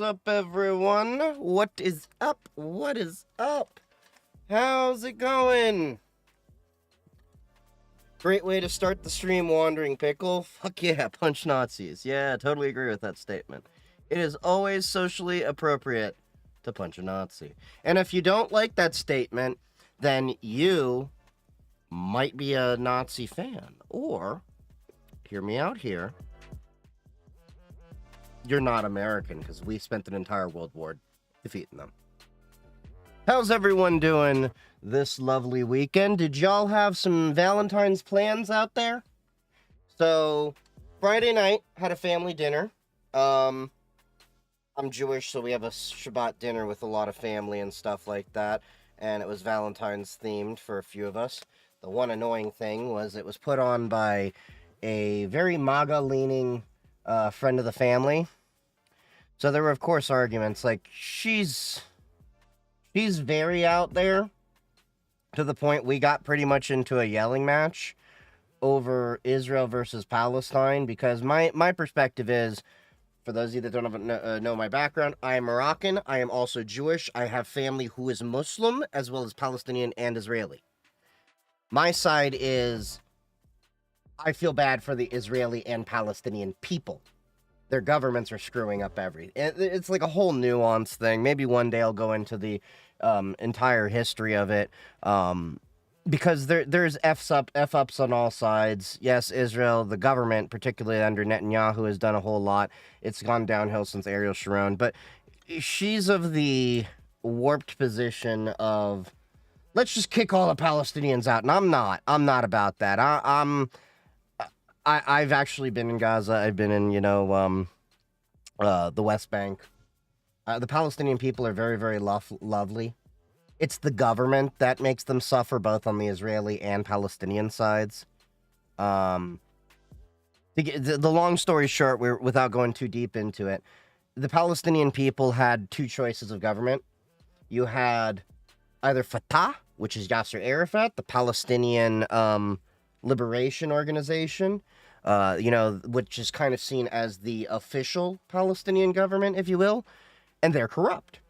up, everyone? What is up? What is up? How's it going? Great way to start the stream, Wandering Pickle. Fuck yeah, punch Nazis. Yeah, totally agree with that statement. It is always socially appropriate to punch a Nazi. And if you don't like that statement, then you might be a Nazi fan. Or, hear me out here, you're not American, because we spent an entire world war defeating them. How's everyone doing this lovely weekend? Did y'all have some Valentine's plans out there? So, Friday night, had a family dinner. I'm Jewish, so we have a Shabbat dinner with a lot of family and stuff like that. And it was Valentine's themed for a few of us. The one annoying thing was it was put on by a very MAGA-leaning friend of the family. So there were, of course, arguments. Like, she's very out there, to the point we got pretty much into a yelling match over Israel versus Palestine, because my perspective is, for those of you that don't know my background, I am Moroccan, I am also Jewish, I have family who is Muslim, as well as Palestinian and Israeli. My side is, I feel bad for the Israeli and Palestinian people. Their governments are screwing up everything. It's like a whole nuanced thing. Maybe one day I'll go into the entire history of it, because there's F-ups on all sides. Yes, Israel, the government, particularly under Netanyahu, has done a whole lot. It's gone downhill since Ariel Sharon, but she's of the warped position of, let's just kick all the Palestinians out, and I'm not about that. I've actually been in Gaza. I've been in, the West Bank. The Palestinian people are very, very lovely. It's the government that makes them suffer, both on the Israeli and Palestinian sides. The long story short, without going too deep into it, the Palestinian people had two choices of government. You had either Fatah, which is Yasser Arafat, the Palestinian Liberation Organization, which is kind of seen as the official Palestinian government, if you will, and they're corrupt.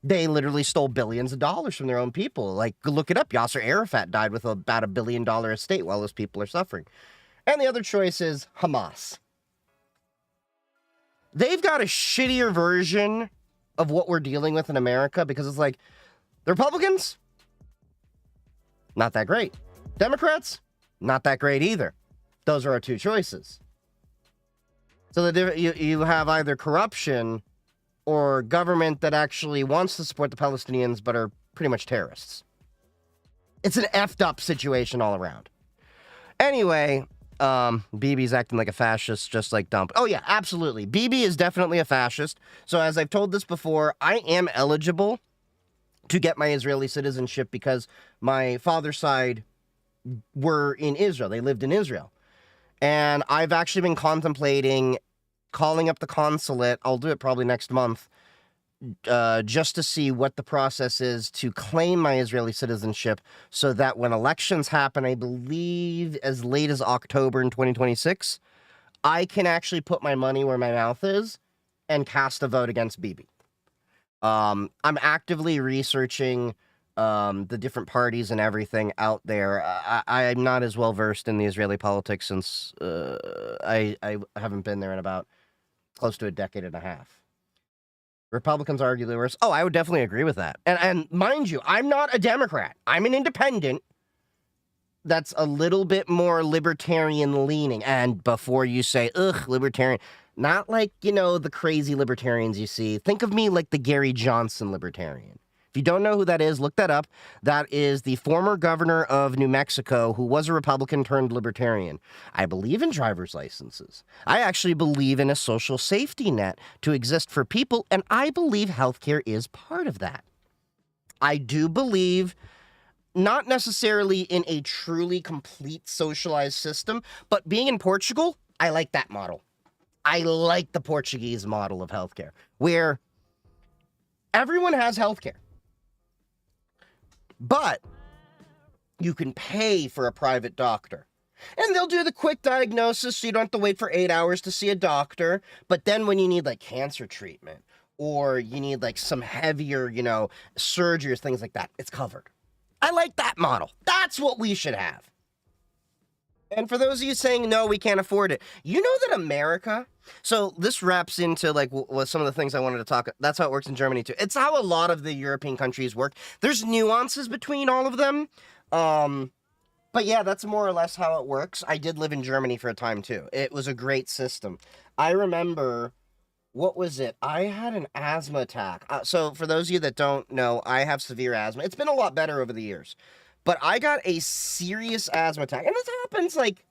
They literally stole billions of dollars from their own people. Like, look it up. Yasser Arafat died with about $1 billion estate while those people are suffering. And the other choice is Hamas. They've got a shittier version of what we're dealing with in America, because it's like, the Republicans, not that great. Democrats, not that great either. Those are our two choices. So you have either corruption or government that actually wants to support the Palestinians but are pretty much terrorists. It's an effed up situation all around. Anyway, Bibi's acting like a fascist, just like Dump. Oh yeah, absolutely. Bibi is definitely a fascist. So as I've told this before, I am eligible to get my Israeli citizenship because my father's side were in Israel. They lived in Israel. And I've actually been contemplating calling up the consulate. I'll do it probably next month, just to see what the process is to claim my Israeli citizenship, so that when elections happen, I believe as late as October in 2026, I can actually put my money where my mouth is and cast a vote against Bibi. I'm actively researching the different parties and everything out there. I'm not as well versed in the Israeli politics since I haven't been there in about close to a decade and a half. Republicans are arguably worse. Oh, I would definitely agree with that. And mind you, I'm not a Democrat. I'm an independent that's a little bit more libertarian leaning. And before you say, ugh, libertarian, not like, the crazy libertarians you see. Think of me like the Gary Johnson libertarian. If you don't know who that is, look that up. That is the former governor of New Mexico who was a Republican turned libertarian. I believe in driver's licenses. I actually believe in a social safety net to exist for people, and I believe healthcare is part of that. I do believe not necessarily in a truly complete socialized system, but being in Portugal, I like that model. I like the Portuguese model of healthcare, where everyone has healthcare. But you can pay for a private doctor. And they'll do the quick diagnosis so you don't have to wait for 8 hours to see a doctor. But then when you need like cancer treatment or you need like some heavier, surgeries, things like that, it's covered. I like that model. That's what we should have. And for those of you saying, no, we can't afford it, you know that America, so this wraps into like some of the things I wanted to talk, that's how it works in Germany too. It's how a lot of the European countries work. There's nuances between all of them. But yeah, that's more or less how it works. I did live in Germany for a time too. It was a great system. I remember, what was it? I had an asthma attack. So for those of you that don't know, I have severe asthma. It's been a lot better over the years. But I got a serious asthma attack. And this happens like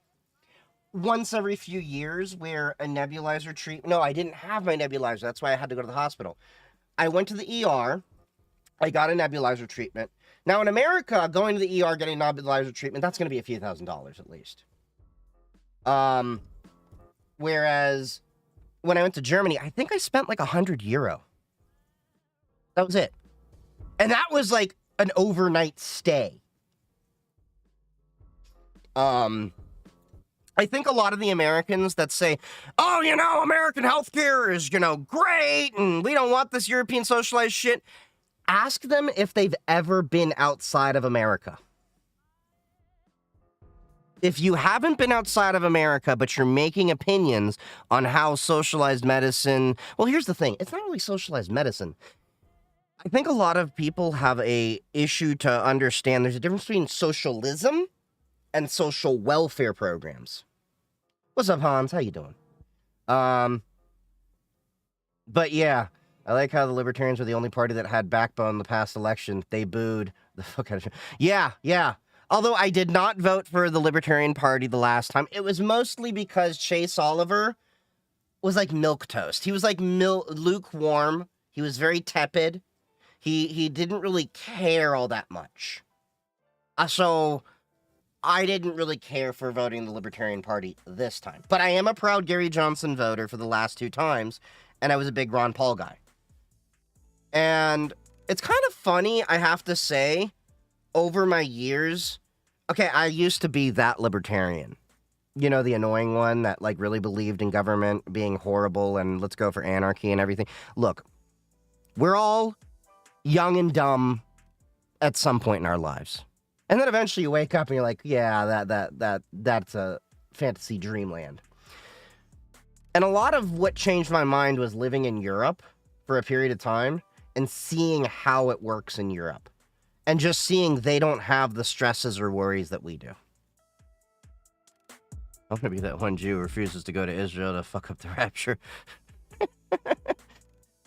once every few years where a nebulizer treatment... No, I didn't have my nebulizer. That's why I had to go to the hospital. I went to the ER. I got a nebulizer treatment. Now, in America, going to the ER, getting nebulizer treatment, that's going to be a few $1,000s at least. Whereas when I went to Germany, I think I spent like €100. That was it. And that was like an overnight stay. I think a lot of the Americans that say, oh, American healthcare is, great, and we don't want this European socialized shit. Ask them if they've ever been outside of America. If you haven't been outside of America, but you're making opinions on how socialized medicine... Well, here's the thing. It's not really socialized medicine. I think a lot of people have a issue to understand there's a difference between socialism and social welfare programs. What's up, Hans? How you doing? But yeah, I like how the Libertarians were the only party that had backbone in the past election. They booed the fuck out of shit. Yeah. Although I did not vote for the Libertarian Party the last time, it was mostly because Chase Oliver was like milquetoast. He was like lukewarm. He was very tepid. He didn't really care all that much. So I didn't really care for voting the Libertarian Party this time. But I am a proud Gary Johnson voter for the last 2 times, and I was a big Ron Paul guy. And it's kind of funny, I have to say, over my years, okay, I used to be that libertarian. The annoying one that, like, really believed in government being horrible and let's go for anarchy and everything. Look, we're all young and dumb at some point in our lives. And then eventually you wake up and you're like, yeah, that's a fantasy dreamland. And a lot of what changed my mind was living in Europe for a period of time and seeing how it works in Europe. And just seeing they don't have the stresses or worries that we do. I'm going to be that one Jew who refuses to go to Israel to fuck up the rapture.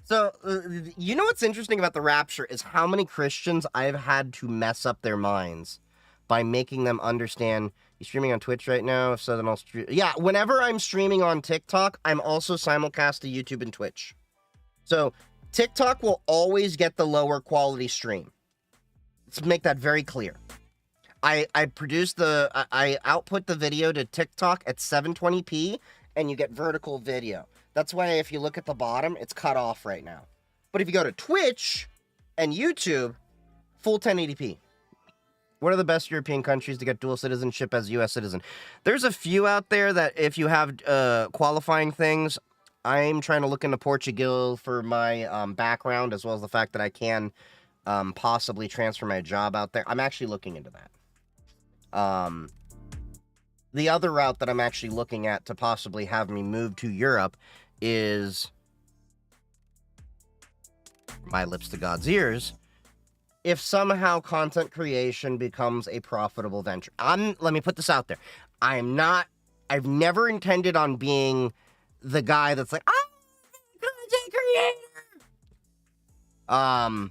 So, what's interesting about the rapture is how many Christians I've had to mess up their minds by making them understand. You streaming on Twitch right now? If so, then I'll stream. Yeah, whenever I'm streaming on TikTok, I'm also simulcast to YouTube and Twitch. So, TikTok will always get the lower quality stream. Let's make that very clear. I output the video to TikTok at 720p, and you get vertical video. That's why if you look at the bottom, it's cut off right now. But if you go to Twitch and YouTube, full 1080p. What are the best European countries to get dual citizenship as a U.S. citizen? There's a few out there that if you have qualifying things, I'm trying to look into Portugal for my background, as well as the fact that I can possibly transfer my job out there. I'm actually looking into that. The other route that I'm actually looking at to possibly have me move to Europe is, my lips to God's ears, if somehow content creation becomes a profitable venture. Let me put this out there. I've never intended on being the guy that's like, I'm a content creator.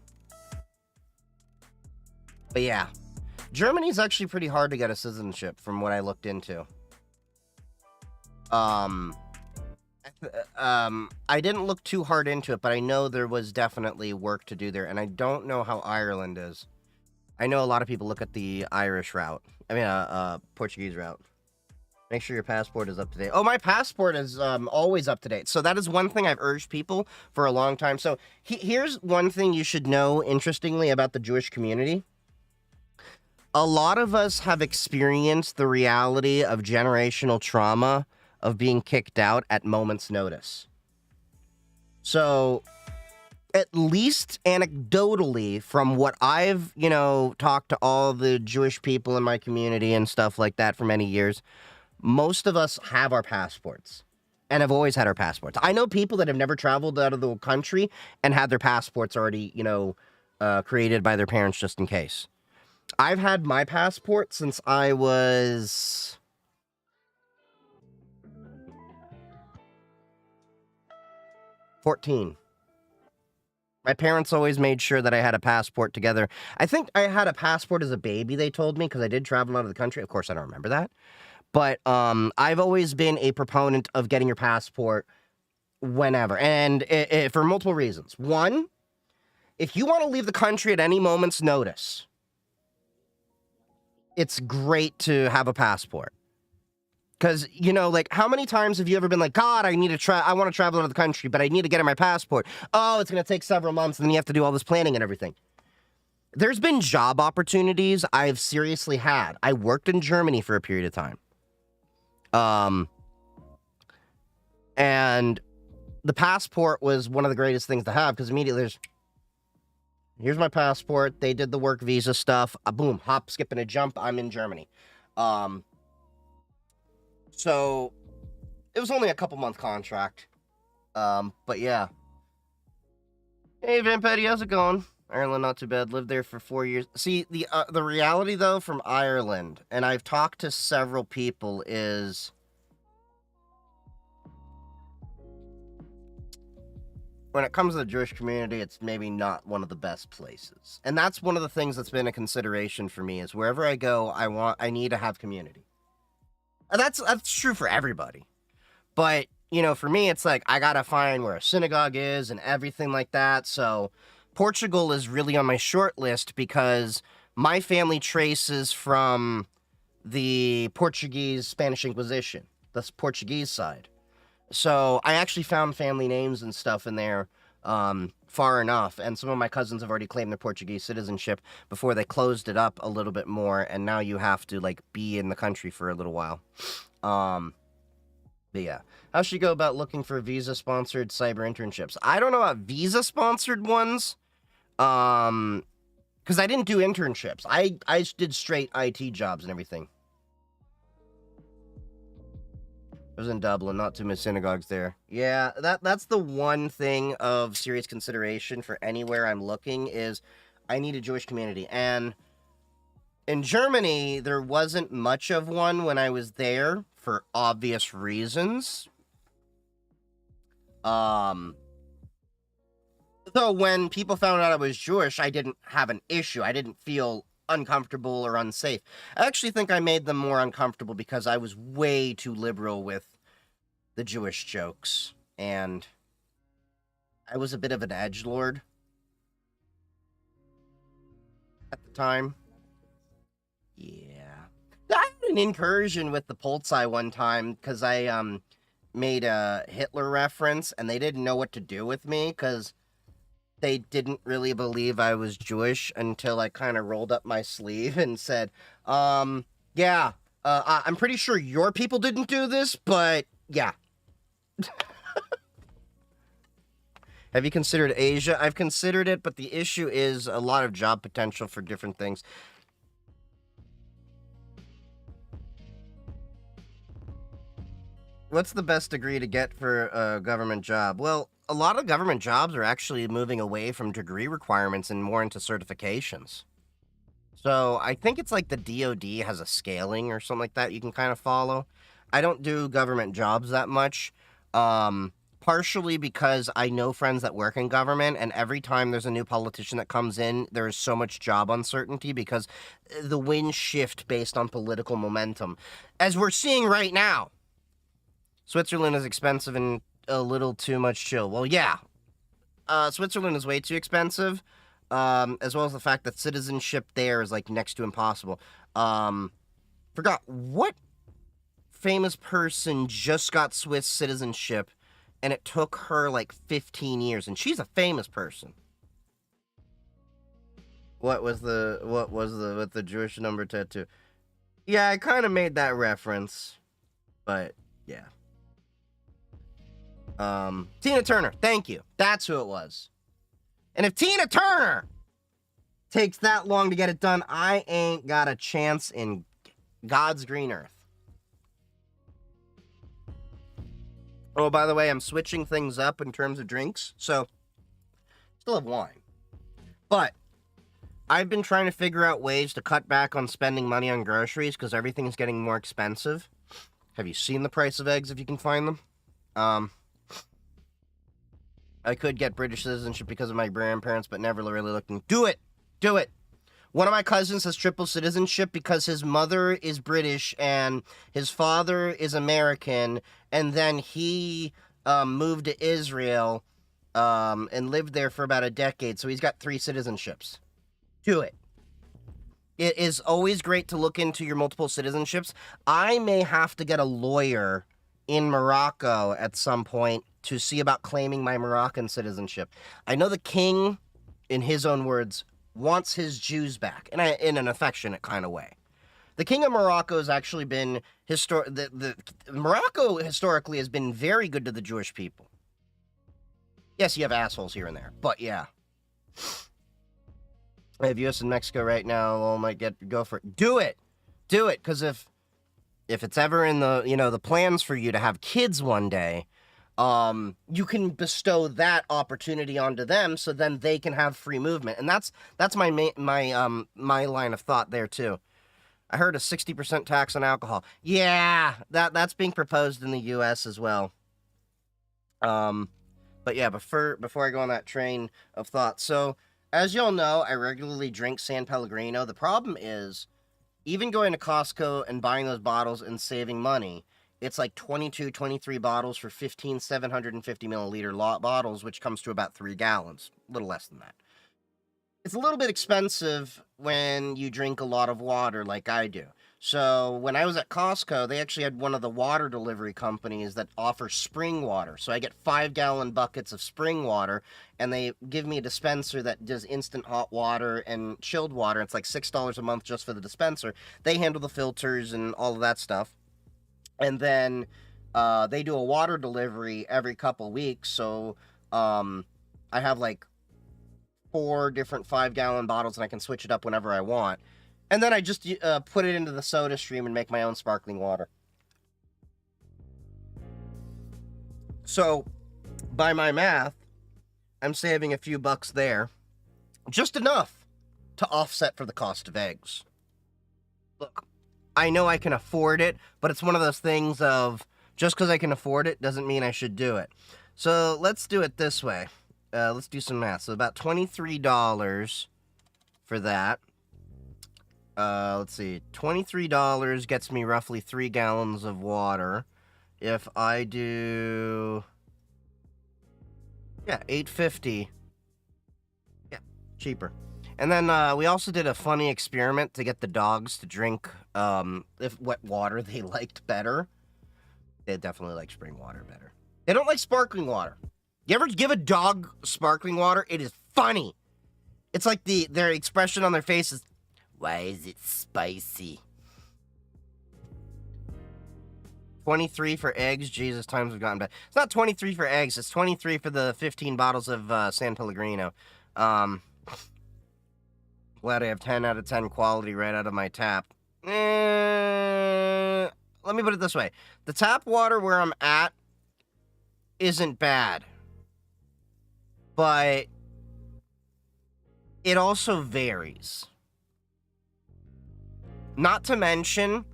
But yeah. Germany's actually pretty hard to get a citizenship from what I looked into. I didn't look too hard into it, but I know there was definitely work to do there, and I don't know how Ireland is. I know a lot of people look at the Irish route. Portuguese route. Make sure your passport is up to date. Oh, my passport is always up to date. So that is one thing I've urged people for a long time. So here's one thing you should know, interestingly, about the Jewish community. A lot of us have experienced the reality of generational trauma of being kicked out at moment's notice. So at least anecdotally, from what I've, talked to all the Jewish people in my community and stuff like that for many years, most of us have our passports and have always had our passports. I know people that have never traveled out of the country and had their passports already, created by their parents just in case. I've had my passport since I was 14. My parents always made sure that I had a passport together. I think I had a passport as a baby, they told me, because I did travel out of the country. Of course, I don't remember that. But I've always been a proponent of getting your passport whenever, and for multiple reasons. One, if you want to leave the country at any moment's notice, it's great to have a passport. Because, like, how many times have you ever been like, God, I want to travel out of the country, but I need to get in my passport. Oh, it's going to take several months, and then you have to do all this planning and everything. There's been job opportunities I've seriously had. I worked in Germany for a period of time. And the passport was one of the greatest things to have, because immediately here's my passport. They did the work visa stuff. Boom, hop, skip, and a jump. I'm in Germany. So it was only a couple-month contract. But yeah. Hey, Vampetty, how's it going? Ireland, not too bad. Lived there for 4 years. See, the reality, though, from Ireland, and I've talked to several people, is when it comes to the Jewish community, it's maybe not one of the best places. And that's one of the things that's been a consideration for me, is wherever I go, I need to have community. And that's true for everybody. But, for me, it's like, I gotta find where a synagogue is and everything like that. So Portugal is really on my short list, because my family traces from the Portuguese Spanish Inquisition, the Portuguese side. So I actually found family names and stuff in there far enough, and some of my cousins have already claimed their Portuguese citizenship before they closed it up a little bit more, and now you have to, like, be in the country for a little while. But yeah. How should you go about looking for visa-sponsored cyber internships? I don't know about visa-sponsored ones, because I didn't do internships. I did straight IT jobs and everything. I was in Dublin, not too many synagogues there. Yeah, that's the one thing of serious consideration for anywhere I'm looking, is I need a Jewish community. And in Germany, there wasn't much of one when I was there, for obvious reasons. So when people found out I was Jewish, I didn't have an issue. I didn't feel uncomfortable or unsafe. I actually think I made them more uncomfortable, because I was way too liberal with the Jewish jokes, and I was a bit of an edgelord at the time. Yeah. I had an incursion with the Polizei one time, because I made a Hitler reference, and they didn't know what to do with me, because they didn't really believe I was Jewish until I kind of rolled up my sleeve and said, yeah, I'm pretty sure your people didn't do this, but yeah. Have you considered Asia? I've considered it, but the issue is a lot of job potential for different things. What's the best degree to get for a government job? Well, a lot of government jobs are actually moving away from degree requirements and more into certifications. So I think it's like the DoD has a scaling or something like that you can kind of follow. I don't do government jobs that much, partially because I know friends that work in government, and every time there's a new politician that comes in, there is so much job uncertainty, because the winds shift based on political momentum, as we're seeing right now. Switzerland is expensive and a little too much chill. Well, yeah. Switzerland is way too expensive, as well as the fact that citizenship there is, like, next to impossible. Forgot what famous person just got Swiss citizenship, and it took her, like, 15 years, and she's a famous person. What was with the Jewish number tattoo? Yeah, I kind of made that reference, but yeah. Tina Turner, thank you. That's who it was. And if Tina Turner takes that long to get it done, I ain't got a chance in God's green earth. Oh, by the way, I'm switching things up in terms of drinks. So, still have wine. But I've been trying to figure out ways to cut back on spending money on groceries because everything is getting more expensive. Have you seen the price of eggs if you can find them? I could get British citizenship because of my grandparents, but never really looked into Do it! Do it! One of my cousins has triple citizenship because his mother is British and his father is American, and then he moved to Israel and lived there for about a decade, so he's got 3 citizenships. Do it. It is always great to look into your multiple citizenships. I may have to get a lawyer in Morocco at some point to see about claiming my Moroccan citizenship. I know the king, in his own words, wants his Jews back, and in an affectionate kind of way. The king of Morocco has actually been Morocco historically has been very good to the Jewish people. Yes, you have assholes here and there, but yeah. I have U.S. and Mexico right now. All might go for it. Do it, because if it's ever in the the plans for you to have kids one day, you can bestow that opportunity onto them, so then they can have free movement, and that's my line of thought there too. I heard a 60% tax on alcohol. Yeah, that's being proposed in the U.S. as well. But yeah, before I go on that train of thought, so as y'all know, I regularly drink San Pellegrino. The problem is, even going to Costco and buying those bottles and saving money, it's like 22, 23 bottles for 15, 750 milliliter bottles, which comes to about 3 gallons. A little less than that. It's a little bit expensive when you drink a lot of water like I do. So when I was at Costco, they actually had one of the water delivery companies that offers spring water. So I get 5-gallon buckets of spring water, and they give me a dispenser that does instant hot water and chilled water. It's like $6 a month just for the dispenser. They handle the filters and all of that stuff. And then they do a water delivery every couple weeks. So I have like 4 different 5-gallon bottles, and I can switch it up whenever I want. And then I just put it into the soda stream and make my own sparkling water. So, by my math, I'm saving a few bucks there. Just enough to offset for the cost of eggs. Look, I know I can afford it, but it's one of those things of, just because I can afford it doesn't mean I should do it. So, let's do it this way. Let's do some math. So, about $23 for that. Let's see, $23 gets me roughly 3 gallons of water. If I do, yeah, $8.50, yeah, cheaper. And then, we also did a funny experiment to get the dogs to drink, what water they liked better. They definitely like spring water better. They don't like sparkling water. You ever give a dog sparkling water? It is funny. It's like their expression on their face is, why is it spicy? 23 for eggs. Jesus, times have gotten bad. It's not 23 for eggs. It's 23 for the 15 bottles of San Pellegrino. Glad I have 10 out of 10 quality right out of my tap. Let me put it this way. The tap water where I'm at isn't bad. But it also varies. Not to mention,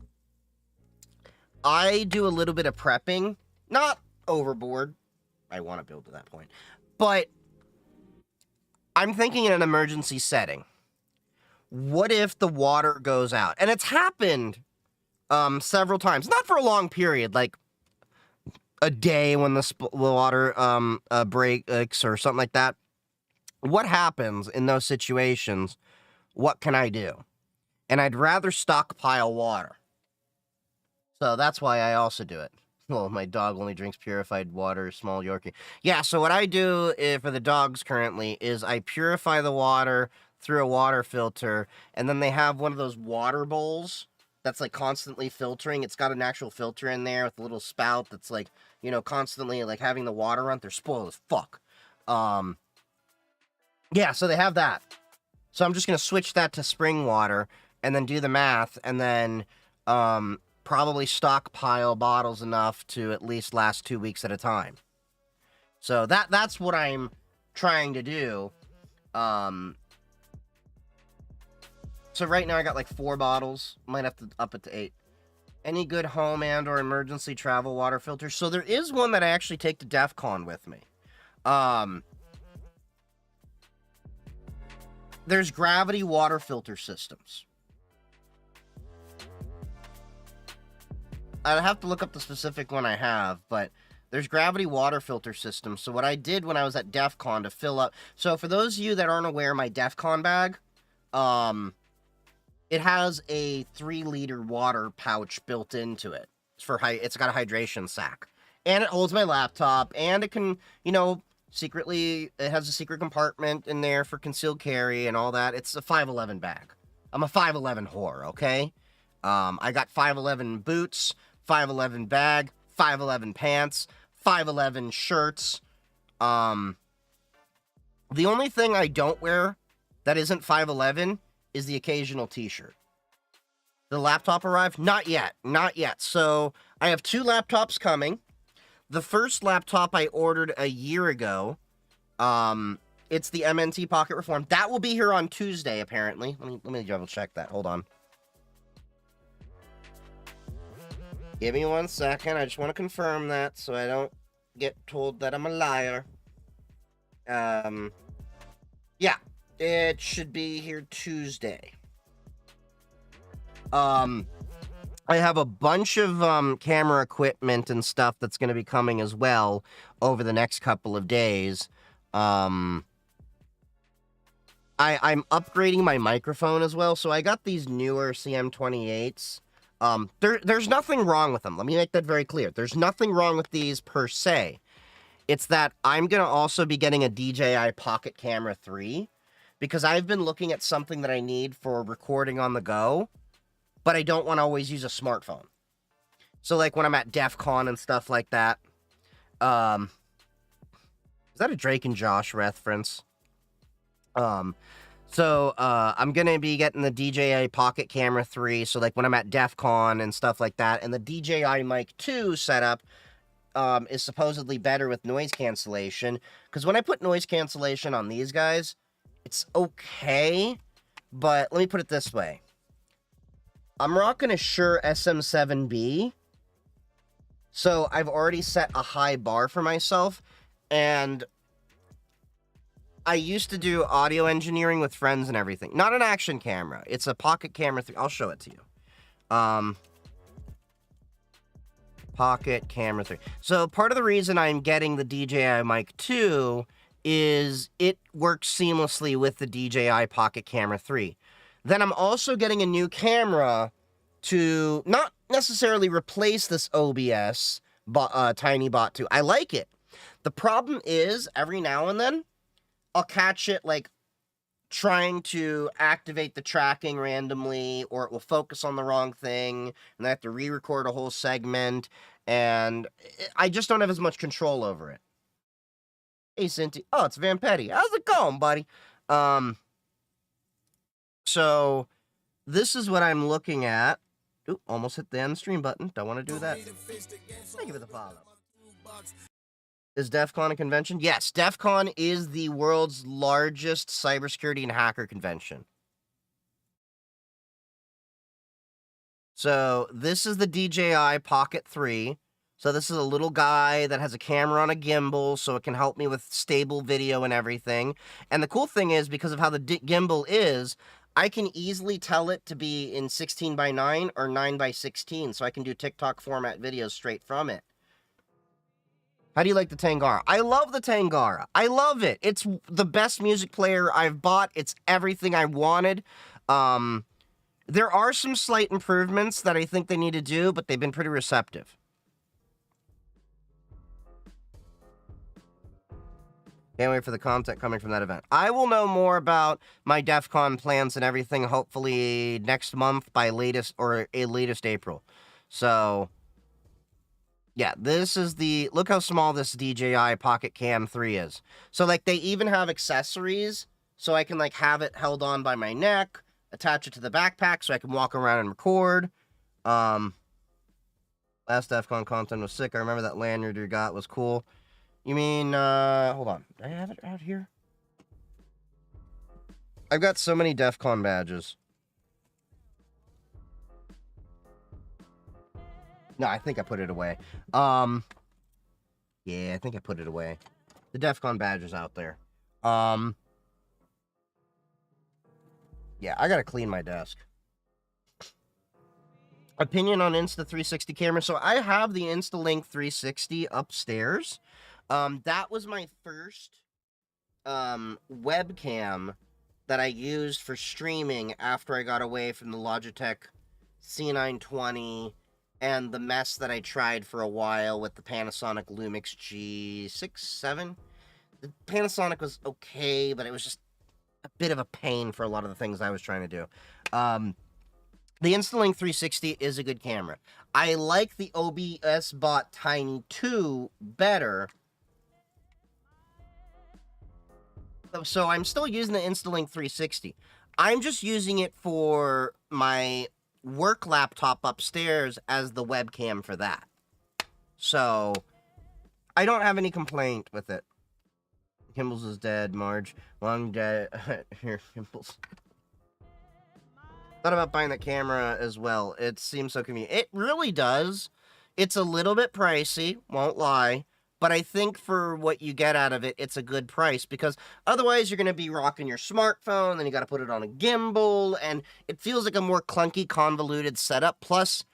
I do a little bit of prepping. Not overboard. I want to build to that point. But I'm thinking in an emergency setting. What if the water goes out? And it's happened several times. Not for a long period, like a day when the water breaks or something like that. What happens in those situations? What can I do? And I'd rather stockpile water. So that's why I also do it. Well, my dog only drinks purified water, small Yorkie. Yeah, so what I do for the dogs currently is I purify the water through a water filter, and then they have one of those water bowls that's like constantly filtering. It's got an actual filter in there with a little spout that's like, constantly like having the water run. They're spoiled as fuck. Yeah, so they have that. So I'm just going to switch that to spring water and then do the math and then probably stockpile bottles enough to at least last 2 weeks at a time. So that's what I'm trying to do. So right now I got like 4 bottles. Might have to up it to 8. Any good home and or emergency travel water filters? So there is one that I actually take to DEF CON with me. There's gravity water filter systems. I'd have to look up the specific one I have, but there's gravity water filter systems. So what I did when I was at DEF CON to fill up... So for those of you that aren't aware, my DEF CON bag, it has a 3-liter water pouch built into it. It's got a hydration sack. And it holds my laptop, and it can, secretly, it has a secret compartment in there for concealed carry and all that. It's a 511 bag. I'm a 511 whore, okay? I got 511 boots, 511 bag, 511 pants, 511 shirts. The only thing I don't wear that isn't 511 is the occasional t-shirt. The laptop arrived? Not yet. So I have 2 laptops coming. The first laptop I ordered a year ago. It's the MNT Pocket Reform. That will be here on Tuesday, apparently. Let me double check that. Hold on. Give me 1 second. I just want to confirm that so I don't get told that I'm a liar. Yeah, it should be here Tuesday. I have a bunch of camera equipment and stuff that's going to be coming as well over the next couple of days. I'm upgrading my microphone as well, so I got these newer CM28s. There's nothing wrong with them. Let me make that very clear. There's nothing wrong with these per se. It's that I'm going to also be getting a DJI Pocket Camera 3 because I've been looking at something that I need for recording on the go, but I don't want to always use a smartphone. So like when I'm at DEF CON and stuff like that. Is that a Drake and Josh reference? So I'm going to be getting the DJI Pocket Camera 3. So like when I'm at DEF CON and stuff like that. And the DJI Mic 2 setup is supposedly better with noise cancellation. Because when I put noise cancellation on these guys, it's okay. But let me put it this way. I'm rocking a Shure SM7B. So I've already set a high bar for myself. And I used to do audio engineering with friends and everything. Not an action camera. It's a Pocket Camera 3. I'll show it to you. Pocket Camera 3. So part of the reason I'm getting the DJI Mic 2 is it works seamlessly with the DJI Pocket Camera 3. Then I'm also getting a new camera to not necessarily replace this OBS Tiny Bot 2. I like it. The problem is, every now and then, I'll catch it, like, trying to activate the tracking randomly, or it will focus on the wrong thing, and I have to re-record a whole segment, and I just don't have as much control over it. Hey, Cinti. Oh, it's Vampetti. How's it going, buddy? So, this is what I'm looking at. Ooh, almost hit the end stream button. Don't want to do that. Thank you for the follow. Is DEF CON a convention? Yes, DEF CON is the world's largest cybersecurity and hacker convention. So, this is the DJI Pocket 3. So, this is a little guy that has a camera on a gimbal, so it can help me with stable video and everything. And the cool thing is, because of how the gimbal is, I can easily tell it to be in 16:9 or 9:16, so I can do TikTok format videos straight from it. How do you like the Tangara? I love the Tangara. I love it. It's the best music player I've bought. It's everything I wanted. There are some slight improvements that I think they need to do, but they've been pretty receptive. Can't wait for the content coming from that event. I will know more about my DEF CON plans and everything, hopefully next month by latest April. So, yeah, this is the... Look how small this DJI Pocket Cam 3 is. So, like, they even have accessories so I can like have it held on by my neck, attach it to the backpack so I can walk around and record. Last DEF CON content was sick. I remember that lanyard you got was cool. You mean, hold on. Do I have it out here? I've got so many DEF CON badges. No, I think I put it away. Yeah, I think I put it away. The DEF CON badge is out there. Yeah, I gotta clean my desk. Opinion on Insta360 camera. So I have the InstaLink 360 upstairs. That was my first webcam that I used for streaming after I got away from the Logitech C920 and the mess that I tried for a while with the Panasonic Lumix G6, 7. The Panasonic was okay, but it was just a bit of a pain for a lot of the things I was trying to do. The InstaLink 360 is a good camera. I like the OBS Bot Tiny 2 better. So I'm still using the InstaLink 360. I'm just using it for my work laptop upstairs as the webcam for that. So I don't have any complaint with it. Kimbles is dead, Marge. Long dead. Here, Kimbles. Thought about buying that camera as well. It seems so convenient. It really does. It's a little bit pricey, won't lie. But I think for what you get out of it, it's a good price. Because otherwise, you're going to be rocking your smartphone, then you got to put it on a gimbal, and it feels like a more clunky, convoluted setup. Plus,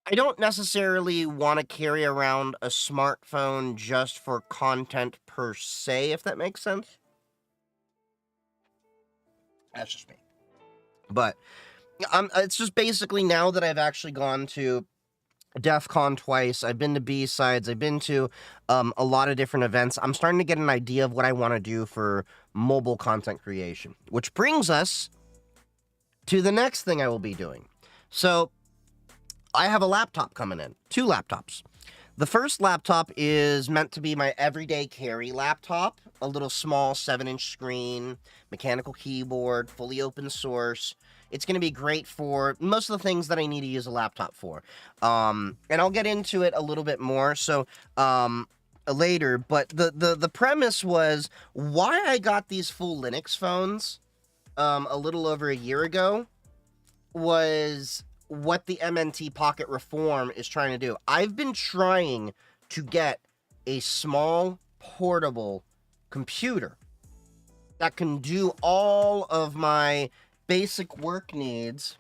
I don't necessarily want to carry around a smartphone just for content per se, if that makes sense. That's just me. But it's just basically now that I've actually gone to DEF CON twice, I've been to B-Sides, I've been to a lot of different events, I'm starting to get an idea of what I want to do for mobile content creation. Which brings us to the next thing I will be doing. So, I have a laptop coming in. 2 laptops. The first laptop is meant to be my everyday carry laptop. A little small 7-inch screen, mechanical keyboard, fully open source. It's going to be great for most of the things that I need to use a laptop for. And I'll get into it a little bit more so later. But the premise was why I got these full Linux phones a little over a year ago was what the MNT Pocket Reform is trying to do. I've been trying to get a small, portable computer that can do all of my basic work needs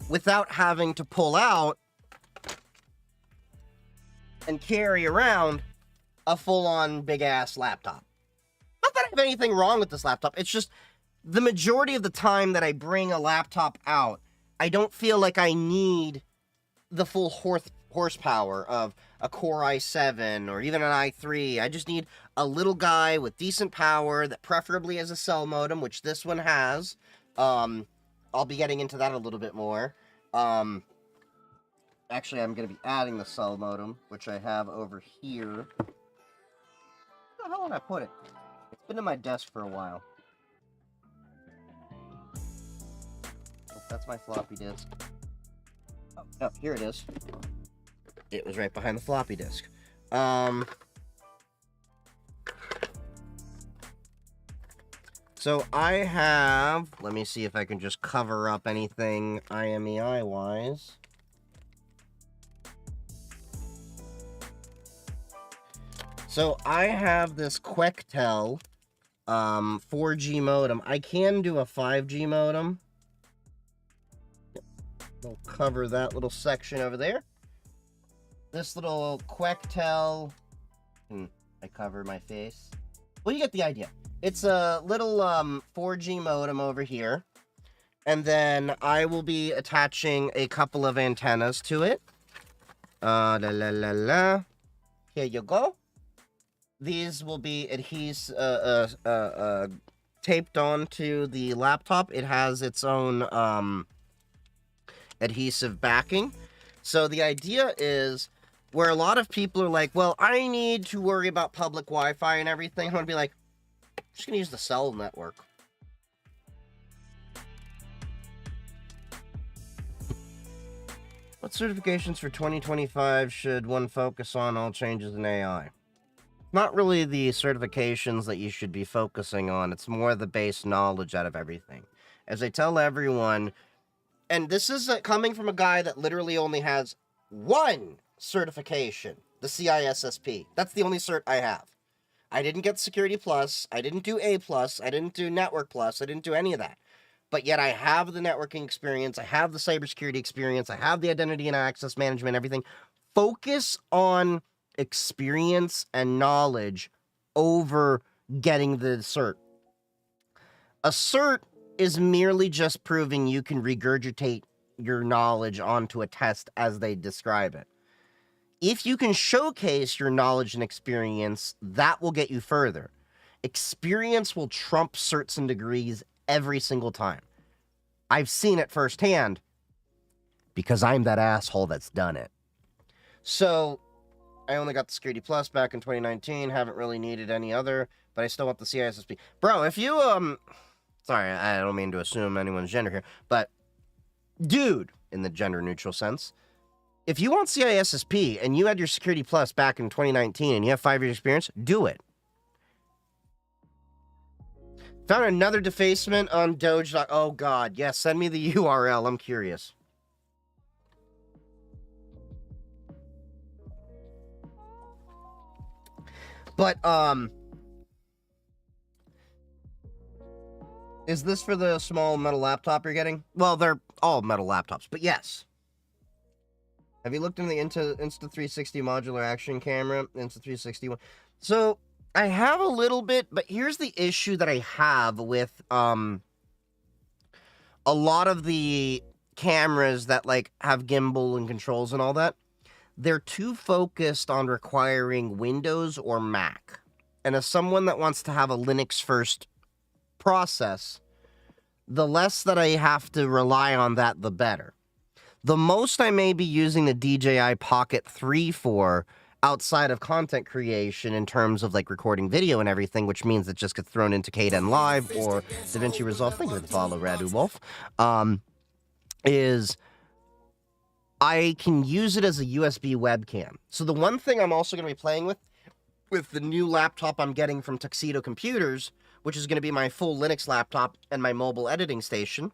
without having to pull out and carry around a full-on big-ass laptop. Not that I have anything wrong with this laptop, it's just the majority of the time that I bring a laptop out, I don't feel like I need the full horsepower of a Core i7 or even an i3. I just need a little guy with decent power that preferably has a cell modem, which this one has. I'll be getting into that a little bit more. Actually, I'm going to be adding the cell modem, which I have over here. Where the hell did I put it? It's been in my desk for a while. That's my floppy disk. Oh, no, here it is. It was right behind the floppy disk. So I have, let me see if I can just cover up anything IMEI-wise. So I have this Quectel 4G modem. I can do a 5G modem. We'll cover that little section over there. This little Quectel. I cover my face. Well, you get the idea. It's a little 4G modem over here. And then I will be attaching a couple of antennas to it. Here you go. These will be taped onto the laptop. It has its own adhesive backing. So the idea is where a lot of people are like, well, I need to worry about public Wi-Fi and everything. I'm going to be like, Just gonna use the cell network. What certifications for 2025 should one focus on all changes in AI? Not really the certifications that you should be focusing on. It's more the base knowledge out of everything. As I tell everyone, and this is coming from a guy that literally only has one certification, the CISSP. That's the only cert I have. I didn't get Security Plus. I didn't do A Plus. I didn't do Network Plus. I didn't do any of that. But yet I have the networking experience. I have the cybersecurity experience. I have the identity and access management, everything. Focus on experience and knowledge over getting the cert. A cert is merely just proving you can regurgitate your knowledge onto a test as they describe it. If you can showcase your knowledge and experience, that will get you further. Experience will trump certs and degrees every single time. I've seen it firsthand because I'm that asshole that's done it. So I only got the Security Plus back in 2019. Haven't really needed any other, but I still want the CISSP. Bro, if you, sorry, I don't mean to assume anyone's gender here, but dude, in the gender neutral sense, if you want CISSP and you had your Security Plus back in 2019 and you have 5 years experience, do it. Found another defacement on Doge. Oh, God. Yes, send me the URL. I'm curious. But, is this for the small metal laptop you're getting? Well, they're all metal laptops, but yes. Have you looked into the Insta360 modular action camera? Insta360 one. So I have a little bit, but here's the issue that I have with a lot of the cameras that like have gimbal and controls and all that. They're too focused on requiring Windows or Mac. And as someone that wants to have a Linux first process, the less that I have to rely on that, the better. The most I may be using the DJI Pocket 3 for outside of content creation in terms of like recording video and everything, which means it just gets thrown into Kden Live or DaVinci Resolve. Thank you for the follow, Radu Wolf. Is I can use it as a USB webcam. So the one thing I'm also going to be playing with the new laptop I'm getting from Tuxedo Computers, which is going to be my full Linux laptop and my mobile editing station,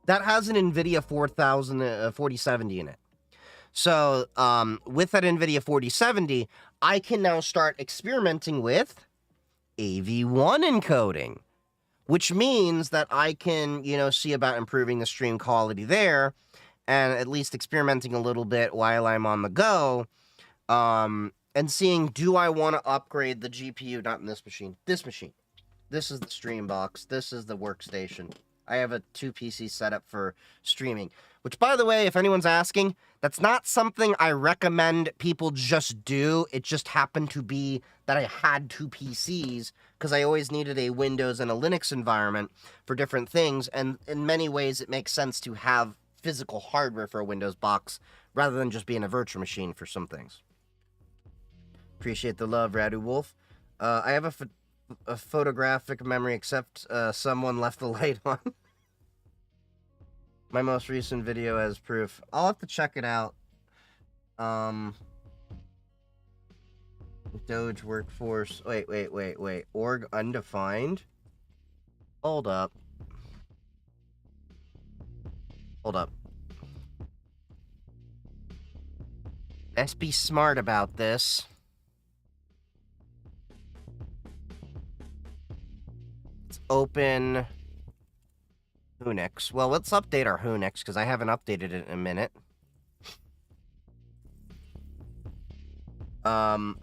that has an NVIDIA 4070 in it. So with that NVIDIA 4070, I can now start experimenting with AV1 encoding, which means that I can, see about improving the stream quality there and at least experimenting a little bit while I'm on the go and seeing, do I want to upgrade the GPU? Not in this machine. This machine. This is the stream box. This is the workstation. I have a 2 PC setup for streaming, which, by the way, if anyone's asking, that's not something I recommend people just do. It just happened to be that I had 2 PCs because I always needed a Windows and a Linux environment for different things. And in many ways, it makes sense to have physical hardware for a Windows box rather than just being a virtual machine for some things. Appreciate the love, Radu Wolf. I have a photographic memory, except someone left the light on. My most recent video as proof. I'll have to check it out. Doge workforce. Wait. Org undefined. Hold up. Let's be smart about this. Open Whonix. Well, let's update our Whonix because I haven't updated it in a minute. But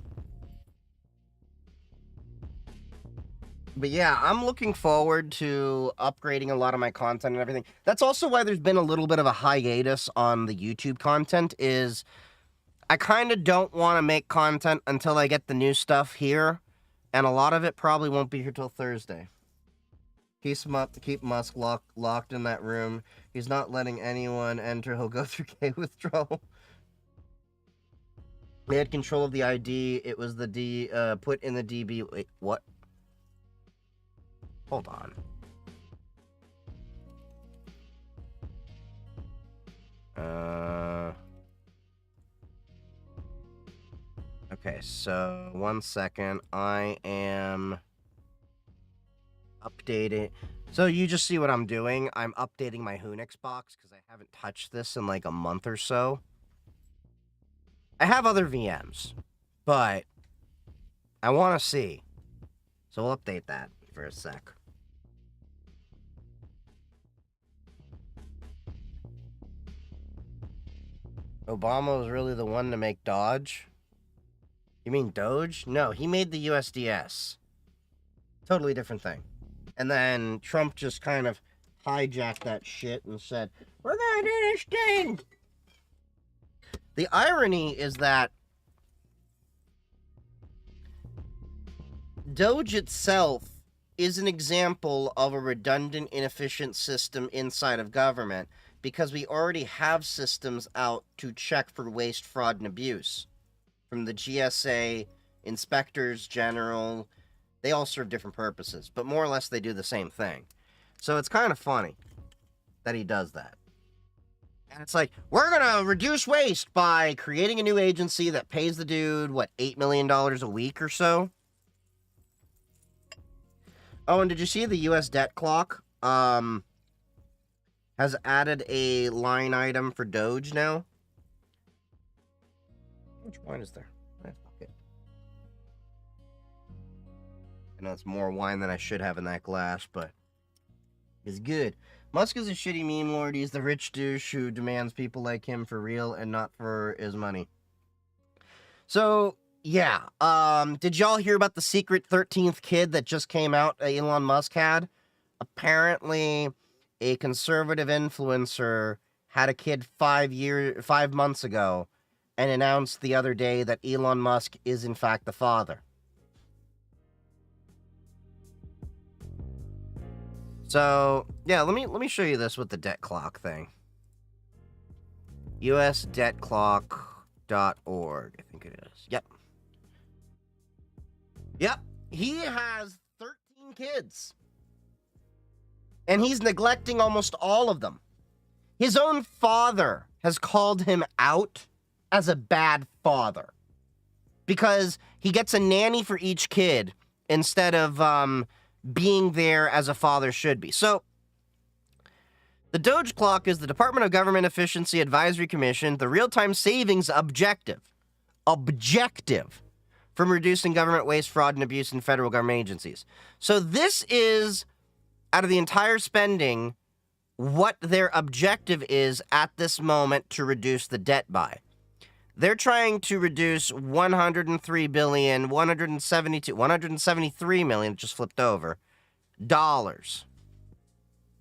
yeah, I'm looking forward to upgrading a lot of my content and everything. That's also why there's been a little bit of a hiatus on the YouTube content, is I kind of don't want to make content until I get the new stuff here, and a lot of it probably won't be here till Thursday. Keep Musk locked in that room. He's not letting anyone enter. He'll go through K withdrawal. They had control of the ID. It was the put in the DB. Wait, what? Hold on. Okay, so 1 second. I am updating. So you just see what I'm doing. I'm updating my Hunix box because I haven't touched this in like a month or so. I have other VMs, but I want to see. So we'll update that for a sec. Obama was really the one to make Dodge? You mean Doge? No, he made the USDS. Totally different thing. And then Trump just kind of hijacked that shit and said, we're gonna do this thing. The irony is that Doge itself is an example of a redundant, inefficient system inside of government because we already have systems out to check for waste, fraud, and abuse. From the GSA, inspectors general, they all serve different purposes, but more or less they do the same thing. So it's kind of funny that he does that. And it's like, we're going to reduce waste by creating a new agency that pays the dude, what, $8 million a week or so? Oh, and did you see the U.S. debt clock has added a line item for Doge now? Which wine is there? Okay. I know it's more wine than I should have in that glass, but it's good. Musk is a shitty meme lord. He's the rich douche who demands people like him for real and not for his money. So, yeah. Did y'all hear about the secret 13th kid that just came out Elon Musk had? Apparently, a conservative influencer had a kid 5 months ago and announced the other day that Elon Musk is in fact the father. So, yeah, let me show you this with the debt clock thing. usdebtclock.org, I think it is. Yep. Yep. He has 13 kids. And he's neglecting almost all of them. His own father has called him out as a bad father. Because he gets a nanny for each kid instead of being there as a father should be. So, the Doge Clock is the Department of Government Efficiency Advisory Commission, the real-time savings objective from reducing government waste, fraud, and abuse in federal government agencies. So this is, out of the entire spending, what their objective is at this moment to reduce the debt by. They're trying to reduce 103 billion, 173 million, just flipped over, dollars.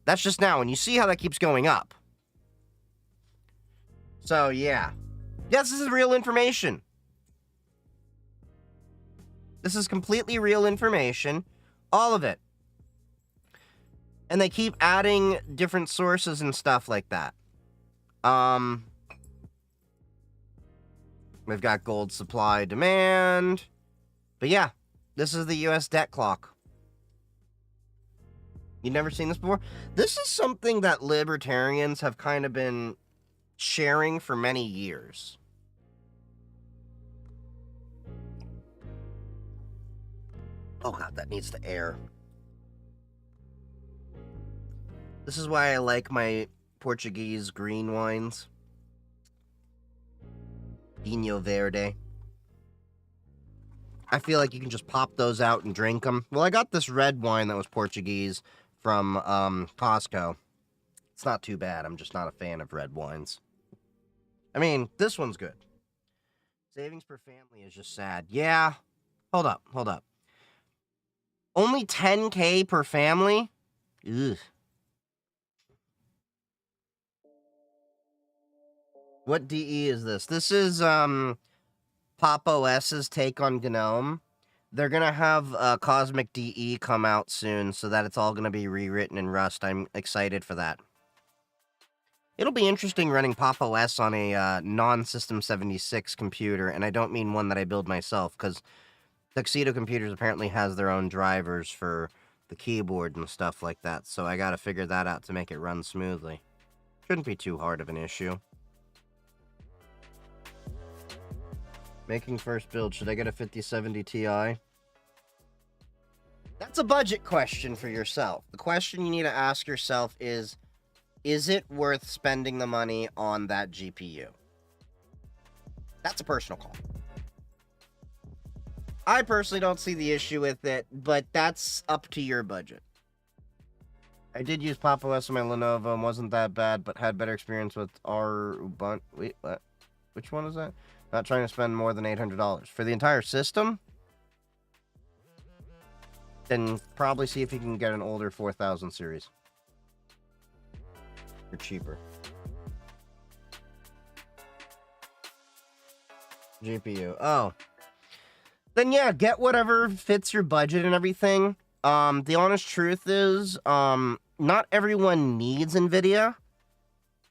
That's just now, and you see how that keeps going up. So, yeah. Yes, this is real information. This is completely real information. All of it. And they keep adding different sources and stuff like that. We've got gold supply, demand. But yeah, this is the U.S. debt clock. You've never seen this before? This is something that libertarians have kind of been sharing for many years. Oh god, that needs to air. This is why I like my Portuguese green wines. Vinho Verde. I feel like you can just pop those out and drink them. Well, I got this red wine that was Portuguese from Costco. It's not too bad. I'm just not a fan of red wines. I mean, this one's good. Savings per family is just sad. Yeah. Hold up. Only $10K per family? Ugh. What DE is this? This is Pop OS's take on GNOME. They're going to have Cosmic DE come out soon so that it's all going to be rewritten in Rust. I'm excited for that. It'll be interesting running Pop OS on a non-System 76 computer, and I don't mean one that I build myself, because Tuxedo Computers apparently has their own drivers for the keyboard and stuff like that, so I gotta figure that out to make it run smoothly. Shouldn't be too hard of an issue. Making first build, should I get a 5070 Ti? That's a budget question for yourself. The question you need to ask yourself is it worth spending the money on that GPU? That's a personal call. I personally don't see the issue with it, but that's up to your budget. I did use Pop! OS on my Lenovo and wasn't that bad, but had better experience with Ubuntu. Wait, what? Which one is that? Not trying to spend more than $800. For the entire system? Then probably see if you can get an older 4000 series. Or cheaper. GPU. Oh. Then yeah, get whatever fits your budget and everything. The honest truth is, not everyone needs NVIDIA.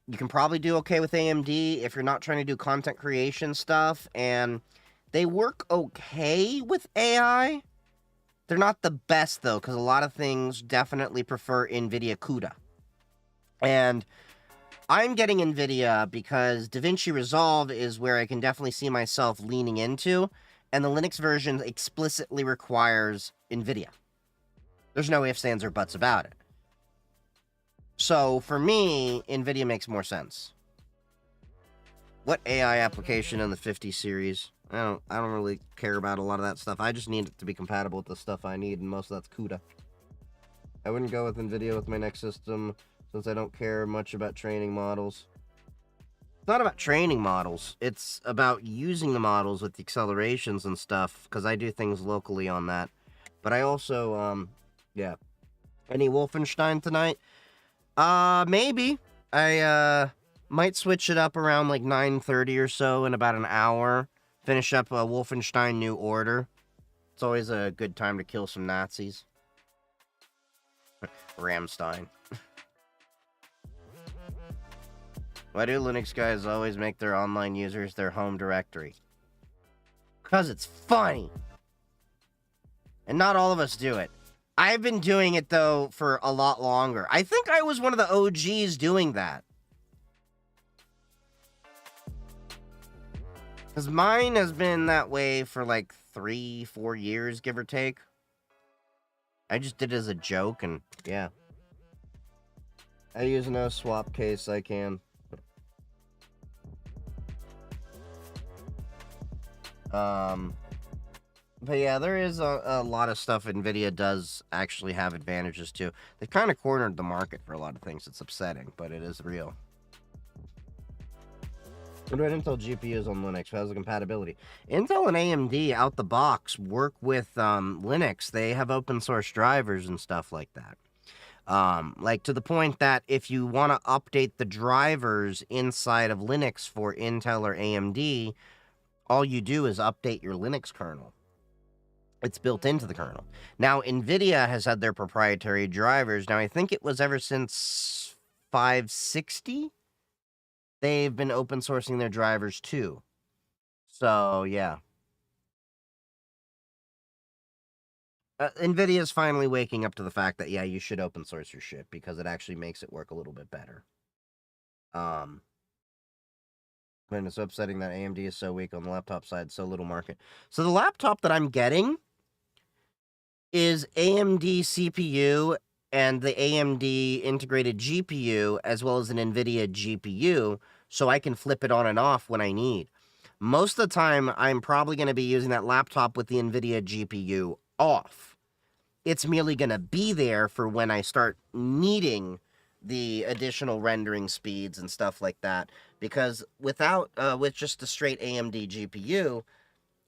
You can probably do okay with AMD if you're not trying to do content creation stuff, and they work okay with AI. They're not the best, though, because a lot of things definitely prefer NVIDIA CUDA. And I'm getting NVIDIA because DaVinci Resolve is where I can definitely see myself leaning into, and the Linux version explicitly requires NVIDIA. There's no ifs, ands, or buts about it. So, for me, NVIDIA makes more sense. What AI application in the 50 series? I don't really care about a lot of that stuff. I just need it to be compatible with the stuff I need, and most of that's CUDA. I wouldn't go with NVIDIA with my next system, since I don't care much about training models. It's not about training models. It's about using the models with the accelerations and stuff, because I do things locally on that. But I also, yeah. Any Wolfenstein tonight? Maybe. I, might switch it up around, like, 9:30 or so in about an hour. Finish up a Wolfenstein New Order. It's always a good time to kill some Nazis. Ramstein. Why do Linux guys always make their online users their home directory? Because it's funny. And not all of us do it. I've been doing it, though, for a lot longer. I think I was one of the OGs doing that. Because mine has been that way for like 3-4 years, give or take. I just did it as a joke, and yeah. I use no swap case I can. But yeah, there is a lot of stuff NVIDIA does actually have advantages to. They've kind of cornered the market for a lot of things. It's upsetting, but it is real. Android Intel GPUs on Linux. How's the compatibility? Intel and AMD out the box work with Linux. They have open source drivers and stuff like that. Like to the point that if you want to update the drivers inside of Linux for Intel or AMD, all you do is update your Linux kernel. It's built into the kernel. Now, NVIDIA has had their proprietary drivers. Now, I think it was ever since 560. They've been open sourcing their drivers too. So, yeah. NVIDIA is finally waking up to the fact that, yeah, you should open source your shit because it actually makes it work a little bit better. And it's upsetting that AMD is so weak on the laptop side, so little market. So the laptop that I'm getting is AMD CPU and the AMD integrated GPU, as well as an NVIDIA GPU, so I can flip it on and off when I need. Most of the time, I'm probably going to be using that laptop with the NVIDIA GPU off. It's merely going to be there for when I start needing the additional rendering speeds and stuff like that, because with just a straight AMD GPU,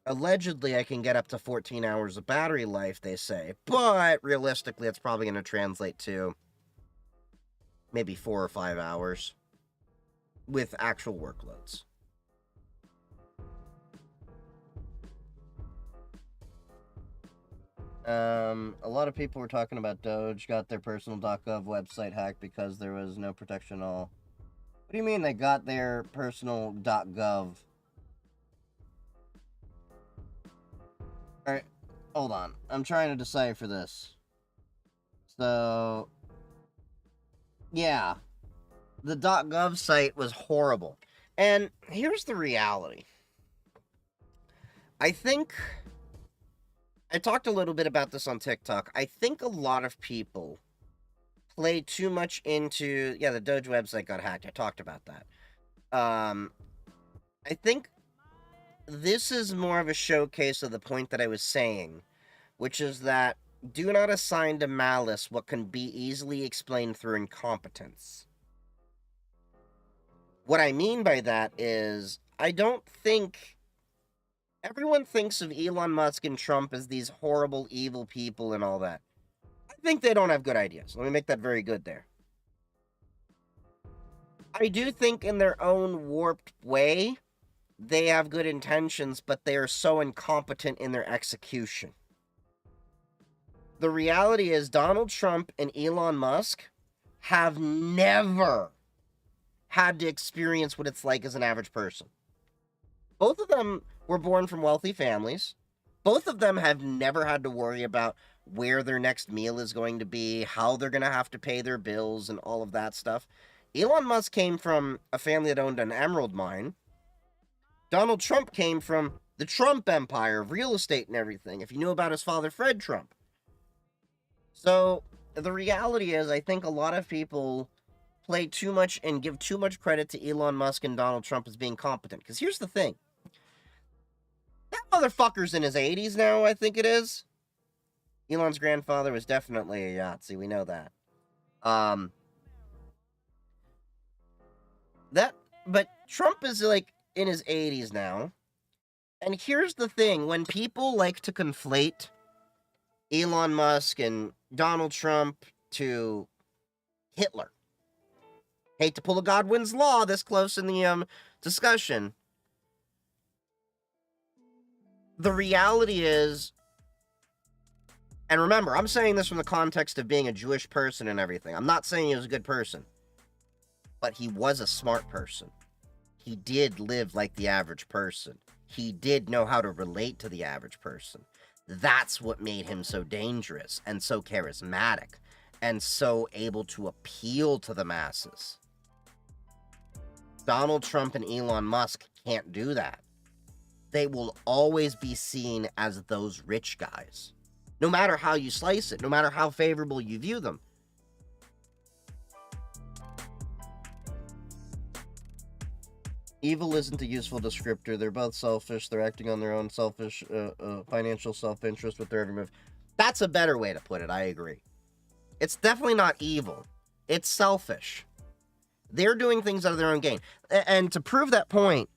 allegedly, I can get up to 14 hours of battery life, they say. But, realistically, it's probably going to translate to maybe 4 or 5 hours with actual workloads. A lot of people were talking about Doge got their personal.gov website hacked because there was no protection at all. What do you mean they got their personal.gov? Alright, hold on. I'm trying to decipher this. So, yeah, the .gov site was horrible. And here's the reality. I think I talked a little bit about this on TikTok. I think a lot of people play too much into, yeah, the Doge website got hacked. I talked about that. I think this is more of a showcase of the point that I was saying, which is that do not assign to malice what can be easily explained through incompetence. What I mean by that is, I don't think everyone thinks of Elon Musk and Trump as these horrible, evil people and all that. I think they don't have good ideas. Let me make that very good there. I do think in their own warped way, they have good intentions, but they are so incompetent in their execution. The reality is Donald Trump and Elon Musk have never had to experience what it's like as an average person. Both of them were born from wealthy families. Both of them have never had to worry about where their next meal is going to be, how they're going to have to pay their bills, and all of that stuff. Elon Musk came from a family that owned an emerald mine. Donald Trump came from the Trump empire of real estate and everything, if you knew about his father, Fred Trump. So, the reality is, I think a lot of people play too much and give too much credit to Elon Musk and Donald Trump as being competent. Because here's the thing. That motherfucker's in his 80s now, I think it is. Elon's grandfather was definitely a Yahtzee, we know that. But Trump is like in his 80s now. And here's the thing, when people like to conflate Elon Musk and Donald Trump to Hitler. Hate to pull a Godwin's Law this close in the discussion. The reality is, and remember, I'm saying this from the context of being a Jewish person and everything. I'm not saying he was a good person. But he was a smart person. He did live like the average person. He did know how to relate to the average person. That's what made him so dangerous and so charismatic and so able to appeal to the masses. Donald Trump and Elon Musk can't do that. They will always be seen as those rich guys. No matter how you slice it, no matter how favorable you view them. Evil isn't a useful descriptor. They're both selfish. They're acting on their own selfish financial self-interest with their every move. That's a better way to put it. I agree. It's definitely not evil. It's selfish. They're doing things out of their own gain. And to prove that point,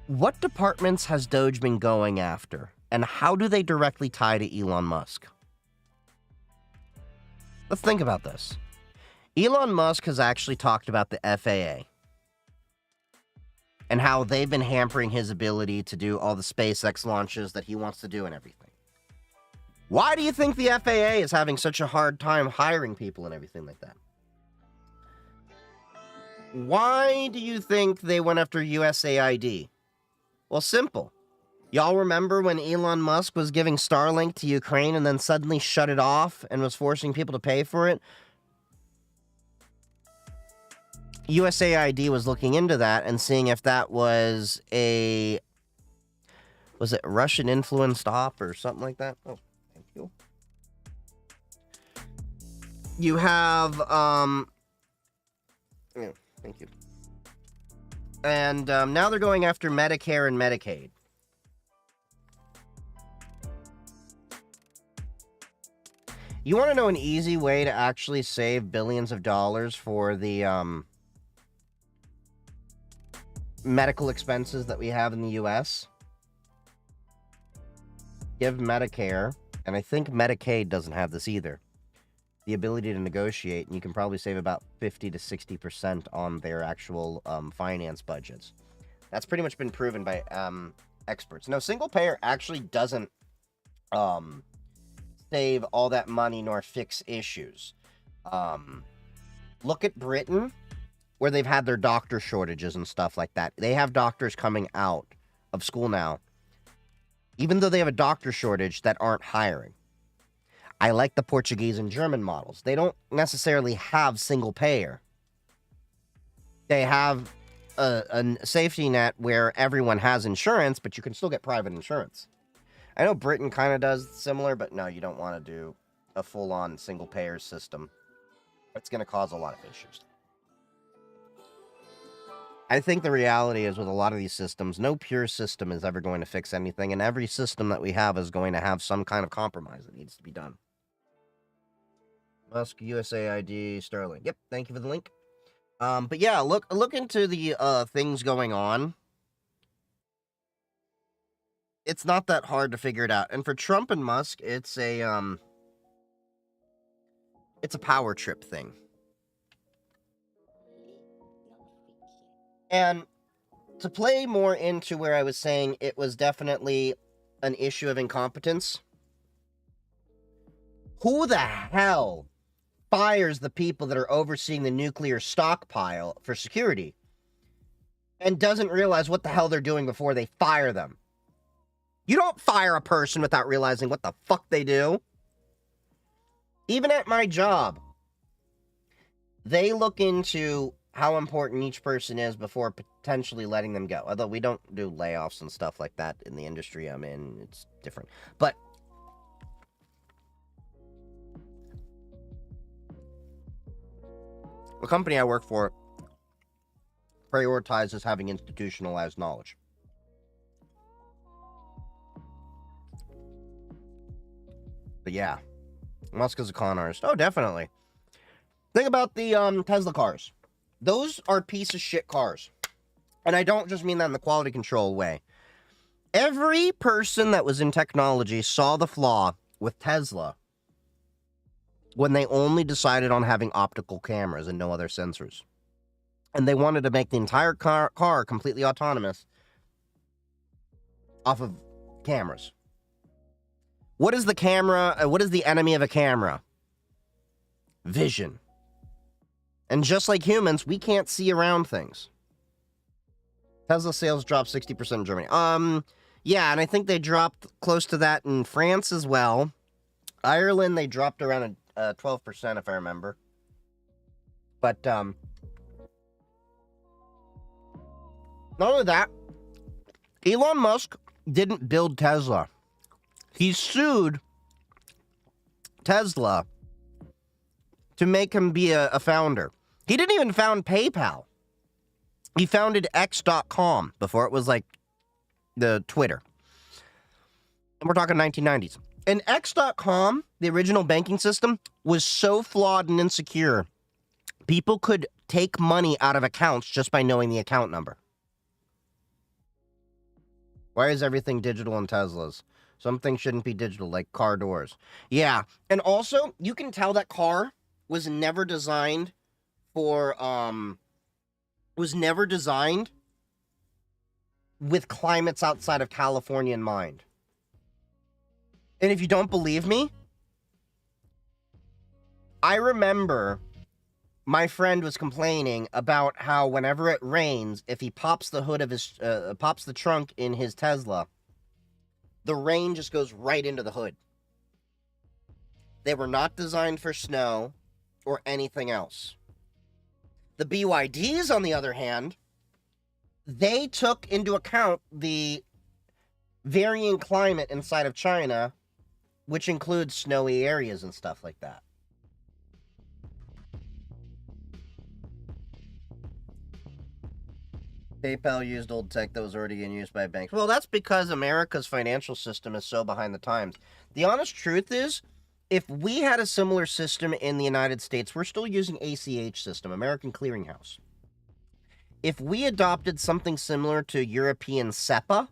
what departments has Doge been going after? And how do they directly tie to Elon Musk? Let's think about this. Elon Musk has actually talked about the FAA and how they've been hampering his ability to do all the SpaceX launches that he wants to do and everything. Why do you think the FAA is having such a hard time hiring people and everything like that? Why do you think they went after USAID? Well, simple. Y'all remember when Elon Musk was giving Starlink to Ukraine and then suddenly shut it off and was forcing people to pay for it? USAID was looking into that and seeing if that was it Russian influenced op or something like that? Oh, thank you. You have, yeah, thank you. And now they're going after Medicare and Medicaid. You want to know an easy way to actually save billions of dollars for the medical expenses that we have in the U.S.? Give Medicare, and I think Medicaid doesn't have this either, the ability to negotiate, and you can probably save about 50 to 60% on their actual finance budgets. That's pretty much been proven by experts. No, single payer actually doesn't save all that money nor fix issues. Look at Britain, where they've had their doctor shortages and stuff like that. They have doctors coming out of school now, even though they have a doctor shortage, that aren't hiring. I like the Portuguese and German models. They don't necessarily have single payer. They have a safety net where everyone has insurance, but you can still get private insurance. I know Britain kind of does similar, but no, you don't want to do a full-on single payer system. It's going to cause a lot of issues. I think the reality is with a lot of these systems, no pure system is ever going to fix anything, and every system that we have is going to have some kind of compromise that needs to be done. Musk, USAID, Sterling. Yep, thank you for the link. But yeah, look into the things going on. It's not that hard to figure it out. And for Trump and Musk, it's a power trip thing. And to play more into where I was saying it was definitely an issue of incompetence, who the hell fires the people that are overseeing the nuclear stockpile for security and doesn't realize what the hell they're doing before they fire them? You don't fire a person without realizing what the fuck they do. Even at my job, they look into how important each person is before potentially letting them go. Although we don't do layoffs and stuff like that in the industry I'm in. It's different. But the company I work for prioritizes having institutionalized knowledge. But yeah, Musk is a con artist. Oh, definitely. Think about the Tesla cars. Those are piece of shit cars. And I don't just mean that in the quality control way. Every person that was in technology saw the flaw with Tesla when they only decided on having optical cameras and no other sensors. And they wanted to make the entire car completely autonomous off of cameras. What is the camera? What is the enemy of a camera? Vision. And just like humans, we can't see around things. Tesla sales dropped 60% in Germany. Yeah, and I think they dropped close to that in France as well. Ireland, they dropped around 12%, if I remember. But, not only that, Elon Musk didn't build Tesla. He sued Tesla to make him be a founder. He didn't even found PayPal. He founded X.com before it was like the Twitter. And we're talking 1990s. And X.com, the original banking system, was so flawed and insecure, people could take money out of accounts just by knowing the account number. Why is everything digital in Teslas? Some things shouldn't be digital, like car doors. Yeah, and also, you can tell that car was never designed for, was never designed with climates outside of California in mind. And if you don't believe me, I remember my friend was complaining about how whenever it rains, if he pops the hood of his, pops the trunk in his Tesla, the rain just goes right into the hood. They were not designed for snow or anything else. The BYDs, on the other hand, they took into account the varying climate inside of China, which includes snowy areas and stuff like that. PayPal used old tech that was already in use by banks. Well, that's because America's financial system is so behind the times. The honest truth is, if we had a similar system in the United States, we're still using ACH system, American Clearinghouse. If we adopted something similar to European SEPA,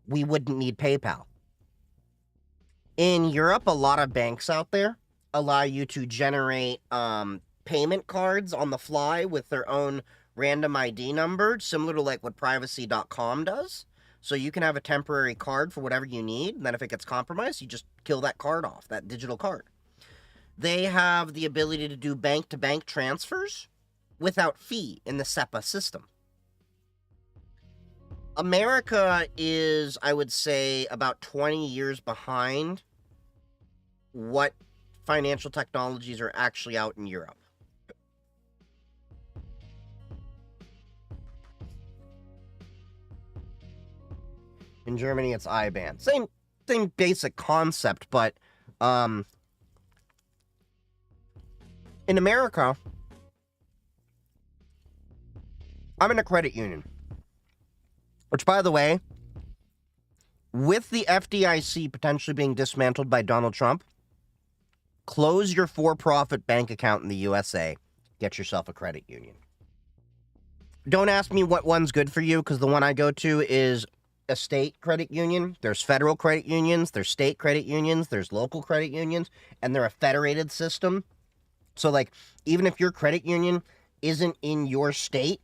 we wouldn't need PayPal. In Europe, a lot of banks out there allow you to generate payment cards on the fly with their own random ID number, similar to like what privacy.com does. So you can have a temporary card for whatever you need, and then if it gets compromised, you just kill that card off, that digital card. They have the ability to do bank-to-bank transfers without fee in the SEPA system. America is, I would say, about 20 years behind what financial technologies are actually out in Europe. In Germany, it's IBAN. Same basic concept, but in America, I'm in a credit union. Which, by the way, with the FDIC potentially being dismantled by Donald Trump, close your for-profit bank account in the USA. Get yourself a credit union. Don't ask me what one's good for you, because the one I go to is a state credit union. There's federal credit unions, there's state credit unions, there's local credit unions, and they're a federated system. So, like, even if your credit union isn't in your state,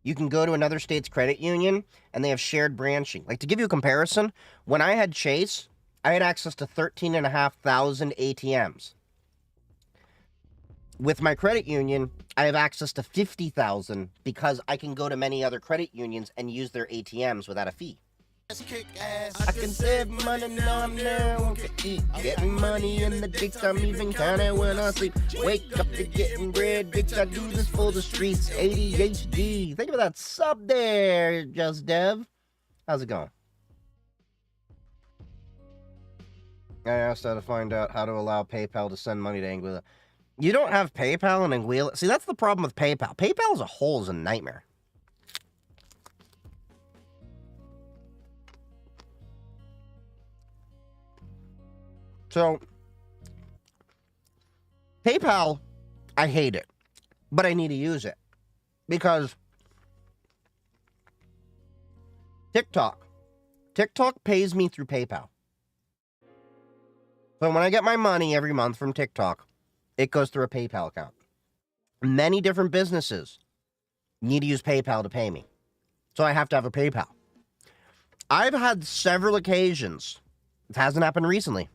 you can go to another state's credit union, and they have shared branching. Like, to give you a comparison, when I had Chase, I had access to 13,500 ATMs. With my credit union, I have access to 50,000 because I can go to many other credit unions and use their ATMs without a fee. I can save money now and there, won't eat. Getting money in the dicks, I'm even counting when I sleep. Wake up to getting bread, bitch, I do this for the streets. ADHD. Think of that sub there, Just Dev. How's it going? I asked how to find out how to allow PayPal to send money to Anguilla. You don't have PayPal in Anguilla? See, that's the problem with PayPal. PayPal as a whole is a nightmare. So, PayPal, I hate it, but I need to use it because TikTok pays me through PayPal. So when I get my money every month from TikTok, it goes through a PayPal account. Many different businesses need to use PayPal to pay me. So I have to have a PayPal. I've had several occasions, it hasn't happened recently,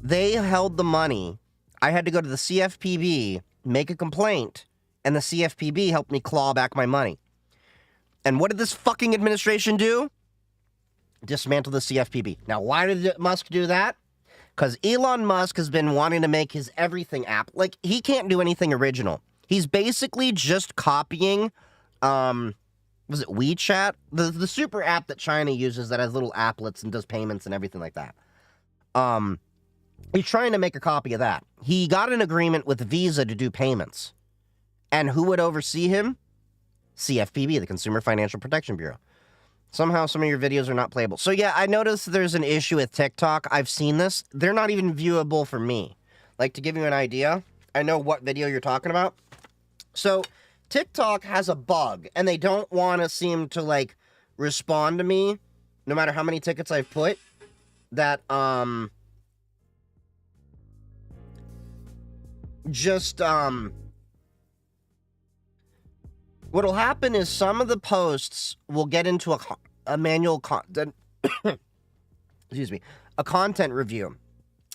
they held the money. I had to go to the CFPB, make a complaint, and the CFPB helped me claw back my money. And what did this fucking administration do? Dismantle the CFPB. Now, why did Musk do that? Because Elon Musk has been wanting to make his everything app. Like, he can't do anything original. He's basically just copying, was it WeChat? The super app that China uses that has little applets and does payments and everything like that. He's trying to make a copy of that. He got an agreement with Visa to do payments. And who would oversee him? CFPB, the Consumer Financial Protection Bureau. Somehow some of your videos are not playable. So yeah, I noticed there's an issue with TikTok. I've seen this. They're not even viewable for me. Like, to give you an idea, I know what video you're talking about. So TikTok has a bug, and they don't want to seem to, like, respond to me, no matter how many tickets I've put, that, what'll happen is some of the posts will get into a manual content, excuse me, a content review,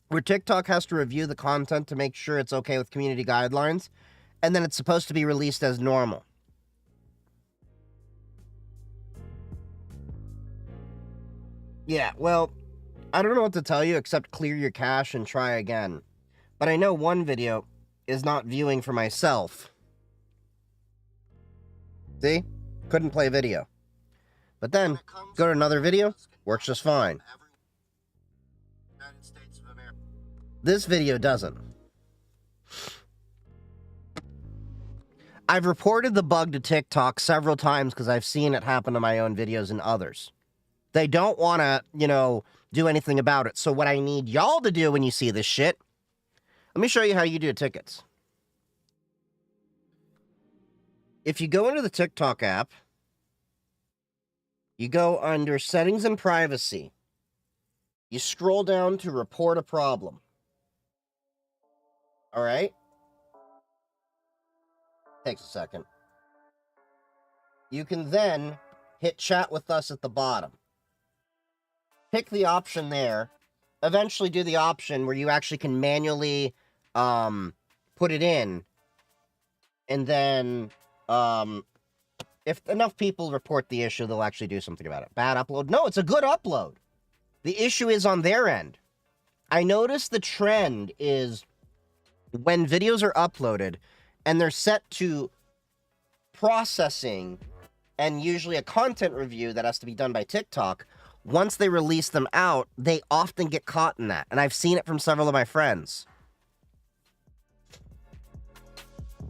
where TikTok has to review the content to make sure it's okay with community guidelines, and then it's supposed to be released as normal. Yeah, well, I don't know what to tell you except clear your cache and try again. But I know one video is not viewing for myself. See? Couldn't play video. But then, go to another video, works just fine. This video doesn't. I've reported the bug to TikTok several times because I've seen it happen to my own videos and others. They don't want to, do anything about it. So what I need y'all to do when you see this shit, let me show you how you do tickets. If you go into the TikTok app, you go under Settings and Privacy. You scroll down to Report a Problem. All right? Takes a second. You can then hit Chat with Us at the bottom. Pick the option there. Eventually do the option where you actually can manually put it in. And then If enough people report the issue, they'll actually do something about it. Bad upload? No, it's a good upload. The issue is on their end. I noticed the trend is when videos are uploaded and they're set to processing and usually a content review that has to be done by TikTok, once they release them out, they often get caught in that. And I've seen it from several of my friends.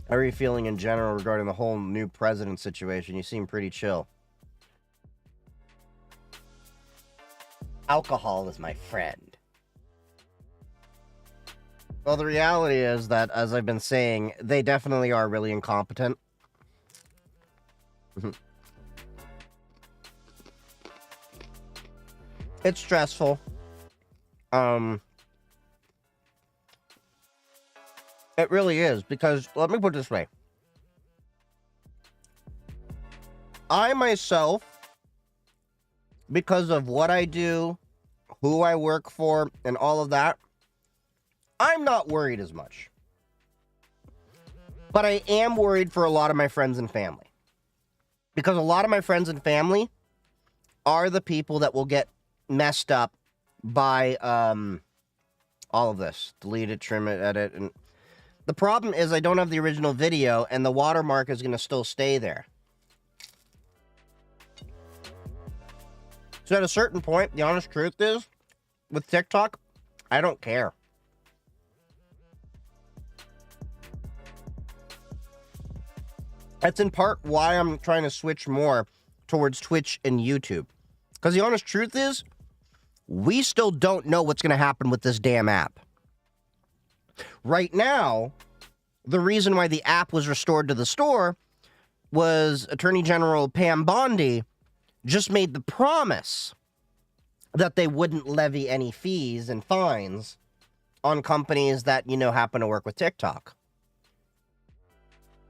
How are you feeling in general regarding the whole new president situation? You seem pretty chill. Alcohol is my friend. Well, the reality is that, as I've been saying, they definitely are really incompetent. It's stressful. It really is, because, let me put it this way. I myself, because of what I do, who I work for, and all of that, I'm not worried as much. But I am worried for a lot of my friends and family. Because a lot of my friends and family are the people that will get messed up by all of this. Delete it, trim it, edit, and the problem is I don't have the original video, and the watermark is going to still stay there. So at a certain point, the honest truth is, with TikTok, I don't care. That's in part why I'm trying to switch more towards Twitch and YouTube. Because the honest truth is, we still don't know what's going to happen with this damn app. Right now, the reason why the app was restored to the store was Attorney General Pam Bondi just made the promise that they wouldn't levy any fees and fines on companies that, you know, happen to work with TikTok.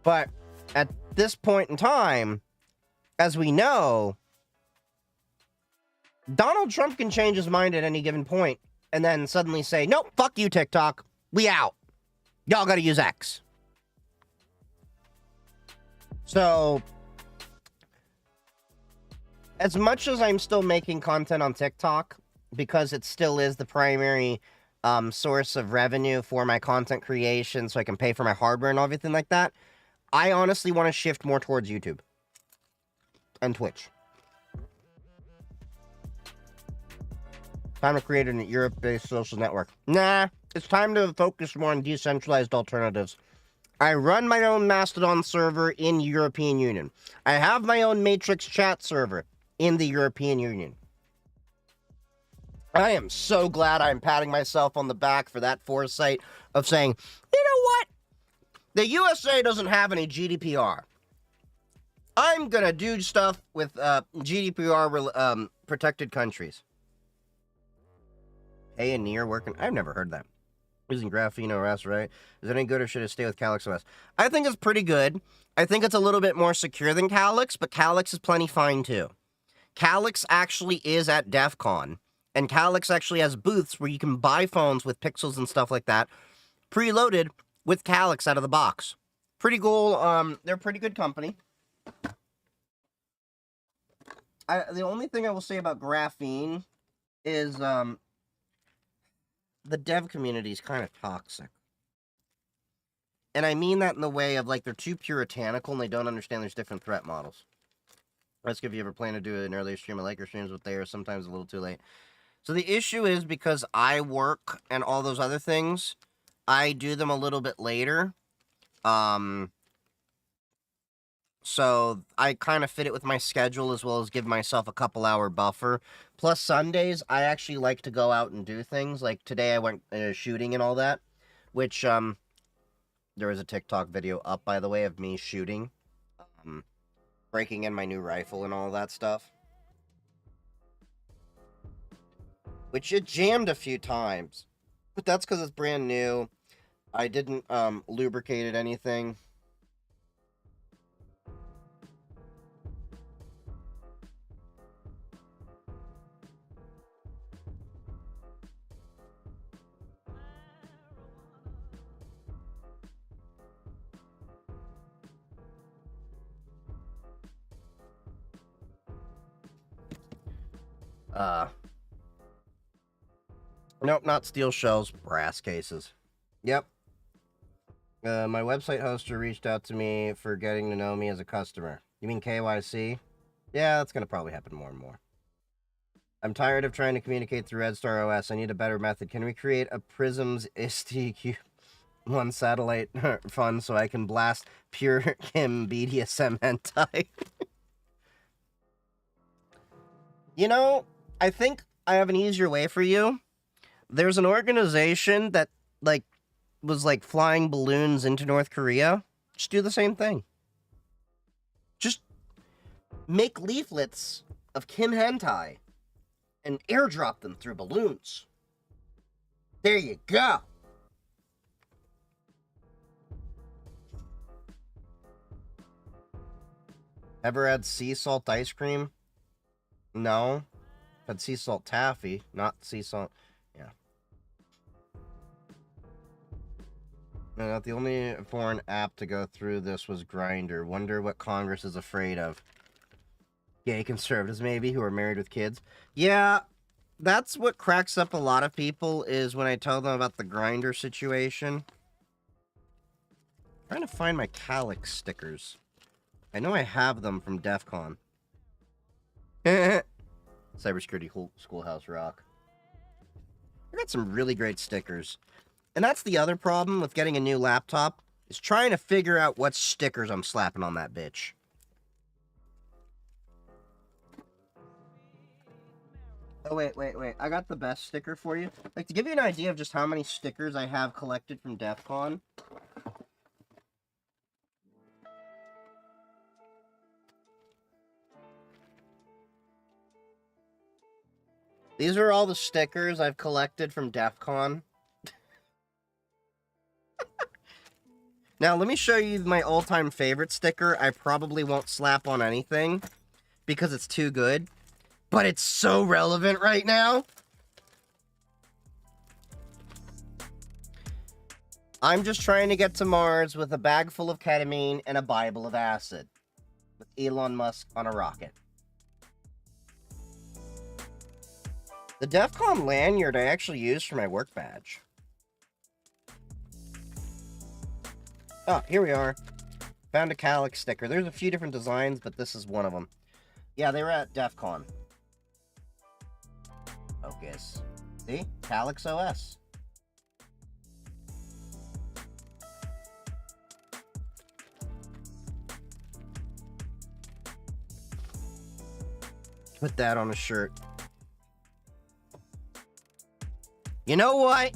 But at this point in time, as we know, Donald Trump can change his mind at any given point and then suddenly say, nope, fuck you, TikTok. We out. Y'all gotta use X. So, as much as I'm still making content on TikTok, because it still is the primary source of revenue for my content creation, so I can pay for my hardware and everything like that, I honestly want to shift more towards YouTube and Twitch. Time to create a Europe-based social network. Nah, it's time to focus more on decentralized alternatives. I run my own Mastodon server in European Union. I have my own Matrix chat server in the European Union. I am so glad I'm patting myself on the back for that foresight of saying, you know what? The USA doesn't have any GDPR. I'm gonna do stuff with GDPR protected countries. Hey, and near working. I've never heard that. Using graphene OS, right? Is it any good or should it stay with Calyx OS? I think it's pretty good. I think it's a little bit more secure than Calyx, but Calyx is plenty fine too. Calyx actually is at DEF CON, and Calyx actually has booths where you can buy phones with pixels and stuff like that, preloaded with Calyx out of the box. Pretty cool. They're a pretty good company. The only thing I will say about graphene is the dev community is kind of toxic. And I mean that in the way of, like, they're too puritanical and they don't understand there's different threat models. Ask if you ever plan to do an earlier stream. I like your streams, but they are sometimes a little too late. So the issue is, because I work and all those other things, I do them a little bit later. So I kind of fit it with my schedule, as well as give myself a couple-hour buffer. Plus Sundays, I actually like to go out and do things. Like today I went shooting and all that, which there was a TikTok video up, by the way, of me shooting, breaking in my new rifle and all that stuff, which it jammed a few times, but that's because it's brand new. I didn't lubricate it anything. Nope, not steel shells, brass cases. Yep. My website hoster reached out to me for getting to know me as a customer. You mean KYC? Yeah, that's gonna probably happen more and more. I'm tired of trying to communicate through Redstar OS. I need a better method. Can we create a Prism's STQ1 satellite fund so I can blast pure Kim BDSM hentai? You know, I think I have an easier way for you. There's an organization that, like, was, like, flying balloons into North Korea. Just do the same thing. Just make leaflets of Kim hentai and airdrop them through balloons. There you go. Ever had sea salt ice cream? No. Had sea salt taffy, not sea salt. Yeah. No, the only foreign app to go through this was Grindr. Wonder what Congress is afraid of. Gay conservatives, maybe, who are married with kids. Yeah, that's what cracks up a lot of people, is when I tell them about the Grindr situation. I'm trying to find my Calyx stickers. I know I have them from DEF CON. Cybersecurity Schoolhouse Rock. I got some really great stickers. And that's the other problem with getting a new laptop, is trying to figure out what stickers I'm slapping on that bitch. Oh, wait. I got the best sticker for you. Like, to give you an idea of just how many stickers I have collected from DEF CON. These are all the stickers I've collected from DEF CON. Now, let me show you my all-time favorite sticker. I probably won't slap on anything because it's too good. But it's so relevant right now. I'm just trying to get to Mars with a bag full of ketamine and a Bible of acid. With Elon Musk on a rocket. The DEF CON lanyard I actually used for my work badge. Oh, here we are. Found a Calyx sticker. There's a few different designs, but this is one of them. Yeah, they were at DEF CON. Focus. See? Calyx OS. Put that on a shirt. You know what?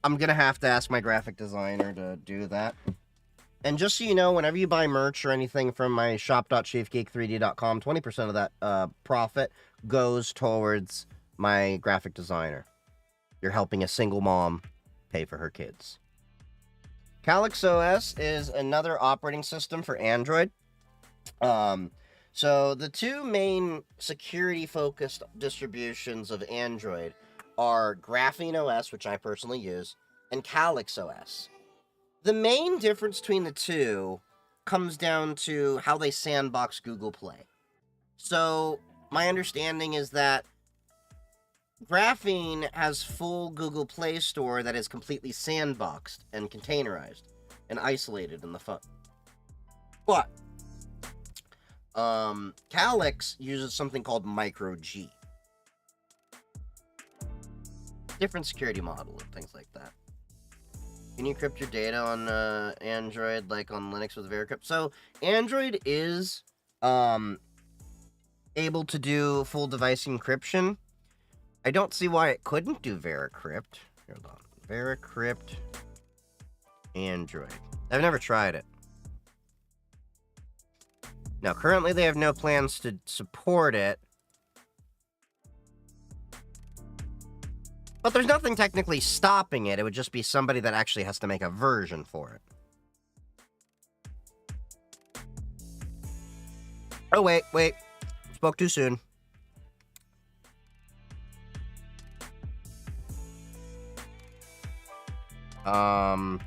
I'm gonna have to ask my graphic designer to do that. And just so you know, whenever you buy merch or anything from my shop.chiefgeek3d.com, 20% of that profit goes towards my graphic designer. You're helping a single mom pay for her kids. Calyx OS is another operating system for Android. So the two main security-focused distributions of Android are Graphene OS, which I personally use, and Calyx OS. The main difference between the two comes down to how they sandbox Google Play. So my understanding is that Graphene has full Google Play Store that is completely sandboxed and containerized and isolated in the phone. But Calyx uses something called Micro G. Different security model and things like that. Can you encrypt your data on Android like on Linux with VeraCrypt? So Android is able to do full device encryption. I don't see why it couldn't do VeraCrypt. Hold on. VeraCrypt Android. I've never tried it. Now, currently they have no plans to support it. But there's nothing technically stopping it. It would just be somebody that actually has to make a version for it. Oh, wait. Spoke too soon. Droid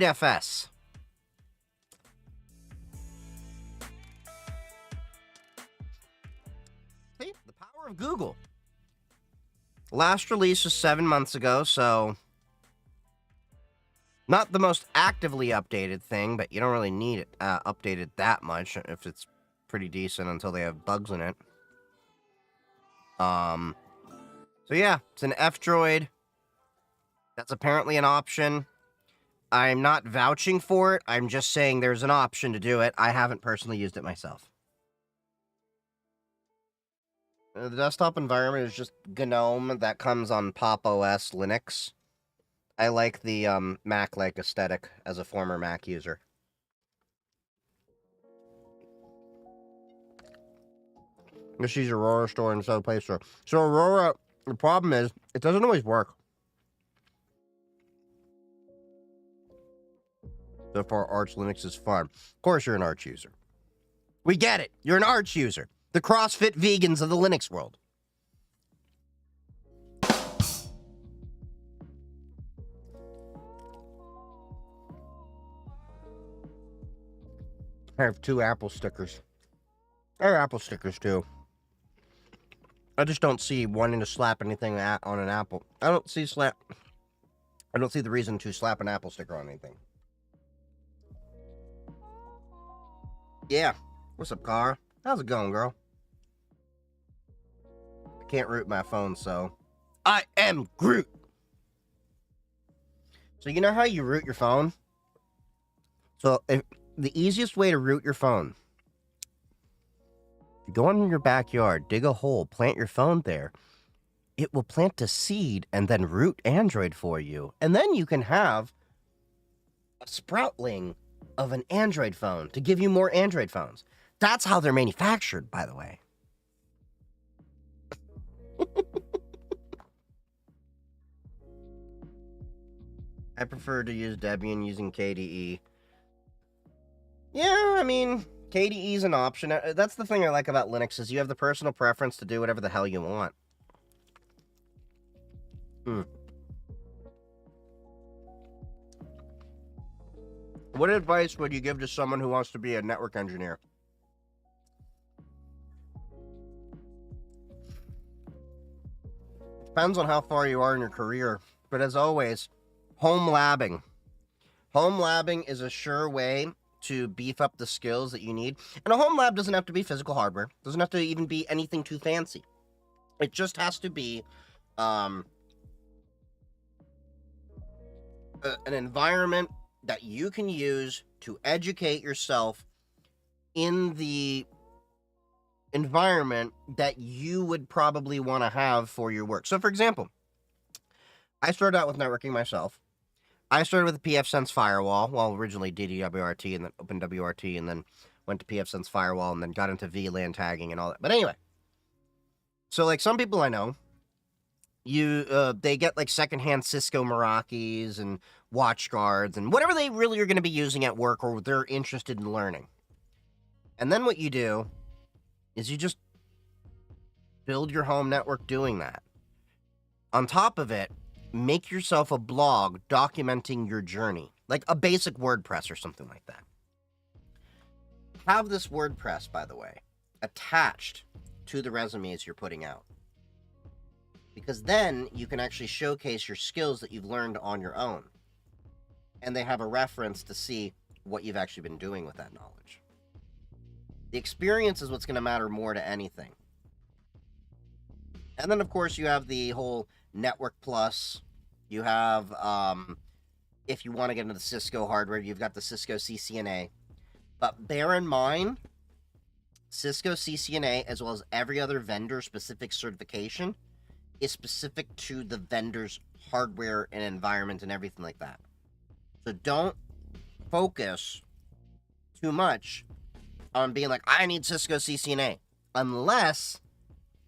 FS. have Google. Last release was 7 months ago, so not the most actively updated thing, but you don't really need it updated that much if it's pretty decent until they have bugs in it. So yeah, it's an F-Droid. That's apparently an option. I'm not vouching for it. I'm just saying there's an option to do it. I haven't personally used it myself. The desktop environment is just GNOME that comes on Pop! OS Linux. I like the Mac-like aesthetic as a former Mac user. Just use Aurora Store instead of Play Store. So Aurora, the problem is, it doesn't always work. So far, Arch Linux is fun. Of course you're an Arch user. We get it. You're an Arch user. The CrossFit vegans of the Linux world. I have 2 Apple stickers. I have Apple stickers too. I just don't see wanting to slap anything on an Apple. I don't see the reason to slap an Apple sticker on anything. Yeah. What's up, Cara? How's it going, girl? I can't root my phone, so I am Groot. So you know how you root your phone? So the easiest way to root your phone, go in your backyard, dig a hole, plant your phone there. It will plant a seed and then root Android for you. And then you can have a sproutling of an Android phone to give you more Android phones. That's how they're manufactured, by the way. I prefer to use Debian using KDE. Yeah, I mean, KDE is an option. That's the thing I like about Linux is you have the personal preference to do whatever the hell you want. What advice would you give to someone who wants to be a network engineer? Depends on how far you are in your career. But as always, home labbing. Home labbing is a sure way to beef up the skills that you need. And a home lab doesn't have to be physical hardware. It doesn't have to even be anything too fancy. It just has to be an environment that you can use to educate yourself in the environment that you would probably want to have for your work. So, for example, I started out with networking myself. I started with the pfSense firewall, well, originally DDWRT and then OpenWRT, and then went to pfSense firewall and then got into VLAN tagging and all that. But anyway, so like some people I know, they get like secondhand Cisco Meraki's and WatchGuards and whatever they really are going to be using at work or they're interested in learning. And then what you do is you just build your home network doing that. On top of it, make yourself a blog documenting your journey, like a basic WordPress or something like that. Have this WordPress, by the way, attached to the resumes you're putting out. Because then you can actually showcase your skills that you've learned on your own. And they have a reference to see what you've actually been doing with that knowledge. The experience is what's going to matter more to anything. And then, of course, you have the whole Network Plus. You have, if you want to get into the Cisco hardware, you've got the Cisco CCNA. But bear in mind, Cisco CCNA, as well as every other vendor-specific certification, is specific to the vendor's hardware and environment and everything like that. So don't focus too much on being like, I need Cisco CCNA, unless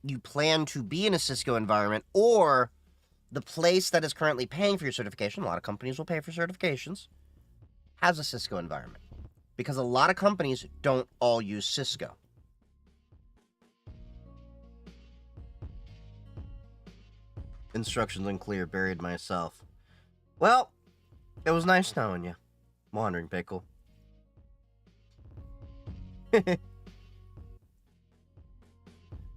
you plan to be in a Cisco environment or the place that is currently paying for your certification, a lot of companies will pay for certifications, has a Cisco environment. Because a lot of companies don't all use Cisco. Instructions unclear, buried myself. Well, it was nice knowing you, Wandering Pickle.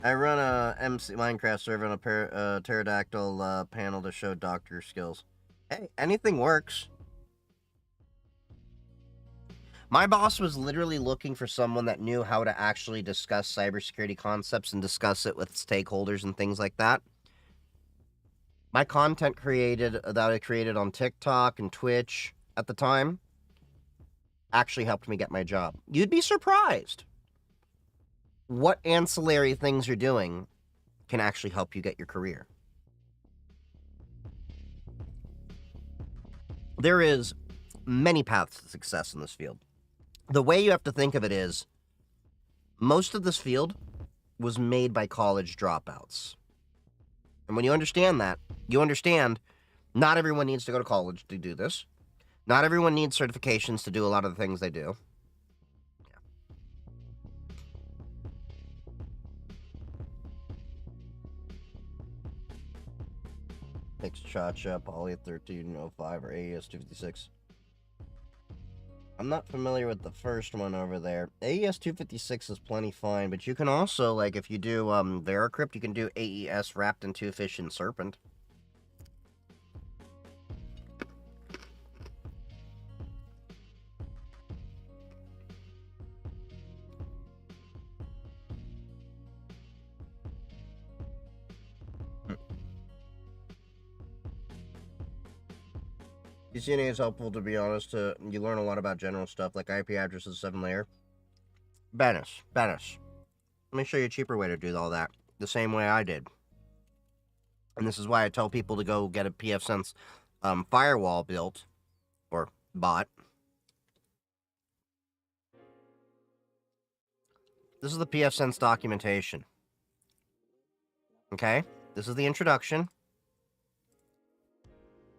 I run a MC Minecraft server on a pterodactyl panel to show doctor skills. Hey, anything works. My boss was literally looking for someone that knew how to actually discuss cybersecurity concepts and discuss it with stakeholders and things like that. My content that I created on TikTok and Twitch at the time actually helped me get my job. You'd be surprised what ancillary things you're doing can actually help you get your career. There is many paths to success in this field. The way you have to think of it is, most of this field was made by college dropouts. And when you understand that, you understand not everyone needs to go to college to do this. Not everyone needs certifications to do a lot of the things they do. Mixed Cha-Cha, Poly 1305, or AES 256. I'm not familiar with the first one over there. AES 256 is plenty fine, but you can also, like, if you do Veracrypt, you can do AES wrapped in two fish and serpent. CCNA is helpful, to be honest. You learn a lot about general stuff, like IP addresses, 7-layer. Banish. Let me show you a cheaper way to do all that. The same way I did. And this is why I tell people to go get a pfSense firewall built, or bought. This is the pfSense documentation. Okay? This is the introduction.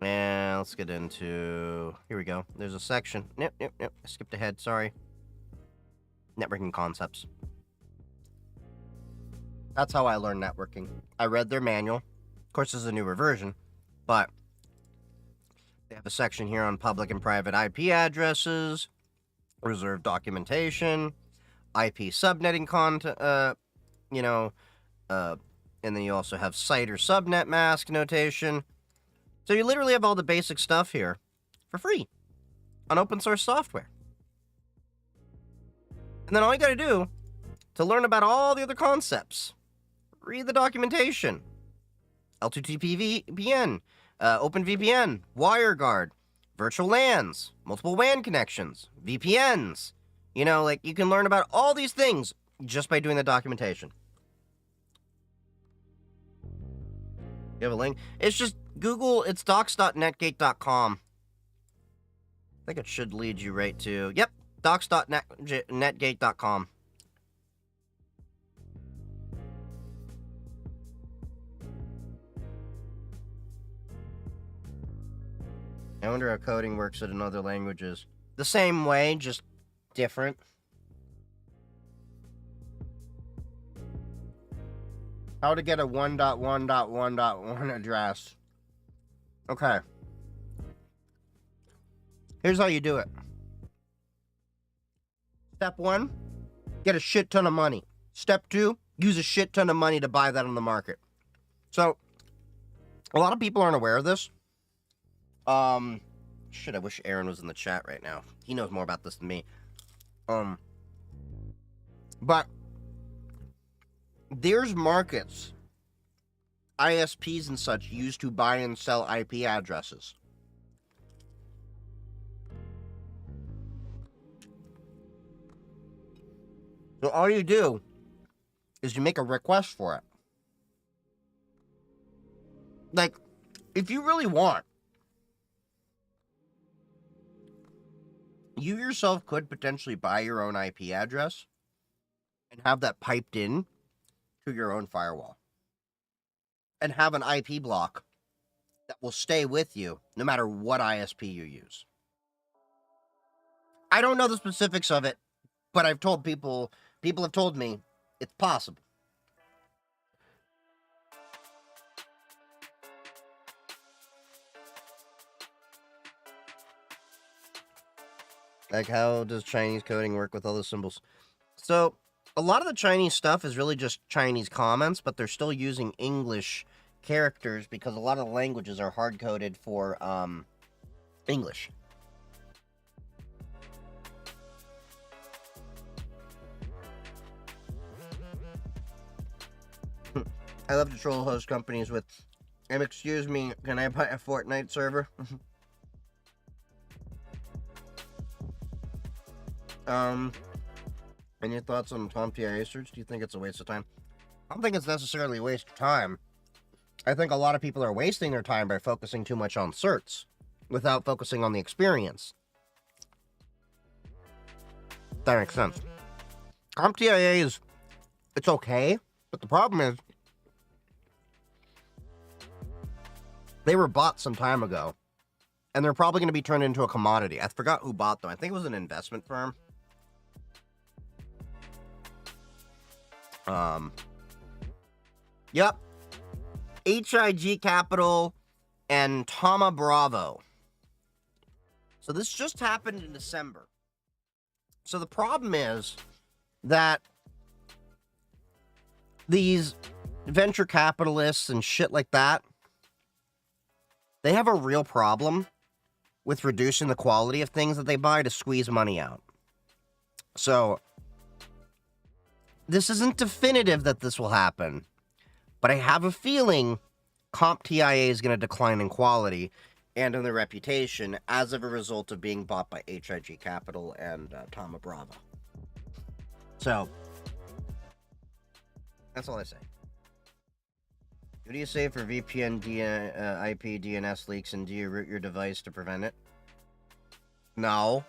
And let's get into... Here we go. There's a section. Nope. I skipped ahead. Sorry. Networking concepts. That's how I learned networking. I read their manual. Of course, this is a newer version. But they have a section here on public and private IP addresses, reserved documentation, IP subnetting and then you also have site or subnet mask notation. So you literally have all the basic stuff here for free on open source software. And then all you got to do to learn about all the other concepts, read the documentation. L2TP VPN, OpenVPN, WireGuard, virtual LANs, multiple WAN connections, VPNs. You know, like, you can learn about all these things just by doing the documentation. You have a link? It's just Google, it's docs.netgate.com. I think it should lead you right to, yep, docs.netgate.com. I wonder how coding works in other languages. The same way, just different. How to get a 1.1.1.1 address. Okay. Here's how you do it. Step 1, get a shit ton of money. Step 2, use a shit ton of money to buy that on the market. So, a lot of people aren't aware of this. Shit, I wish Aaron was in the chat right now. He knows more about this than me. But there's markets ISPs and such use to buy and sell IP addresses. So all you do is you make a request for it. Like, if you really want, you yourself could potentially buy your own IP address and have that piped in to your own firewall. And have an IP block that will stay with you no matter what ISP you use. I don't know the specifics of it, but I've told people have told me it's possible. Like, how does Chinese coding work with all the symbols? So, A lot of the Chinese stuff is really just Chinese comments, but they're still using English characters because a lot of the languages are hard-coded for English. I love to troll host companies with, excuse me, can I buy a Fortnite server? Any thoughts on CompTIA search? Do you think it's a waste of time? I don't think it's necessarily a waste of time. I think a lot of people are wasting their time by focusing too much on certs without focusing on the experience. That makes sense. CompTIA it's okay, but the problem is they were bought some time ago, and they're probably going to be turned into a commodity. I forgot who bought them. I think it was an investment firm. Yep. HIG Capital and Thoma Bravo. So this just happened in December. So the problem is that these venture capitalists and shit like that, they have a real problem with reducing the quality of things that they buy to squeeze money out. So this isn't definitive that this will happen, but I have a feeling CompTIA is going to decline in quality and in their reputation as of a result of being bought by HIG Capital and Thoma Bravo. So that's all I say. What do you say for VPN IP DNS leaks, and do you root your device to prevent it? No.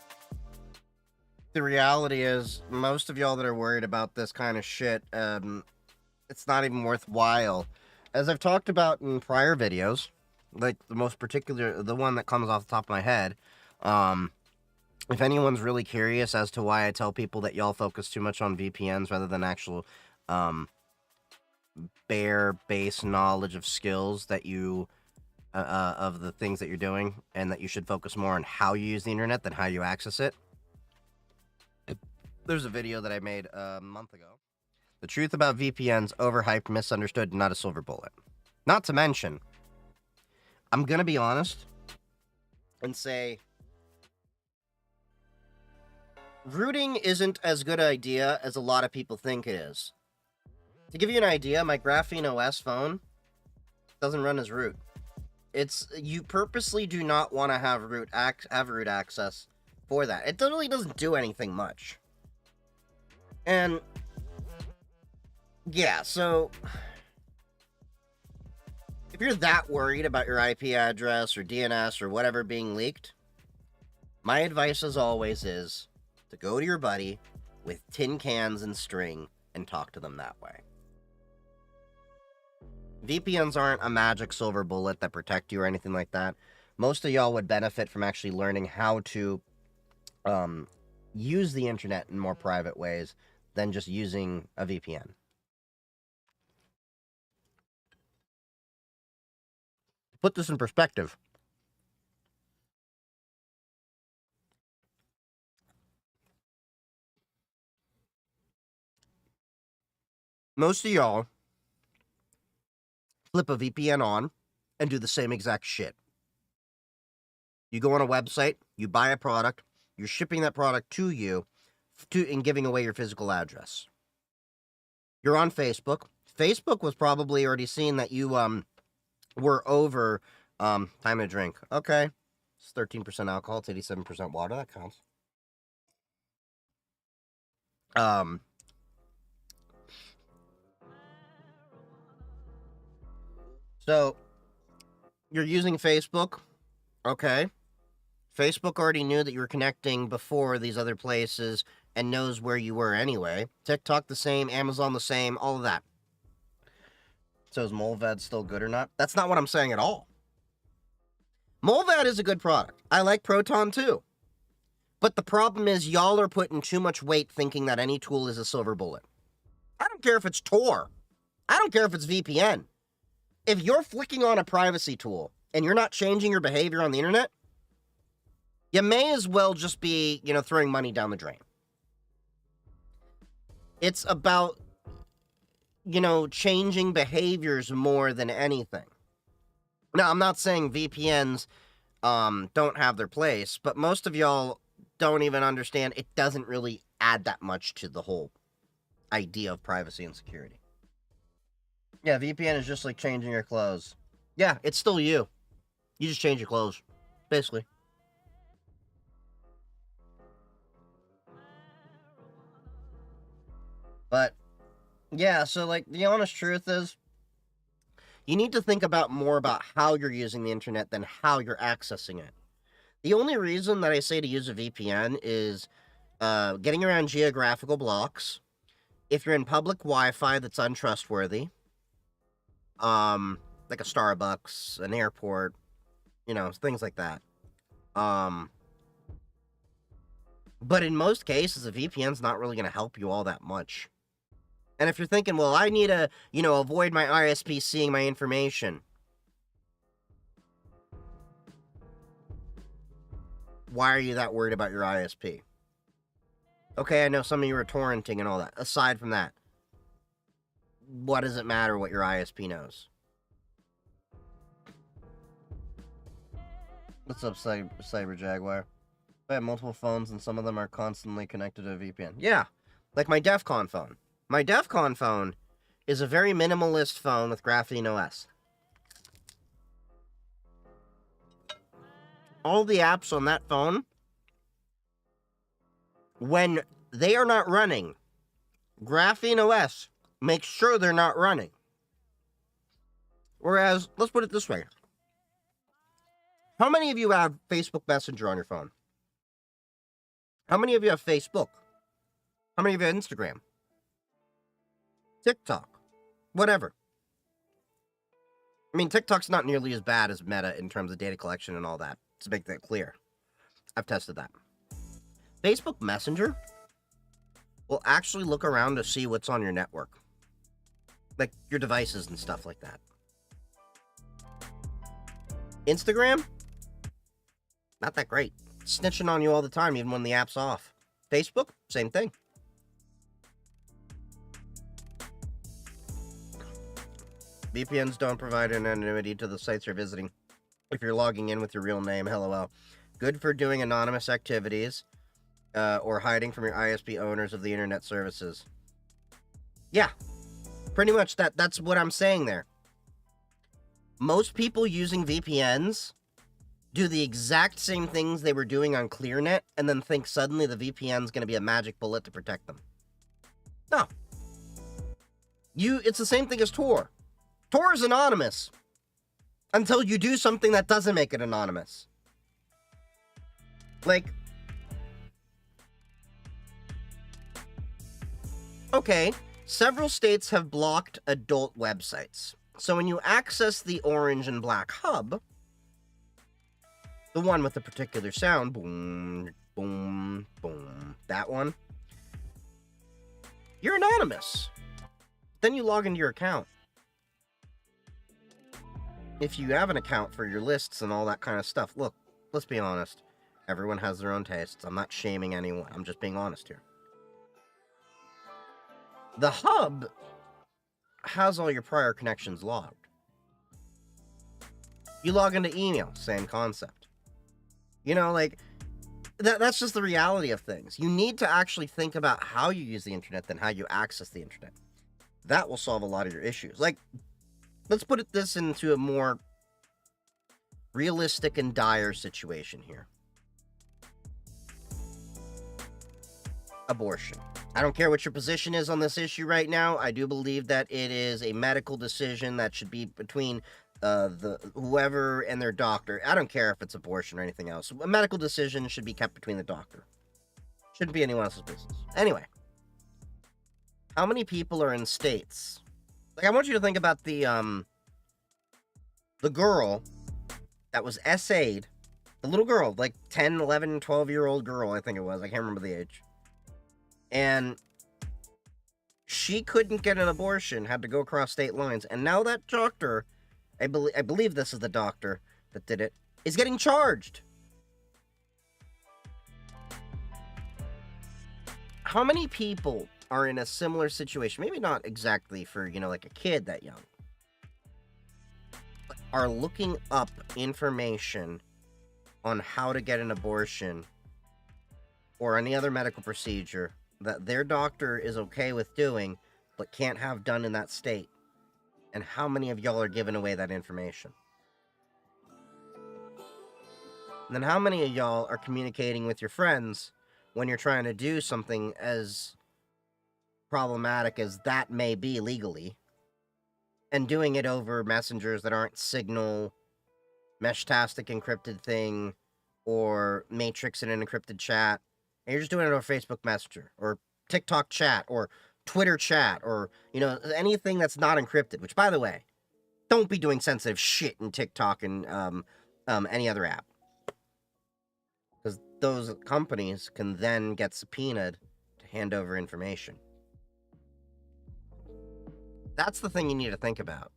The reality is, most of y'all that are worried about this kind of shit, it's not even worthwhile. As I've talked about in prior videos, like the one that comes off the top of my head, if anyone's really curious as to why I tell people that y'all focus too much on VPNs rather than actual, bare base knowledge of skills that you, of the things that you're doing, and that you should focus more on how you use the internet than how you access it. There's a video that I made a month ago. The truth about VPNs, overhyped, misunderstood, not a silver bullet. Not to mention, I'm going to be honest and say, rooting isn't as good an idea as a lot of people think it is. To give you an idea, my Graphene OS phone doesn't run as root. You purposely do not want to have root access for that. It really doesn't do anything much. And yeah, so if you're that worried about your IP address or DNS or whatever being leaked, my advice as always is to go to your buddy with tin cans and string and talk to them that way. VPNs aren't a magic silver bullet that protect you or anything like that. Most of y'all would benefit from actually learning how to use the internet in more private ways than just using a VPN. Put this in perspective. Most of y'all flip a VPN on and do the same exact shit. You go on a website, you buy a product, you're shipping that product to you and giving away your physical address. You're on Facebook. Facebook was probably already seeing that you were over time to drink. Okay. It's 13% alcohol, it's 87% water, that counts. So you're using Facebook. Okay. Facebook already knew that you were connecting before these other places and knows where you were anyway. TikTok the same, Amazon the same, all of that. So is Molvad still good or not? That's not what I'm saying at all. Molvad is a good product. I like Proton too. But the problem is y'all are putting too much weight thinking that any tool is a silver bullet. I don't care if it's Tor. I don't care if it's VPN. If you're flicking on a privacy tool and you're not changing your behavior on the internet, you may as well just be, throwing money down the drain. It's about, changing behaviors more than anything. Now, I'm not saying VPNs don't have their place, but most of y'all don't even understand it doesn't really add that much to the whole idea of privacy and security. Yeah, VPN is just like changing your clothes. Yeah, it's still you. You just change your clothes, basically. But, yeah, so, like, the honest truth is, you need to think about more about how you're using the internet than how you're accessing it. The only reason that I say to use a VPN is getting around geographical blocks. If you're in public Wi-Fi that's untrustworthy, like a Starbucks, an airport, things like that. But in most cases, a VPN's not really going to help you all that much. And if you're thinking, well, I need to, avoid my ISP seeing my information. Why are you that worried about your ISP? Okay, I know some of you are torrenting and all that. Aside from that, what does it matter what your ISP knows? What's up, Cyber Jaguar? I have multiple phones and some of them are constantly connected to a VPN. Yeah, like my DEF CON phone. My DEF CON phone is a very minimalist phone with Graphene OS. All the apps on that phone, when they are not running, Graphene OS makes sure they're not running. Whereas, let's put it this way. How many of you have Facebook Messenger on your phone? How many of you have Facebook? How many of you have Instagram? TikTok? Whatever. I mean, TikTok's not nearly as bad as Meta in terms of data collection and all that. To make that clear. I've tested that. Facebook Messenger will actually look around to see what's on your network. Like your devices and stuff like that. Instagram? Not that great. Snitching on you all the time, even when the app's off. Facebook? Same thing. VPNs don't provide anonymity to the sites you're visiting. If you're logging in with your real name, LOL. Good for doing anonymous activities or hiding from your ISP owners of the internet services. Yeah, pretty much that's what I'm saying there. Most people using VPNs do the exact same things they were doing on ClearNet and then think suddenly the VPN's going to be a magic bullet to protect them. No. It's the same thing as Tor. Tor is anonymous until you do something that doesn't make it anonymous. Like, okay, several states have blocked adult websites. So when you access the orange and black hub, the one with the particular sound, boom, boom, boom, that one, you're anonymous. Then you log into your account. If you have an account for your lists and all that kind of stuff, look, let's be honest. Everyone has their own tastes. I'm not shaming anyone. I'm just being honest here. The hub has all your prior connections logged. You log into email, same concept. Like, that's just the reality of things. You need to actually think about how you use the internet than how you access the internet. That will solve a lot of your issues. Like, let's put this into a more realistic and dire situation here. Abortion. I don't care what your position is on this issue right now. I do believe that it is a medical decision that should be between the whoever and their doctor. I don't care if it's abortion or anything else. A medical decision should be kept between the doctor. Shouldn't be anyone else's business. Anyway, how many people are in states? Like, I want you to think about the girl that was SA'd, the little girl, like 10, 11, 12-year-old girl, I think it was. I can't remember the age. And she couldn't get an abortion, had to go across state lines. And now that doctor, I believe this is the doctor that did it, is getting charged. How many people are in a similar situation, maybe not exactly for, like a kid that young, but are looking up information on how to get an abortion or any other medical procedure that their doctor is okay with doing, but can't have done in that state. And how many of y'all are giving away that information? And then how many of y'all are communicating with your friends when you're trying to do something as problematic as that may be legally, and doing it over messengers that aren't Signal, Meshtastic encrypted thing, or Matrix in an encrypted chat, and you're just doing it over Facebook Messenger, or TikTok chat, or Twitter chat, or, anything that's not encrypted, which, by the way, don't be doing sensitive shit in TikTok and any other app. Because those companies can then get subpoenaed to hand over information. That's the thing you need to think about.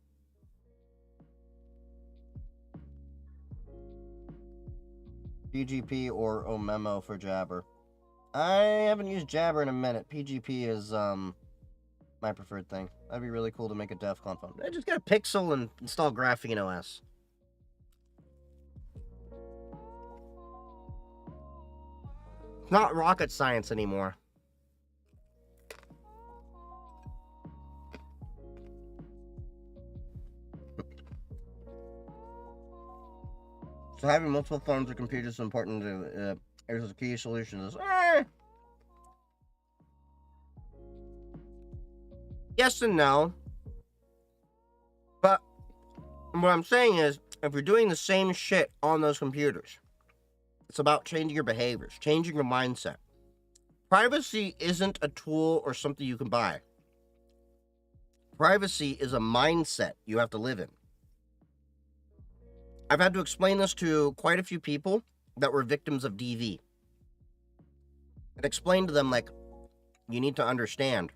PGP or Omemo for Jabber. I haven't used Jabber in a minute. PGP is my preferred thing. That'd be really cool to make a DEF CON phone. I just get a Pixel and install Graphene OS. It's not rocket science anymore. So having multiple phones or computers is important to there's a key solution to this. Yes and no. But what I'm saying is, if you're doing the same shit on those computers, it's about changing your behaviors, changing your mindset. Privacy isn't a tool or something you can buy. Privacy is a mindset you have to live in. I've had to explain this to quite a few people that were victims of DV. And explain to them, like, you need to understand,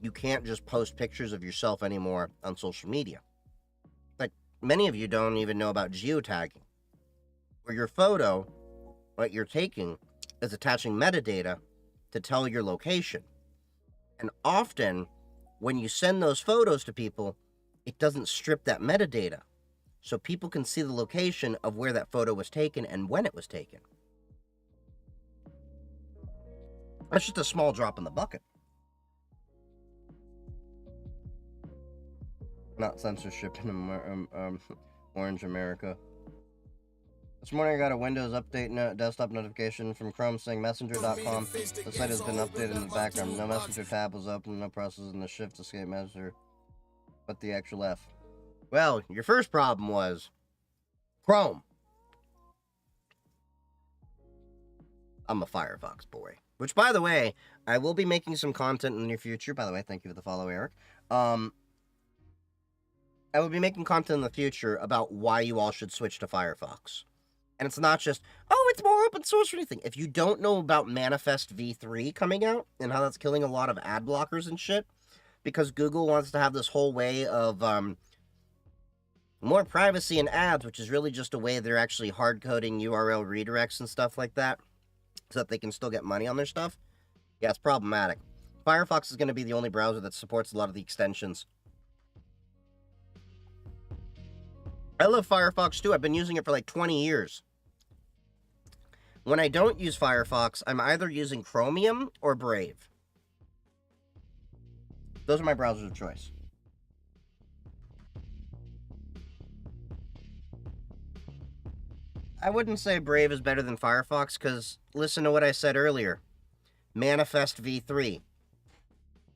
you can't just post pictures of yourself anymore on social media. Like, many of you don't even know about geotagging, where your photo, what you're taking, is attaching metadata to tell your location. And often, when you send those photos to people, it doesn't strip that metadata, so people can see the location of where that photo was taken and when it was taken. That's just a small drop in the bucket. Not censorship in Orange America. This morning I got a Windows update desktop notification from Chrome saying messenger.com. The site has been updated in the background. No messenger tab was open, no process in the shift escape messenger, but the actual F. Well, your first problem was Chrome. I'm a Firefox boy. Which, by the way, I will be making some content in the near future. By the way, thank you for the follow, Eric. I will be making content in the future about why you all should switch to Firefox. And it's not just, oh, it's more open source or anything. If you don't know about Manifest v3 coming out and how that's killing a lot of ad blockers and shit, because Google wants to have this whole way of more privacy in ads, which is really just a way they're actually hard-coding URL redirects and stuff like that, so that they can still get money on their stuff. Yeah, it's problematic. Firefox is going to be the only browser that supports a lot of the extensions. I love Firefox too. I've been using it for like 20 years. When I don't use Firefox, I'm either using Chromium or Brave. Those are my browsers of choice. I wouldn't say Brave is better than Firefox, because listen to what I said earlier. Manifest v3.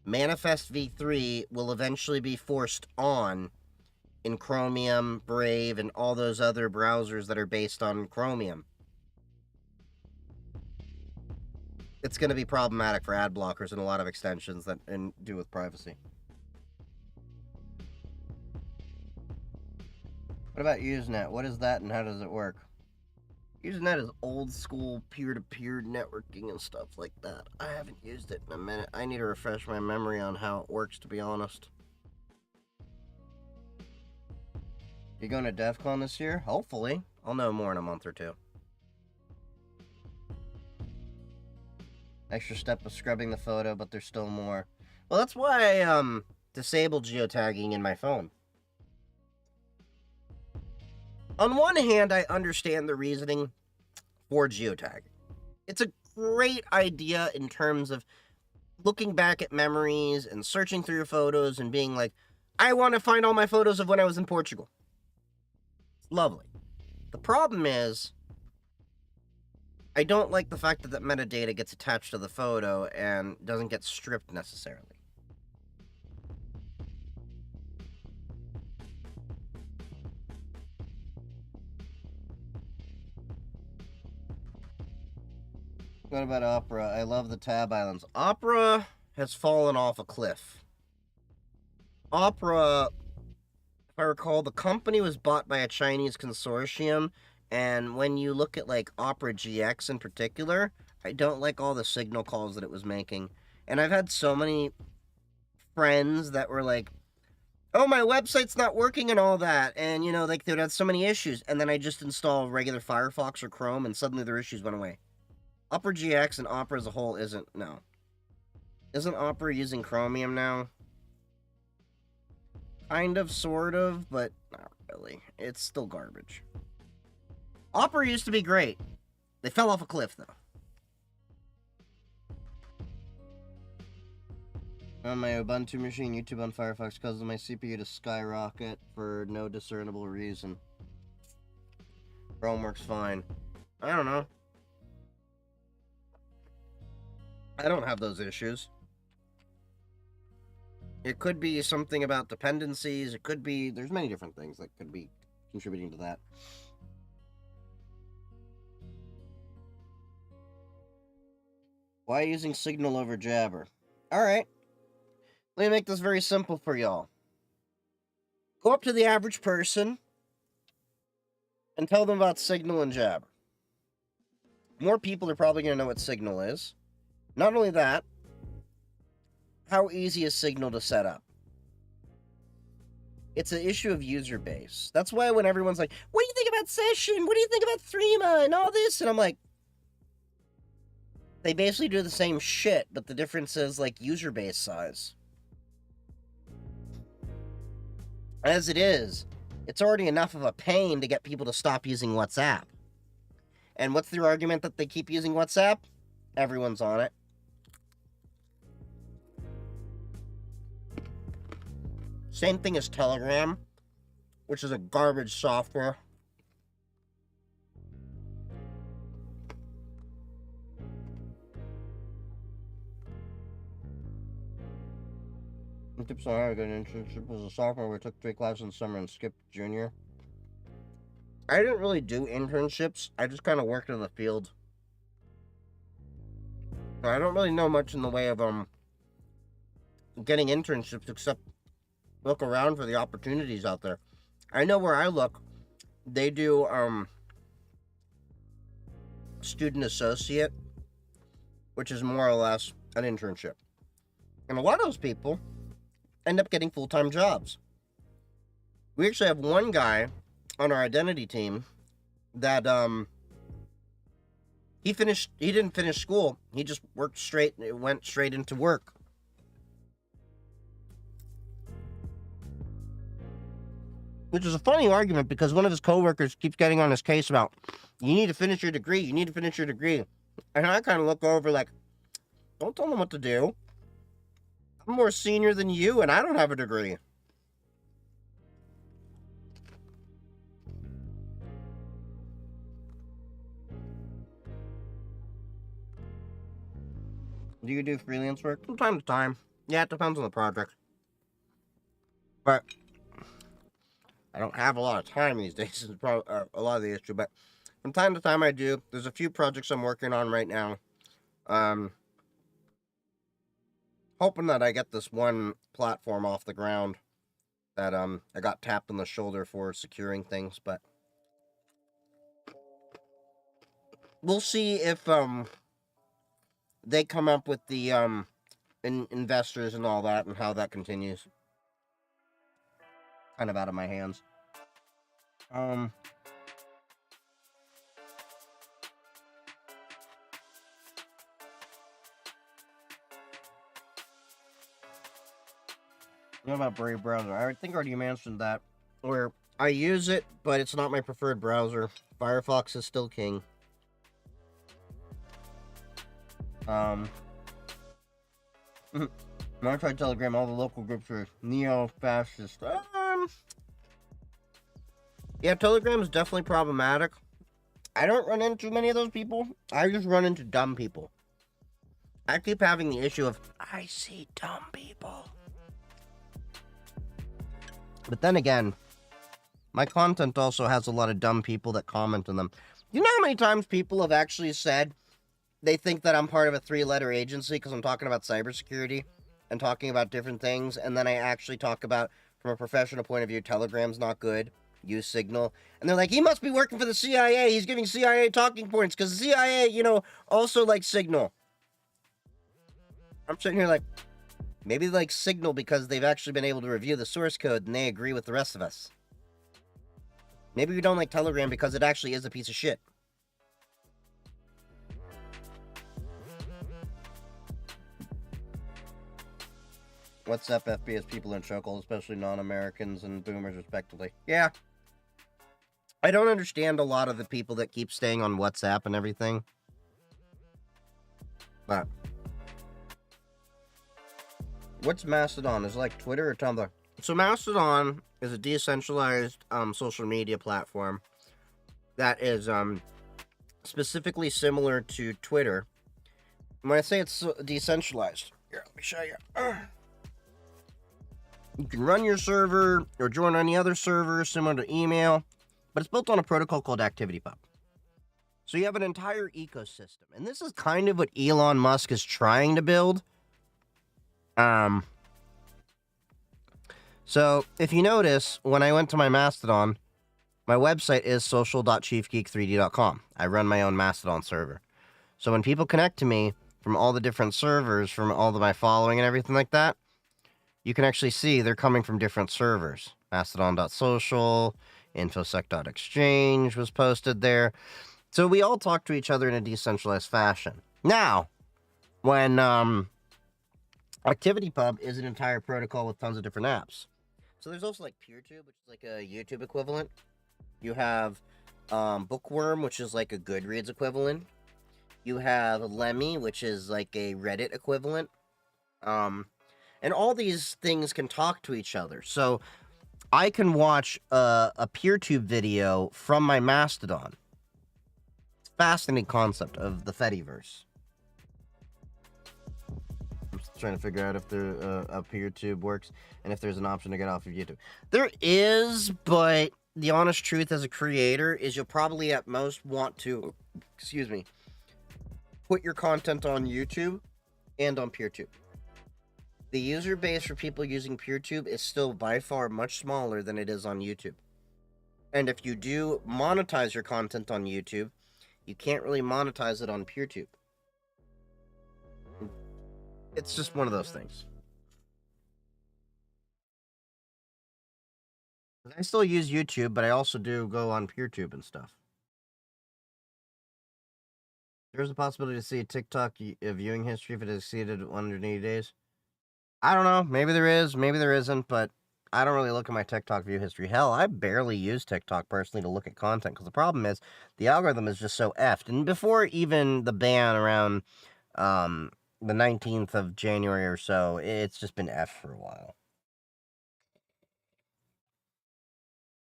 Manifest v3 will eventually be forced on in Chromium, Brave, and all those other browsers that are based on Chromium. It's going to be problematic for ad blockers and a lot of extensions that do with privacy. What about Usenet? What is that and how does it work? Usenet is old school peer-to-peer networking and stuff like that. I haven't used it in a minute. I need to refresh my memory on how it works, to be honest. You going to DEF CON this year? Hopefully. I'll know more in a month or two. Extra step of scrubbing the photo, but there's still more. Well, that's why I disabled geotagging in my phone. On one hand, I understand the reasoning for geotagging. It's a great idea in terms of looking back at memories and searching through your photos and being like, I want to find all my photos of when I was in Portugal. It's lovely. The problem is, I don't like the fact that that metadata gets attached to the photo and doesn't get stripped necessarily. What about Opera? I love the Tab Islands. Opera has fallen off a cliff. Opera, if I recall, the company was bought by a Chinese consortium, and when you look at like Opera GX in particular, I don't like all the signal calls that it was making. And I've had so many friends that were like, oh, my website's not working and all that, and you know, like they'd had so many issues, and then I just install regular Firefox or Chrome, and suddenly their issues went away. Opera GX and Opera as a whole isn't, no. Isn't Opera using Chromium now? Kind of, sort of, but not really. It's still garbage. Opera used to be great. They fell off a cliff, though. On my Ubuntu machine, YouTube on Firefox causes my CPU to skyrocket for no discernible reason. Chrome works fine. I don't know. I don't have those issues. It could be something about dependencies. It could be... There's many different things that could be contributing to that. Why using Signal over Jabber? Alright. Let me make this very simple for y'all. Go up to the average person and tell them about Signal and Jabber. More people are probably going to know what Signal is. Not only that, how easy is Signal to set up? It's an issue of user base. That's why when everyone's like, what do you think about Session? What do you think about Threema and all this? And I'm like, they basically do the same shit, but the difference is like user base size. As it is, it's already enough of a pain to get people to stop using WhatsApp. And what's their argument that they keep using WhatsApp? Everyone's on it. Same thing as Telegram, which is a garbage software. Tips on how to get an internship was a sophomore. We took 3 classes in summer and skipped junior. I didn't really do internships. I just kind of worked in the field. I don't really know much in the way of getting internships except look around for the opportunities out there. I know where I look, they do student associate, which is more or less an internship. And a lot of those people end up getting full-time jobs. We actually have one guy on our identity team that he didn't finish school. He just went straight into work. Which is a funny argument because one of his coworkers keeps getting on his case about, you need to finish your degree, you need to finish your degree. And I kind of look over like, don't tell them what to do. I'm more senior than you and I don't have a degree. Do you do freelance work? From time to time. Yeah, it depends on the project. But I don't have a lot of time these days. Is probably a lot of the issue. But from time to time I do. There's a few projects I'm working on right now. Hoping that I get this one platform off the ground that I got tapped on the shoulder for securing things, but we'll see if they come up with the investors and all that and how that continues. Kind of out of my hands. What about Brave browser? I think I already mentioned that. Where I use it, but it's not my preferred browser. Firefox is still king. When I tried Telegram, all the local groups were neo-fascist. Yeah, Telegram is definitely problematic. I don't run into many of those people. I just run into dumb people. I keep having the issue of, I see dumb people. But then again, my content also has a lot of dumb people that comment on them. You know how many times people have actually said they think that I'm part of a 3-letter agency because I'm talking about cybersecurity and talking about different things, and then I actually talk about, from a professional point of view, Telegram's not good, use Signal, and they're like, he must be working for the CIA, he's giving CIA talking points, because the CIA, also likes Signal. I'm sitting here like, maybe they like Signal because they've actually been able to review the source code and they agree with the rest of us. Maybe we don't like Telegram because it actually is a piece of shit. WhatsApp FPS people in chokehold, especially non-Americans and boomers, respectively. Yeah. I don't understand a lot of the people that keep staying on WhatsApp and everything. But what's Mastodon? Is it like Twitter or Tumblr? So Mastodon is a decentralized social media platform that is specifically similar to Twitter. And when I say it's decentralized, here, let me show you. You can run your server or join any other server similar to email, but it's built on a protocol called ActivityPub. So you have an entire ecosystem, and this is kind of what Elon Musk is trying to build. So if you notice, when I went to my Mastodon, my website is social.chiefgeek3d.com. I run my own Mastodon server. So when people connect to me from all the different servers, from all of my following and everything like that, you can actually see they're coming from different servers. Mastodon.social, infosec.exchange was posted there. So we all talk to each other in a decentralized fashion. Now, when ActivityPub is an entire protocol with tons of different apps. So there's also like PeerTube, which is like a YouTube equivalent. You have Bookworm, which is like a Goodreads equivalent. You have Lemmy, which is like a Reddit equivalent. And all these things can talk to each other. So I can watch a PeerTube video from my Mastodon. It's a fascinating concept of the Fediverse. I'm just trying to figure out if a PeerTube works and if there's an option to get off of YouTube. There is, but the honest truth as a creator is you'll probably at most want to, put your content on YouTube and on PeerTube. The user base for people using PeerTube is still by far much smaller than it is on YouTube. And if you do monetize your content on YouTube, you can't really monetize it on PeerTube. It's just one of those things. I still use YouTube, but I also do go on PeerTube and stuff. There's a possibility to see a TikTok viewing history if it has exceeded 180 days. I don't know. Maybe there is. Maybe there isn't. But I don't really look at my TikTok view history. Hell, I barely use TikTok personally to look at content. Because the problem is the algorithm is just so effed. And before even the ban around the 19th of January or so, it's just been effed for a while.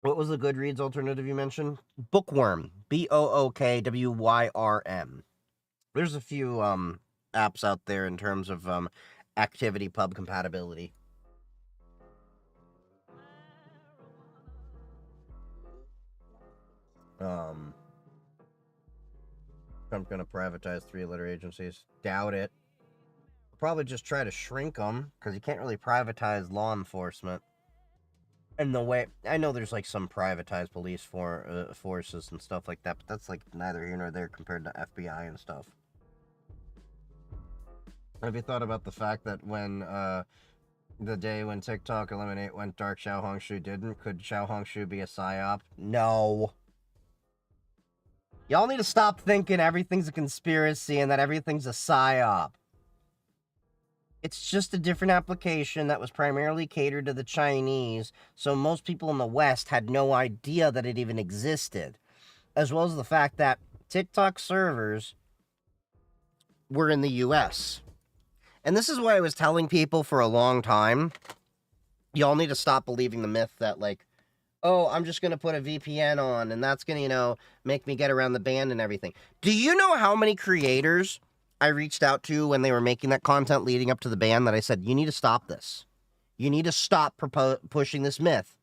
What was the Goodreads alternative you mentioned? Bookworm. BOOKWYRM. There's a few apps out there in terms of ActivityPub compatibility. Trump's gonna privatize 3-letter agencies. Doubt it. Probably just try to shrink them because you can't really privatize law enforcement. And the way I know there's like some privatized police forces and stuff like that, but that's like neither here nor there compared to FBI and stuff. Have you thought about the fact that when the day when TikTok Eliminate went dark, Xiao Hongshu didn't? Could Xiao Hongshu be a psyop? No. Y'all need to stop thinking everything's a conspiracy and that everything's a psyop. It's just a different application that was primarily catered to the Chinese, so most people in the West had no idea that it even existed, as well as the fact that TikTok servers were in the US. And this is why I was telling people for a long time, y'all need to stop believing the myth that, like, oh, I'm just going to put a VPN on, and that's going to, make me get around the ban and everything. Do you know how many creators I reached out to when they were making that content leading up to the ban that I said, you need to stop this. You need to stop pushing this myth.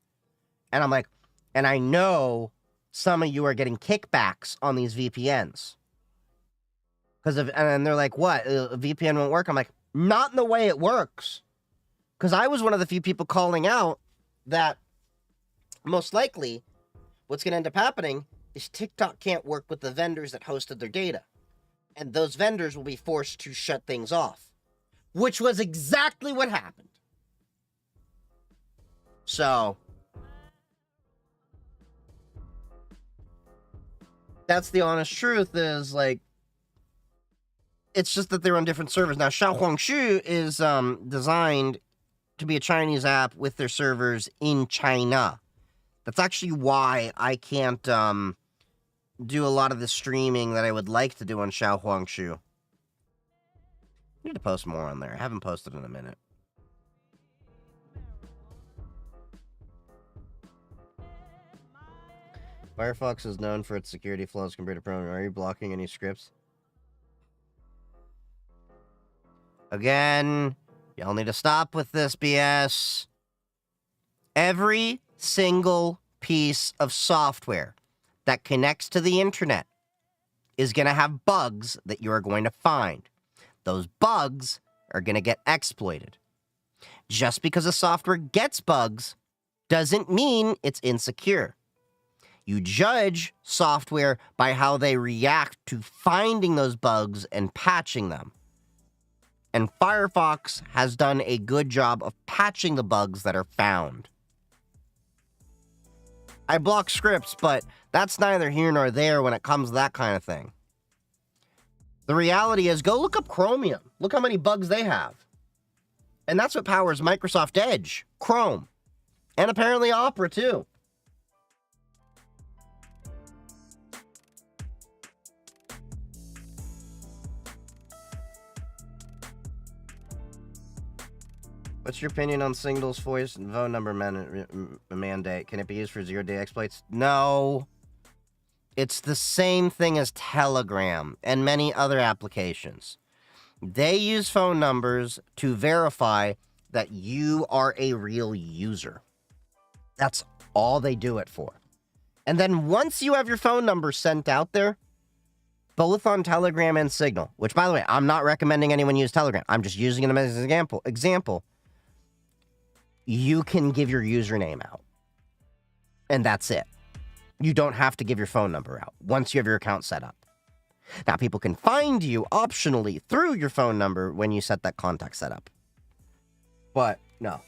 And I'm like, and I know some of you are getting kickbacks on these VPNs. And they're like, what? A VPN won't work? I'm like, not in the way it works. Because I was one of the few people calling out that most likely what's going to end up happening is TikTok can't work with the vendors that hosted their data. And those vendors will be forced to shut things off, which was exactly what happened. So that's the honest truth, is like, it's just that they're on different servers. Now, Xiaohongshu is designed to be a Chinese app with their servers in China. That's actually why I can't do a lot of the streaming that I would like to do on Xiaohongshu. I need to post more on there. I haven't posted in a minute. Firefox is known for its security flaws compared to Chrome. Are you blocking any scripts? Again, y'all need to stop with this BS. Every single piece of software that connects to the internet is going to have bugs that you are going to find. Those bugs are going to get exploited. Just because a software gets bugs doesn't mean it's insecure. You judge software by how they react to finding those bugs and patching them. And Firefox has done a good job of patching the bugs that are found. I block scripts, but that's neither here nor there when it comes to that kind of thing. The reality is, go look up Chromium. Look how many bugs they have. And that's what powers Microsoft Edge, Chrome, and apparently Opera too. What's your opinion on Singles voice and phone number mandate? Can it be used for zero-day exploits? No. It's the same thing as Telegram and many other applications. They use phone numbers to verify that you are a real user. That's all they do it for. And then once you have your phone number sent out there, both on Telegram and Signal, which, by the way, I'm not recommending anyone use Telegram. I'm just using it as an example. You can give your username out. And that's it. You don't have to give your phone number out once you have your account set up. Now, people can find you optionally through your phone number when you set that contact set up. But, no.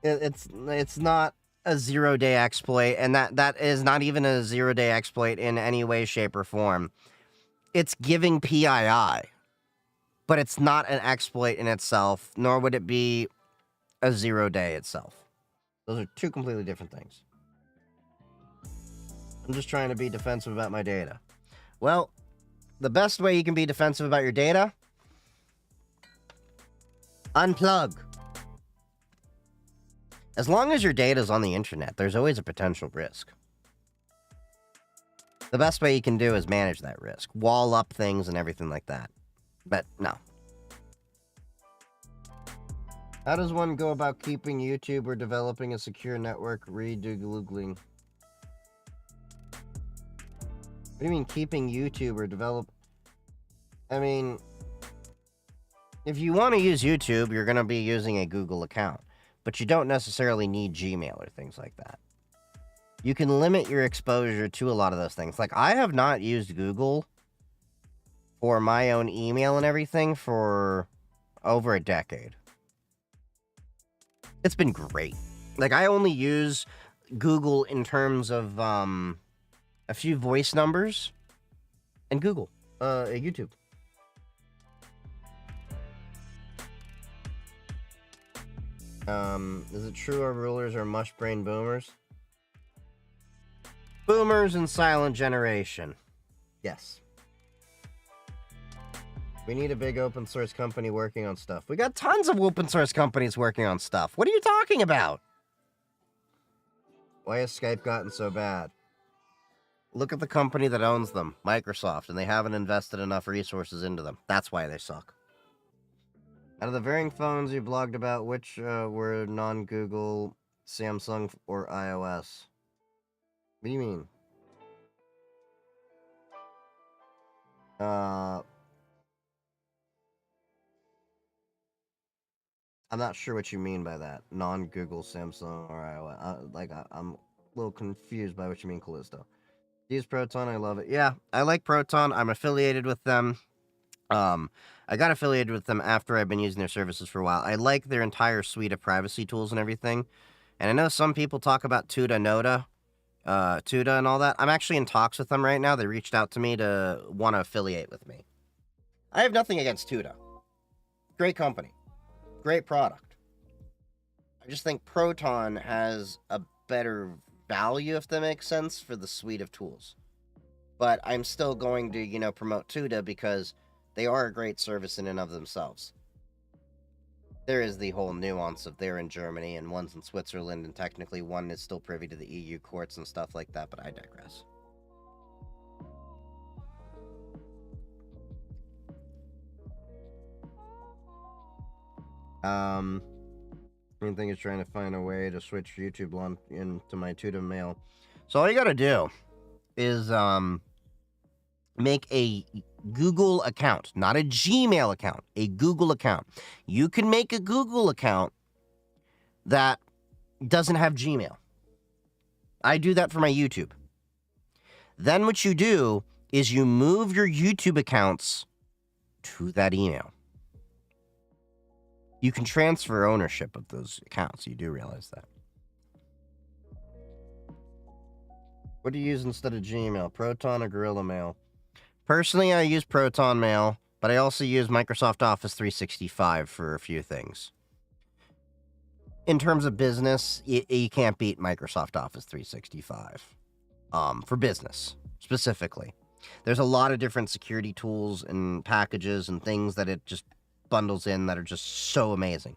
It's not a zero-day exploit, and that is not even a zero-day exploit in any way, shape, or form. It's giving PII. But it's not an exploit in itself, nor would it be a zero-day itself. Those are two completely different things. I'm just trying to be defensive about my data. Well, the best way you can be defensive about your data, unplug. As long as your data is on the internet, there's always a potential risk. The best way you can do is manage that risk. Wall up things and everything like that. But no. How does one go about keeping YouTube or developing a secure network redoogling? What do you mean keeping YouTube or develop? I mean, if you want to use YouTube, you're going to be using a Google account. But you don't necessarily need Gmail or things like that. You can limit your exposure to a lot of those things. Like, I have not used Google for my own email and everything for over a decade. It's been great. Like, I only use Google in terms of a few voice numbers and YouTube. Is it true our rulers are mush-brain boomers? Boomers and silent generation. Yes. We need a big open source company working on stuff. We got tons of open source companies working on stuff. What are you talking about? Why has Skype gotten so bad? Look at the company that owns them, Microsoft, and they haven't invested enough resources into them. That's why they suck. Out of the varying phones you blogged about, which were non-Google, Samsung, or iOS? What do you mean? I'm not sure what you mean by that. Non-Google, Samsung, or iOS. I'm a little confused by what you mean, Callisto. Use Proton, I love it. Yeah, I like Proton. I'm affiliated with them. I got affiliated with them after I've been using their services for a while. I like their entire suite of privacy tools and everything. And I know some people talk about Tuda and all that. I'm actually in talks with them right now. They reached out to me to want to affiliate with me. I have nothing against Tuda. Great company. Great product. I just think Proton has a better value, if that makes sense, for the suite of tools. But I'm still going to, promote Tuda because they are a great service in and of themselves. There is the whole nuance of they're in Germany and one's in Switzerland, and technically one is still privy to the EU courts and stuff like that, but I digress. Main thing is trying to find a way to switch YouTube into my Tuda mail. So all you gotta do is make a Google account, not a Gmail account, a Google account. You can make a Google account that doesn't have Gmail. I do that for my YouTube. Then what you do is you move your YouTube accounts to that email. You can transfer ownership of those accounts. You do realize that. What do you use instead of Gmail? Proton or Gorilla Mail? Personally, I use Proton Mail, but I also use Microsoft Office 365 for a few things. In terms of business, you can't beat Microsoft Office 365 for business, specifically. There's a lot of different security tools and packages and things that it just bundles in that are just so amazing.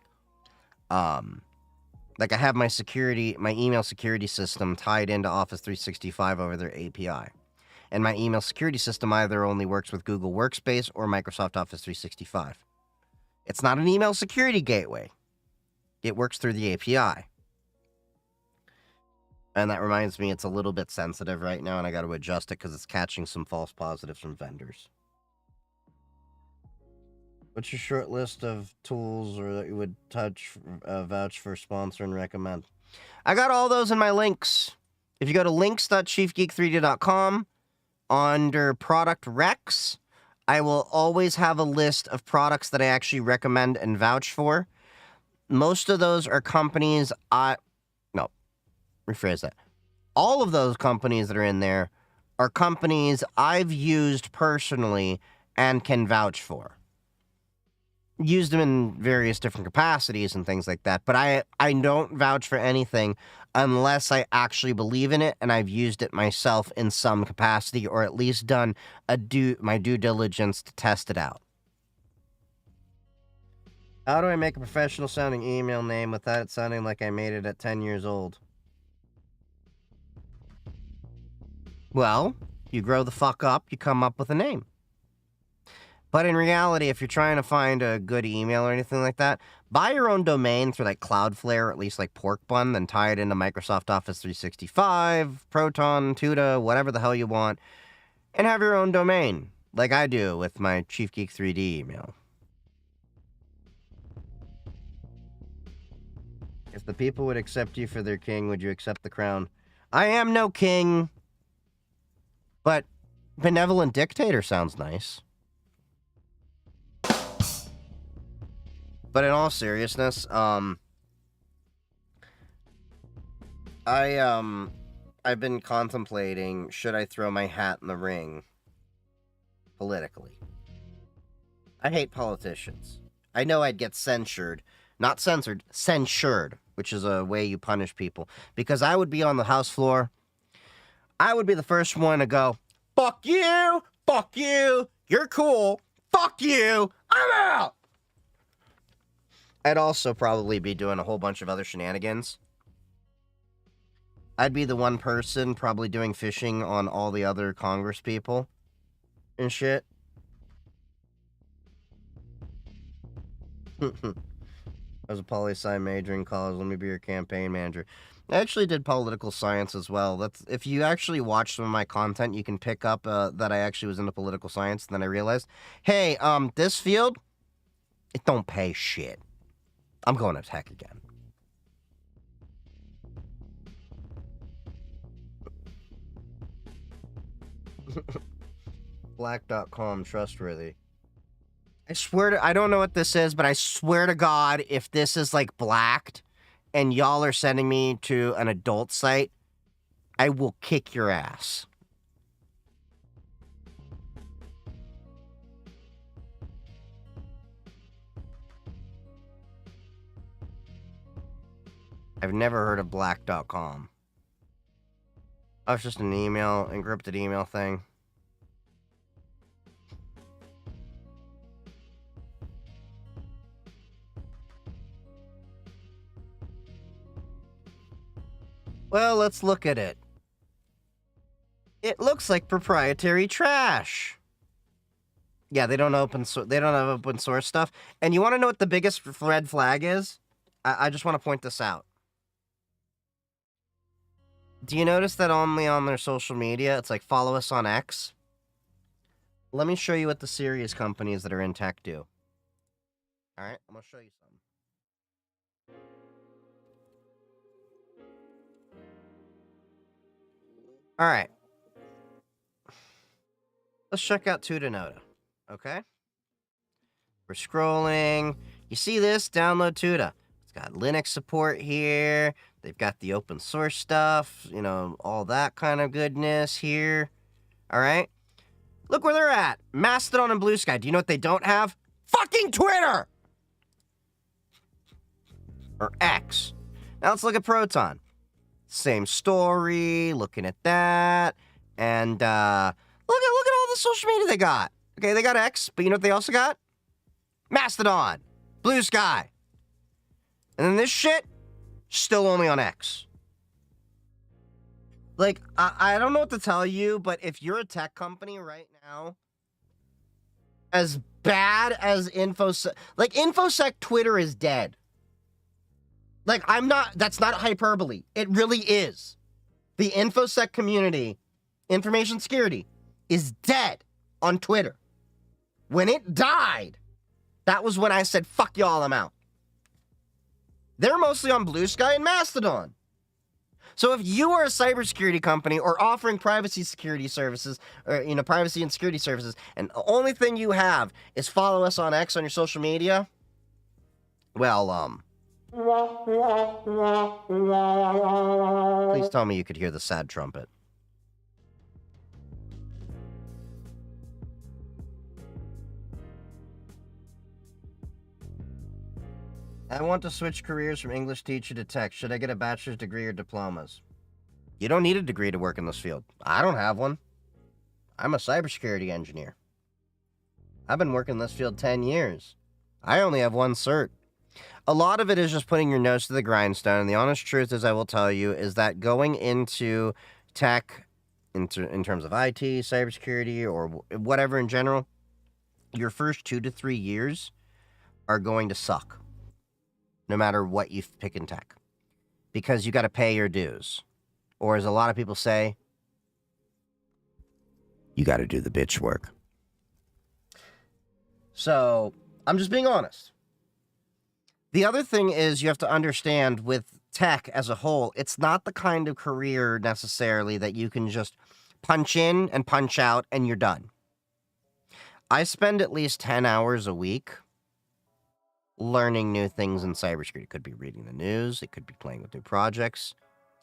Like I have my email security system tied into Office 365 over their API. And my email security system either only works with Google Workspace or Microsoft Office 365. It's not an email security gateway. It works through the API. And that reminds me, it's a little bit sensitive right now, and I got to adjust it because it's catching some false positives from vendors. What's your short list of tools or that you would vouch for, sponsor, and recommend? I got all those in my links. If you go to links.chiefgeek3d.com, under product recs, I will always have a list of products that I actually recommend and vouch for. Most of those are companies rephrase that. All of those companies that are in there are companies I've used personally and can vouch for. Used them in various different capacities and things like that, but I don't vouch for anything unless I actually believe in it and I've used it myself in some capacity, or at least done my due diligence to test it out. How do I make a professional sounding email name without it sounding like I made it at 10 years old? Well, you grow the fuck up, you come up with a name. But in reality, if you're trying to find a good email or anything like that, buy your own domain through like Cloudflare, or at least like Porkbun, then tie it into Microsoft Office 365, Proton, Tuda, whatever the hell you want, and have your own domain, like I do with my Chief Geek 3D email. If the people would accept you for their king, would you accept the crown? I am no king, but benevolent dictator sounds nice. But in all seriousness, I've been contemplating, should I throw my hat in the ring politically? I hate politicians. I know I'd get censured, Not censored, censured, which is a way you punish people. Because I would be on the House floor. I would be the first one to go, fuck you, you're cool, fuck you, I'm out. I'd also probably be doing a whole bunch of other shenanigans. I'd be the one person probably doing fishing on all the other Congress people and shit. I was a poli-sci major in college. Let me be your campaign manager. I actually did political science as well. That's if you actually watch some of my content, you can pick up that I actually was into political science. And then I realized, hey, this field, it don't pay shit. I'm going to tech again. Black.com, trustworthy. I swear to, I don't know what this is, but I swear to God, if this is like blacked and y'all are sending me to an adult site, I will kick your ass. I've never heard of black.com. Oh, it's just an email, encrypted email thing. Well, let's look at it. It looks like proprietary trash. Yeah, they don't have open source stuff. And you want to know what the biggest red flag is? I just want to point this out. Do you notice that only on their social media, it's like follow us on X? Let me show you what the serious companies that are in tech do. All right, I'm going to show you something. All right. Let's check out Tutanota, okay? We're scrolling. You see this? Download Tuta. It's got Linux support here. They've got the open source stuff, you know, all that kind of goodness here. All right? Look where they're at. Mastodon and Blue Sky. Do you know what they don't have? Fucking Twitter! Or X. Now let's look at Proton. Same story, looking at that, and look at all the social media they got. Okay, they got X, but you know what they also got? Mastodon, Blue Sky, and then this shit, still only on X. Like, I don't know what to tell you, but if you're a tech company right now, as bad as InfoSec, like InfoSec Twitter is dead. Like, that's not hyperbole. It really is. The InfoSec community, information security, is dead on Twitter. When it died, that was when I said, fuck y'all, I'm out. They're mostly on Blue Sky and Mastodon. So if you are a cybersecurity company or offering privacy security services, or, you know, privacy and security services, and the only thing you have is follow us on X on your social media, well, please tell me you could hear the sad trumpet. I want to switch careers from English teacher to tech. Should I get a bachelor's degree or diplomas? You don't need a degree to work in this field. I don't have one. I'm a cybersecurity engineer. I've been working in this field 10 years. I only have one cert. A lot of it is just putting your nose to the grindstone, and the honest truth is, I will tell you, is that going into tech, in terms of IT, cybersecurity, or whatever in general, your first 2 to 3 years are going to suck, no matter what you pick in tech, because you got to pay your dues. Or as a lot of people say, you got to do the bitch work. So, I'm just being honest. The other thing is you have to understand with tech as a whole, it's not the kind of career necessarily that you can just punch in and punch out and you're done. I spend at least 10 hours a week learning new things in cybersecurity. It could be reading the news. It could be playing with new projects.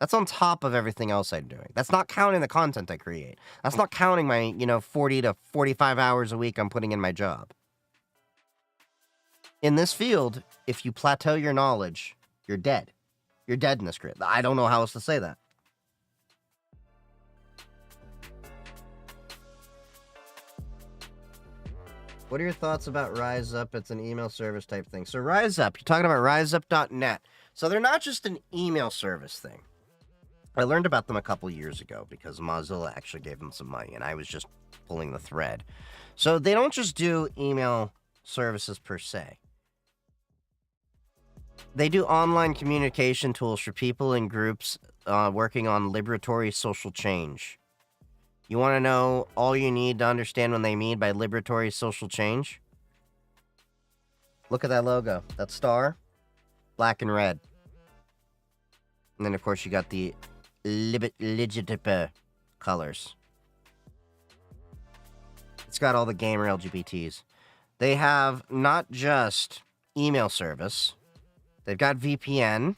That's on top of everything else I'm doing. That's not counting the content I create. That's not counting my, 40 to 45 hours a week I'm putting in my job. In this field, if you plateau your knowledge, you're dead. You're dead in this grid. I don't know how else to say that. What are your thoughts about Rise Up? It's an email service type thing. So Rise Up, you're talking about riseup.net. So they're not just an email service thing. I learned about them a couple years ago because Mozilla actually gave them some money, and I was just pulling the thread. So they don't just do email services per se. They do online communication tools for people in groups working on liberatory social change. You want to know all you need to understand what they mean by liberatory social change? Look at that logo. That star, black and red. And then, of course, you got the legitimate colors. It's got all the gamer LGBTs. They have not just email service. They've got VPN.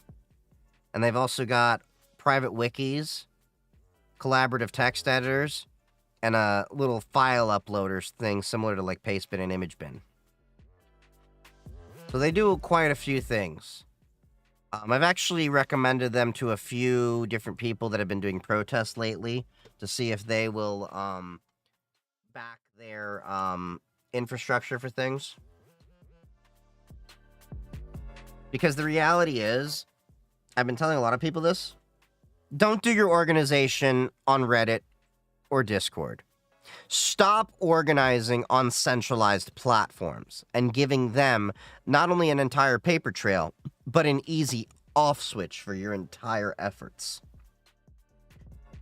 And they've also got private wikis, collaborative text editors, and a little file uploaders thing similar to like Pastebin and ImageBin. So they do quite a few things. I've actually recommended them to a few different people that have been doing protests lately to see if they will back their infrastructure for things. Because the reality is, I've been telling a lot of people this, don't do your organization on Reddit or Discord. Stop organizing on centralized platforms and giving them not only an entire paper trail, but an easy off switch for your entire efforts.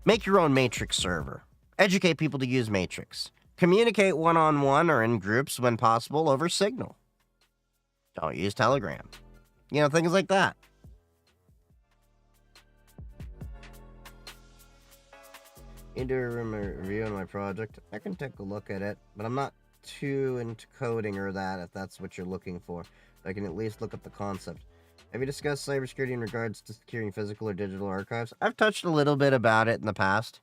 Make your own Matrix server. Educate people to use Matrix. Communicate one-on-one or in groups when possible over Signal. Don't use Telegram. You know, things like that. Into a review on my project. I can take a look at it, but I'm not too into coding or that if that's what you're looking for. I can at least look up the concept. Have you discussed cybersecurity in regards to securing physical or digital archives? I've touched a little bit about it in the past.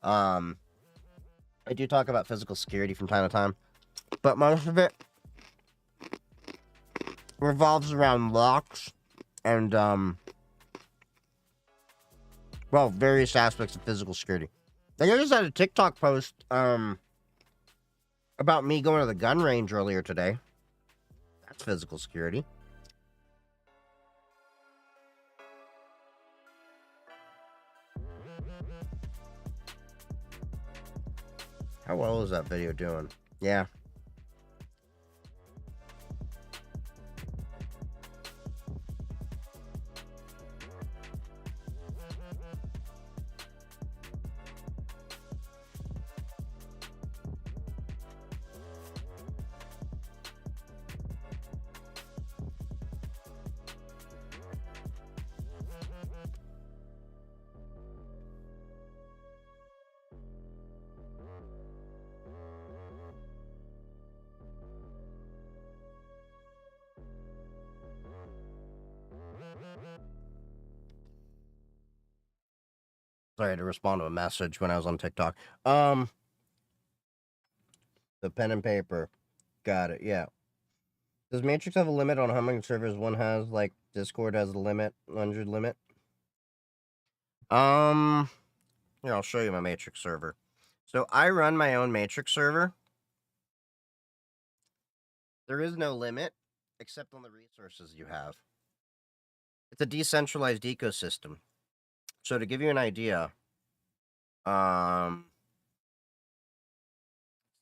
I do talk about physical security from time to time, but most of it revolves around locks and, well, various aspects of physical security. Like I just had a TikTok post about me going to the gun range earlier today. That's physical security. How well is that video doing? Yeah. Sorry to respond to a message when I was on TikTok. The pen and paper. Got it, yeah. Does Matrix have a limit on how many servers one has? Like Discord has a limit, 100 limit? Here, I'll show you my Matrix server. So I run my own Matrix server. There is no limit, except on the resources you have. It's a decentralized ecosystem. So to give you an idea, some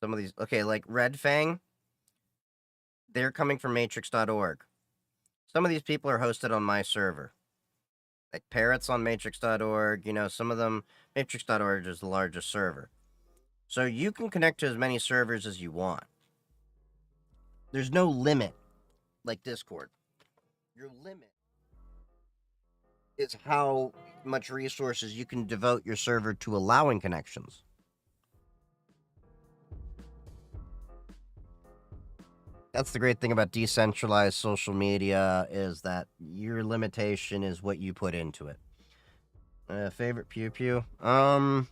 of these, okay, like Red Fang, they're coming from matrix.org. Some of these people are hosted on my server. Like Parrots on matrix.org, you know, some of them, matrix.org is the largest server. So you can connect to as many servers as you want. There's no limit, like Discord. Your limit is how much resources you can devote your server to allowing connections. That's the great thing about decentralized social media, is that your limitation is what you put into it. Favorite pew pew? I'm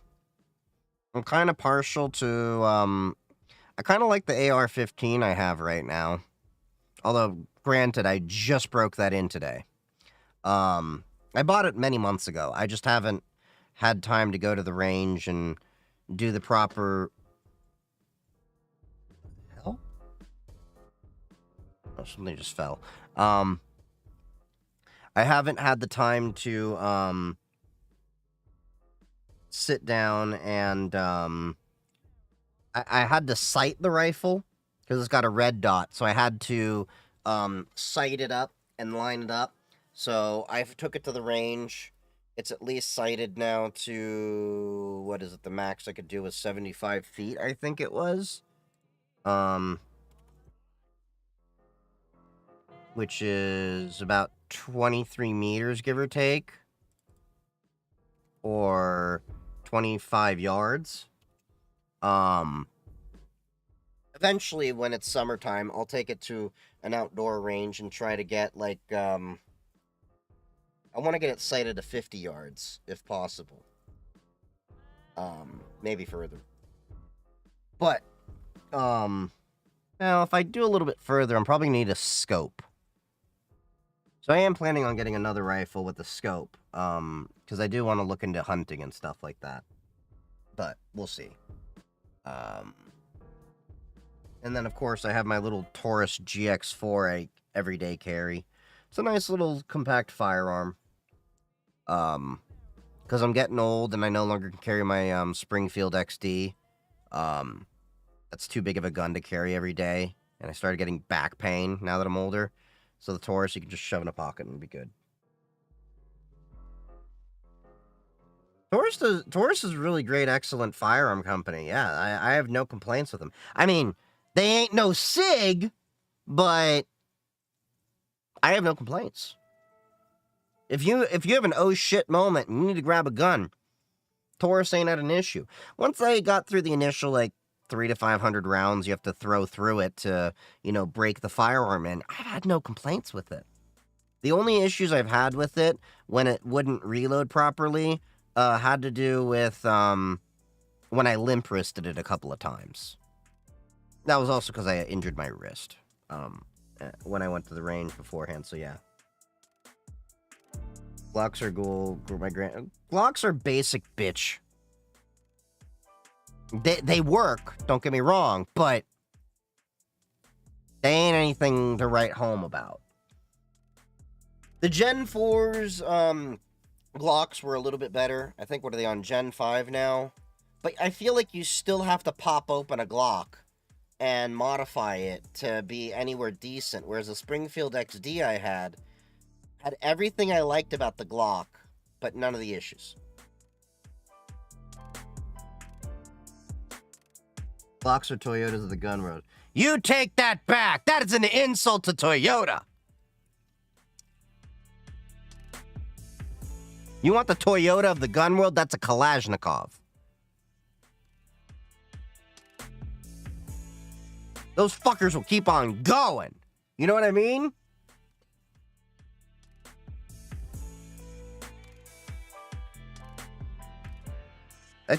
kind of partial to, I kind of like the AR-15 I have right now. Although, granted, I just broke that in today. I bought it many months ago. I just haven't had time to go to the range and do the proper... Hell? Oh, something just fell. I haven't had the time to, sit down and, I had to sight the rifle, because it's got a red dot, so I had to, sight it up and line it up. So I took it to the range. It's at least sighted now to, what is it, the max I could do was 75 feet, I think it was. Which is about 23 meters, give or take. Or 25 yards. Eventually, when it's summertime, I'll take it to an outdoor range and try to get, like, I want to get it sighted to 50 yards, if possible. Maybe further. But, now, if I do a little bit further, I'm probably going to need a scope. So I am planning on getting another rifle with a scope, because I do want to look into hunting and stuff like that. But, we'll see. And then, of course, I have my little Taurus GX4 everyday carry. It's a nice little compact firearm. Because I'm getting old and I no longer can carry my Springfield XD. That's too big of a gun to carry every day. And I started getting back pain now that I'm older. So the Taurus, you can just shove in a pocket and be good. Taurus is a really great, excellent firearm company. Yeah, I have no complaints with them. I mean, they ain't no SIG, but I have no complaints. If you have an oh shit moment and you need to grab a gun, Taurus ain't at an issue. Once I got through the initial, like, 300 to 500 rounds you have to throw through it to, break the firearm in, I've had no complaints with it. The only issues I've had with it when it wouldn't reload properly had to do with when I limp wristed it a couple of times. That was also because I injured my wrist when I went to the range beforehand, so yeah. Glocks are cool. Glocks are basic bitch. They work, don't get me wrong, but they ain't anything to write home about. The Gen 4's Glocks were a little bit better. I think, what are they on, Gen 5 now? But I feel like you still have to pop open a Glock and modify it to be anywhere decent, whereas the Springfield XD I had everything I liked about the Glock, but none of the issues. Glocks are Toyotas of the gun world. You take that back! That is an insult to Toyota! You want the Toyota of the gun world? That's a Kalashnikov. Those fuckers will keep on going. You know what I mean?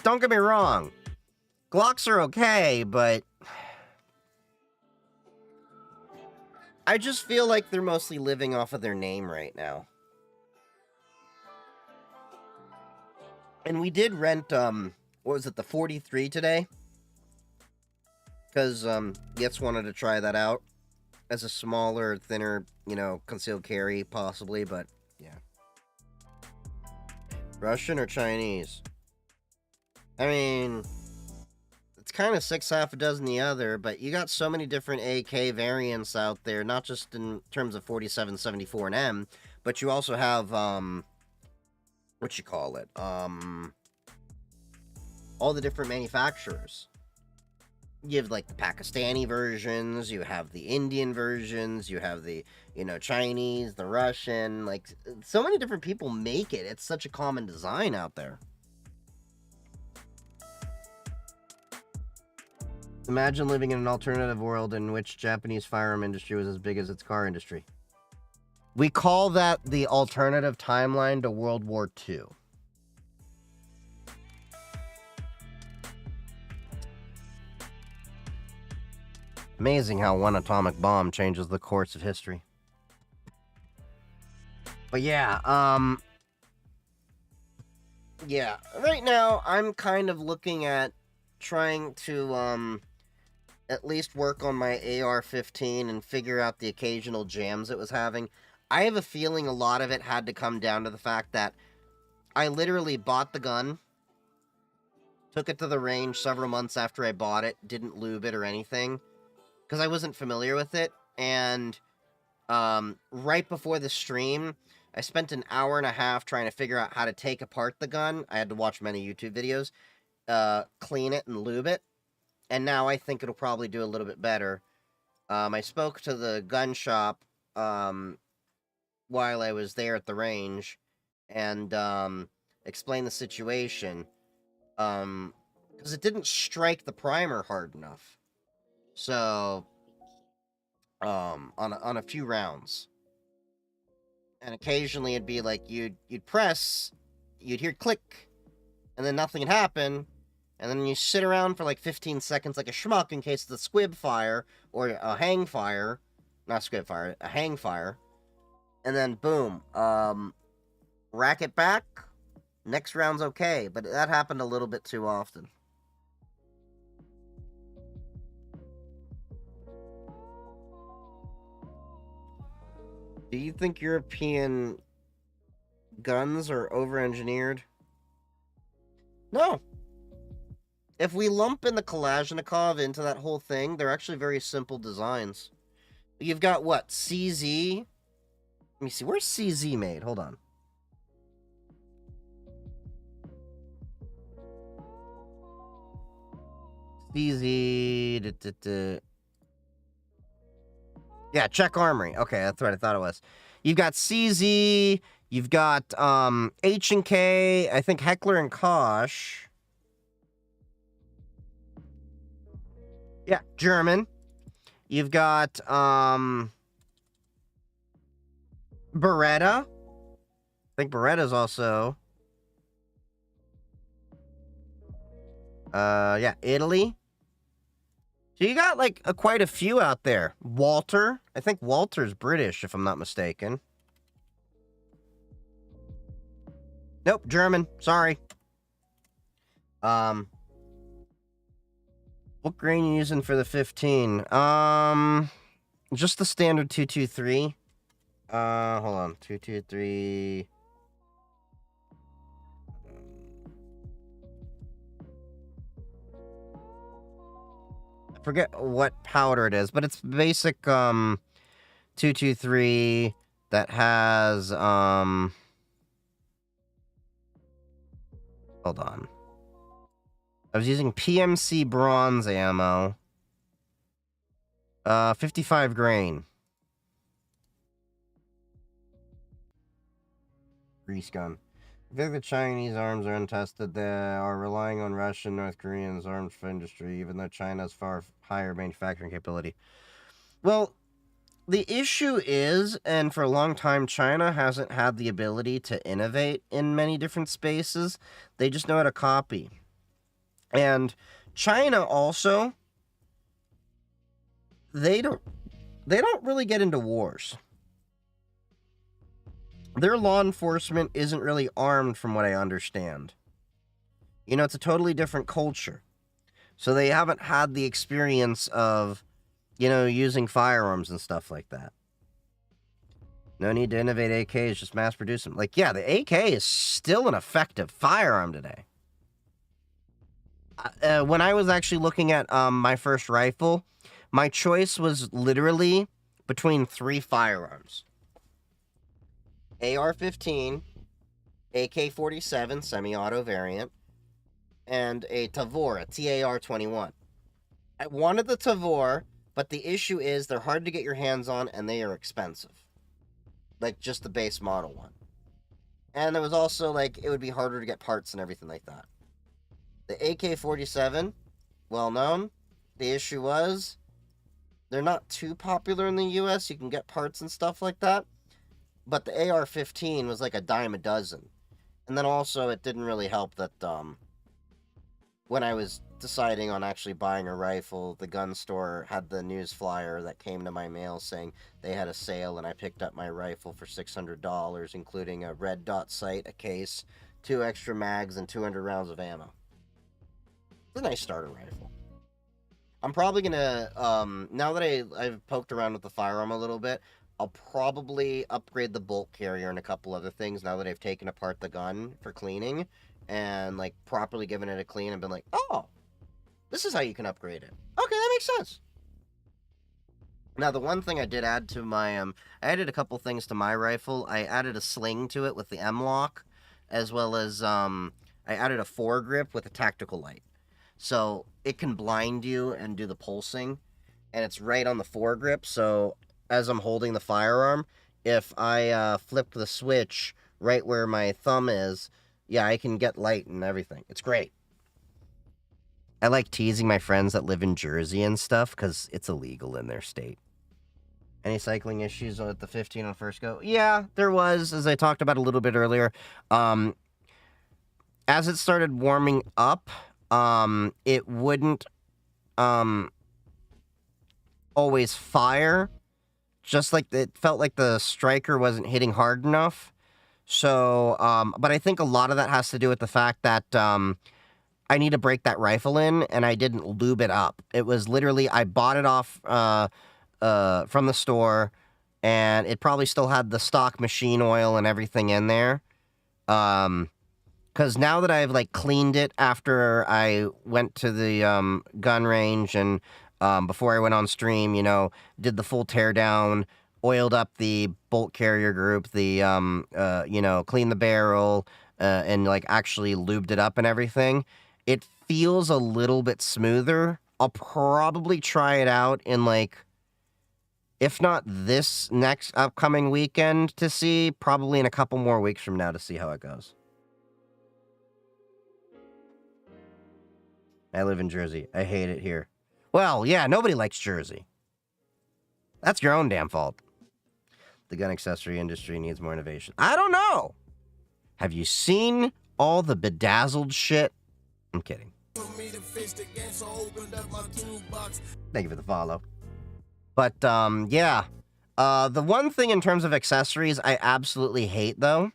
Don't get me wrong. Glocks are okay, but I just feel like they're mostly living off of their name right now. And we did rent, what was it, the 43 today? Because, Yitz wanted to try that out as a smaller, thinner, concealed carry, possibly, but, yeah. Russian or Chinese? I mean, it's kind of 6 half a dozen the other, but you got so many different AK variants out there, not just in terms of 47, 74, and M, but you also have, all the different manufacturers. You have, like, the Pakistani versions, you have the Indian versions, you have the, Chinese, the Russian, like, so many different people make it. It's such a common design out there. Imagine living in an alternative world in which Japanese firearm industry was as big as its car industry. We call that the alternative timeline to World War II. Amazing how one atomic bomb changes the course of history. But yeah, yeah, right now I'm kind of looking at trying to, at least work on my AR-15 and figure out the occasional jams it was having. I have a feeling a lot of it had to come down to the fact that I literally bought the gun, took it to the range several months after I bought it, didn't lube it or anything, because I wasn't familiar with it, and right before the stream, I spent an hour and a half trying to figure out how to take apart the gun. I had to watch many YouTube videos, clean it and lube it, and now I think it'll probably do a little bit better. I spoke to the gun shop while I was there at the range, and explained the situation, because it didn't strike the primer hard enough. So, on a few rounds. And occasionally it'd be like you'd press, you'd hear click, and then nothing would happen, and then you sit around for like 15 seconds like a schmuck in case the squib fire or a hang fire, not squib fire, a hang fire, and then boom, rack it back, next round's okay, but that happened a little bit too often. Do you think European guns are over-engineered? No. If we lump in the Kalashnikov into that whole thing, they're actually very simple designs. You've got, what, CZ? Let me see, where's CZ made? Hold on. CZ... Yeah, Czech Armory. Okay, that's what I thought it was. You've got CZ, you've got H&K, I think Heckler and Koch. Yeah, German. You've got Beretta. I think Beretta's also yeah, Italy. So you got, like, quite a few out there. Walter. I think Walter's British, if I'm not mistaken. Nope, German. Sorry. What grain are you using for the 15? Just the standard 223. Hold on. 223... forget what powder it is, but it's basic 223 that has hold on. I was using PMC bronze ammo. 55 grain. Grease gun. I think the Chinese arms are untested. They are relying on Russian, North Korean's arms industry, even though China has far higher manufacturing capability. Well, the issue is, and for a long time, China hasn't had the ability to innovate in many different spaces. They just know how to copy. And China also, they don't really get into wars. Their law enforcement isn't really armed from what I understand. You know, it's a totally different culture. So they haven't had the experience of, you know, using firearms and stuff like that. No need to innovate AKs, just mass produce them. Like, yeah, the AK is still an effective firearm today. When I was actually looking at my first rifle, my choice was literally between 3 firearms. AR-15, AK-47 semi-auto variant, and a Tavor, a TAR-21. I wanted the Tavor, but the issue is they're hard to get your hands on and they are expensive. Like, just the base model one. And there was also, like, it would be harder to get parts and everything like that. The AK-47, well known. The issue was, they're not too popular in the US. You can get parts and stuff like that. But the AR-15 was like a dime a dozen. And then also, it didn't really help that, when I was deciding on actually buying a rifle, the gun store had the news flyer that came to my mail saying they had a sale, and I picked up my rifle for $600, including a red dot sight, a case, 2 extra mags, and 200 rounds of ammo. It's a nice starter rifle. I'm probably gonna, now that I've poked around with the firearm a little bit, I'll probably upgrade the bolt carrier and a couple other things now that I've taken apart the gun for cleaning and, like, properly given it a clean and been like, oh, this is how you can upgrade it. Okay, that makes sense. Now, the one thing I did add to my, I added a couple things to my rifle. I added a sling to it with the M-lock, as well as, I added a foregrip with a tactical light. So, it can blind you and do the pulsing, and it's right on the foregrip, so as I'm holding the firearm, if I flip the switch right where my thumb is, yeah, I can get light and everything. It's great. I like teasing my friends that live in Jersey and stuff, because it's illegal in their state. Any cycling issues with the 15 on first go? Yeah, there was, as I talked about a little bit earlier. As it started warming up, it wouldn't always fire. Just like it felt like the striker wasn't hitting hard enough. So, but I think a lot of that has to do with the fact that I need to break that rifle in, and I didn't lube it up. It was literally, I bought it off from the store, and it probably still had the stock machine oil and everything in there. Because now that I've, like, cleaned it after I went to the gun range and before I went on stream, you know, did the full teardown, oiled up the bolt carrier group, the, you know, cleaned the barrel, and, like, actually lubed it up and everything, it feels a little bit smoother. I'll probably try it out in, like, if not this next upcoming weekend to see, probably in a couple more weeks from now to see how it goes. I live in Jersey. I hate it here. Well, yeah, nobody likes Jersey. That's your own damn fault. The gun accessory industry needs more innovation. I don't know. Have you seen all the bedazzled shit? I'm kidding. Thank you for the follow. But, yeah. The one thing in terms of accessories I absolutely hate, though,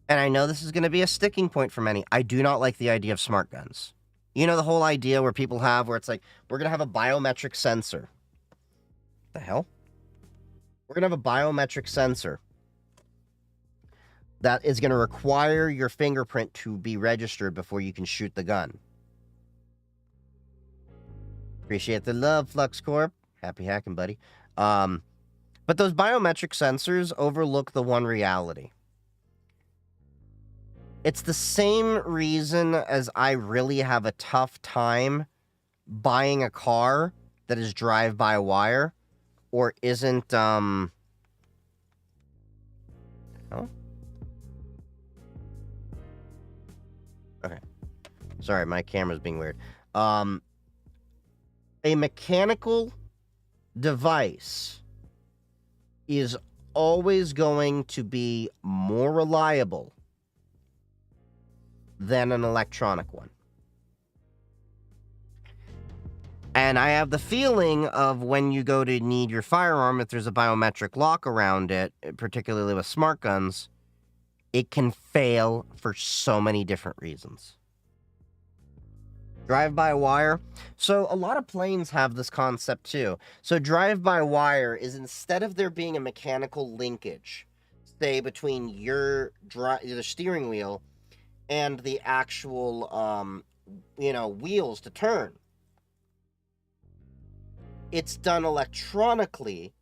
and I know this is going to be a sticking point for many, I do not like the idea of smart guns. You know the whole idea where people have, where it's like, we're going to have a biometric sensor. The hell? We're going to have a biometric sensor that is going to require your fingerprint to be registered before you can shoot the gun. Appreciate the love, Flux Corp. Happy hacking, buddy. But those biometric sensors overlook the one reality. It's the same reason as I really have a tough time buying a car that is drive-by-wire or isn't, oh? Okay. Sorry, my camera's being weird. A mechanical device is always going to be more reliable than an electronic one. And I have the feeling of when you go to need your firearm, if there's a biometric lock around it, particularly with smart guns, it can fail for so many different reasons. Drive-by-wire. So a lot of planes have this concept too. So drive-by-wire is, instead of there being a mechanical linkage, say between the steering wheel and the actual, you know, wheels to turn, it's done electronically,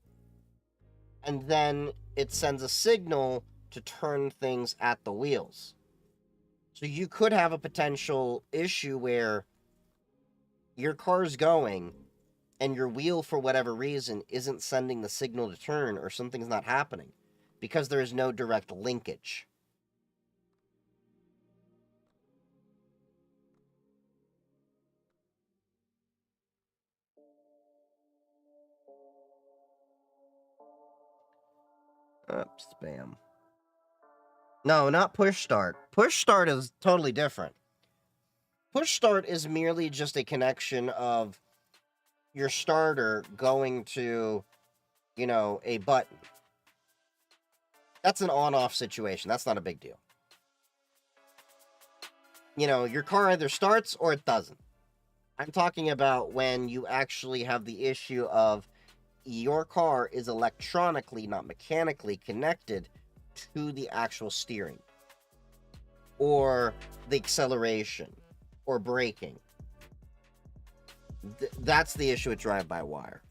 and then it sends a signal to turn things at the wheels. So you could have a potential issue where your car's going and your wheel, for whatever reason, isn't sending the signal to turn, or something's not happening because there is no direct linkage. Spam. No, not push start. Push start is totally different. Push start is merely just a connection of your starter going to, a button. That's an on-off situation. That's not a big deal. Your car either starts or it doesn't. I'm talking about when you actually have the issue of your car is electronically, not mechanically, connected to the actual steering, or the acceleration, or braking. That's the issue with drive-by-wire.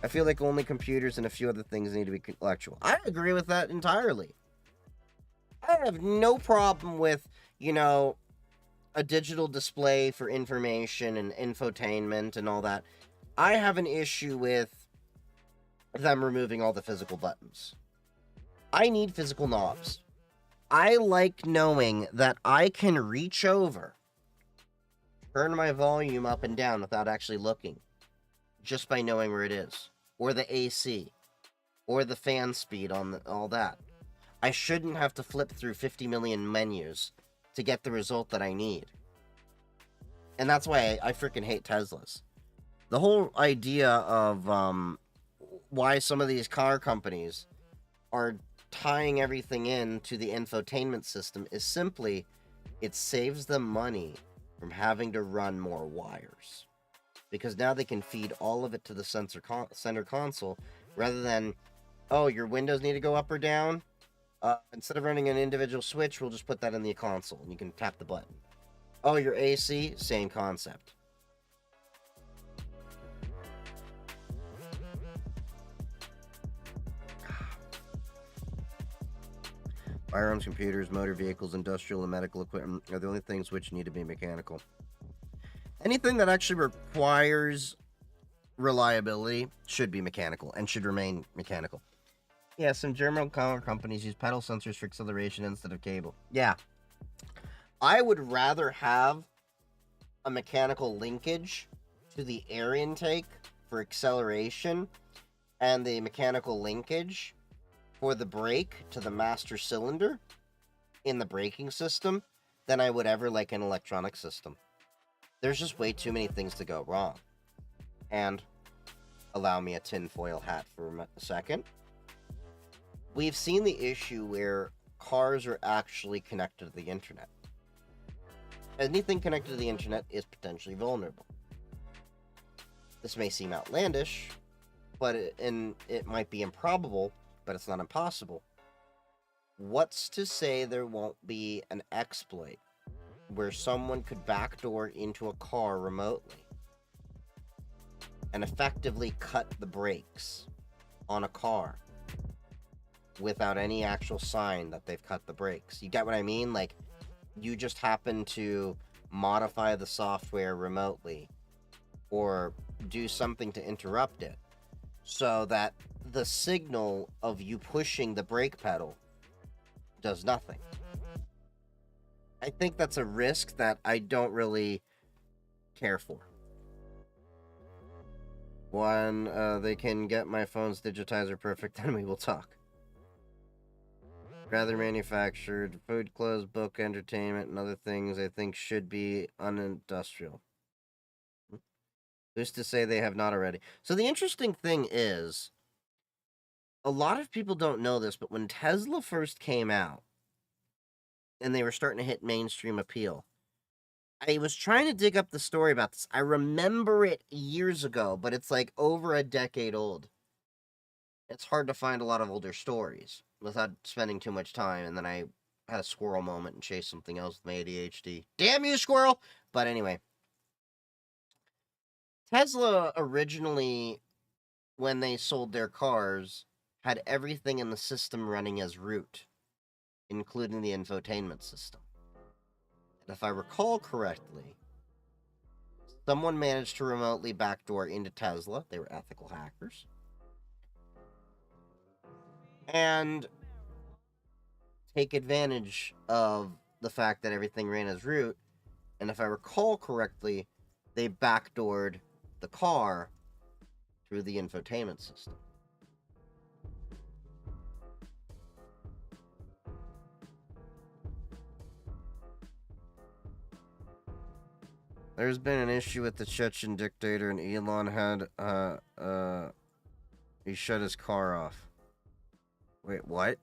I feel like only computers and a few other things need to be electrical. I agree with that entirely. I have no problem with, a digital display for information and infotainment and all that. I have an issue with them removing all the physical buttons. I need physical knobs. I like knowing that I can reach over, turn my volume up and down without actually looking, just by knowing where it is, or the AC, or the fan speed on all that. I shouldn't have to flip through 50 million menus to get the result that I need. And that's why I freaking hate Teslas. The whole idea of why some of these car companies are tying everything in to the infotainment system is simply, it saves them money from having to run more wires. Because now they can feed all of it to the center console, rather than, oh, your windows need to go up or down? Instead of running an individual switch, we'll just put that in the console, and you can tap the button. Oh, your AC? Same concept. Firearms, computers, motor vehicles, industrial, and medical equipment are the only things which need to be mechanical. Anything that actually requires reliability should be mechanical, and should remain mechanical. Yeah, some German car companies use pedal sensors for acceleration instead of cable. Yeah. I would rather have a mechanical linkage to the air intake for acceleration and the mechanical linkage for the brake to the master cylinder in the braking system than I would ever like an electronic system. There's just way too many things to go wrong. And allow me a tinfoil hat for a second. We've seen the issue where cars are actually connected to the internet. Anything connected to the internet is potentially vulnerable. This may seem outlandish, but it might be improbable, but it's not impossible. What's to say there won't be an exploit where someone could backdoor into a car remotely and effectively cut the brakes on a car without any actual sign that they've cut the brakes? You get what I mean? Like, you just happen to modify the software remotely or do something to interrupt it so that the signal of you pushing the brake pedal does nothing. I think that's a risk that I don't really care for. When they can get my phone's digitizer perfect, then we will talk. Rather manufactured, food, clothes, book, entertainment, and other things I think should be unindustrial. Who's to say they have not already? So the interesting thing is, a lot of people don't know this, but when Tesla first came out, and they were starting to hit mainstream appeal, I was trying to dig up the story about this. I remember it years ago, but it's like over a decade old. It's hard to find a lot of older stories without spending too much time, and then I had a squirrel moment and chased something else with my ADHD. Damn you, squirrel! But anyway, Tesla originally, when they sold their cars, had everything in the system running as root, including the infotainment system. And if I recall correctly, someone managed to remotely backdoor into Tesla. They were ethical hackers. And take advantage of the fact that everything ran as root. And if I recall correctly, they backdoored the car through the infotainment system. There's been an issue with the Chechen dictator, and Elon had, he shut his car off. Wait, what?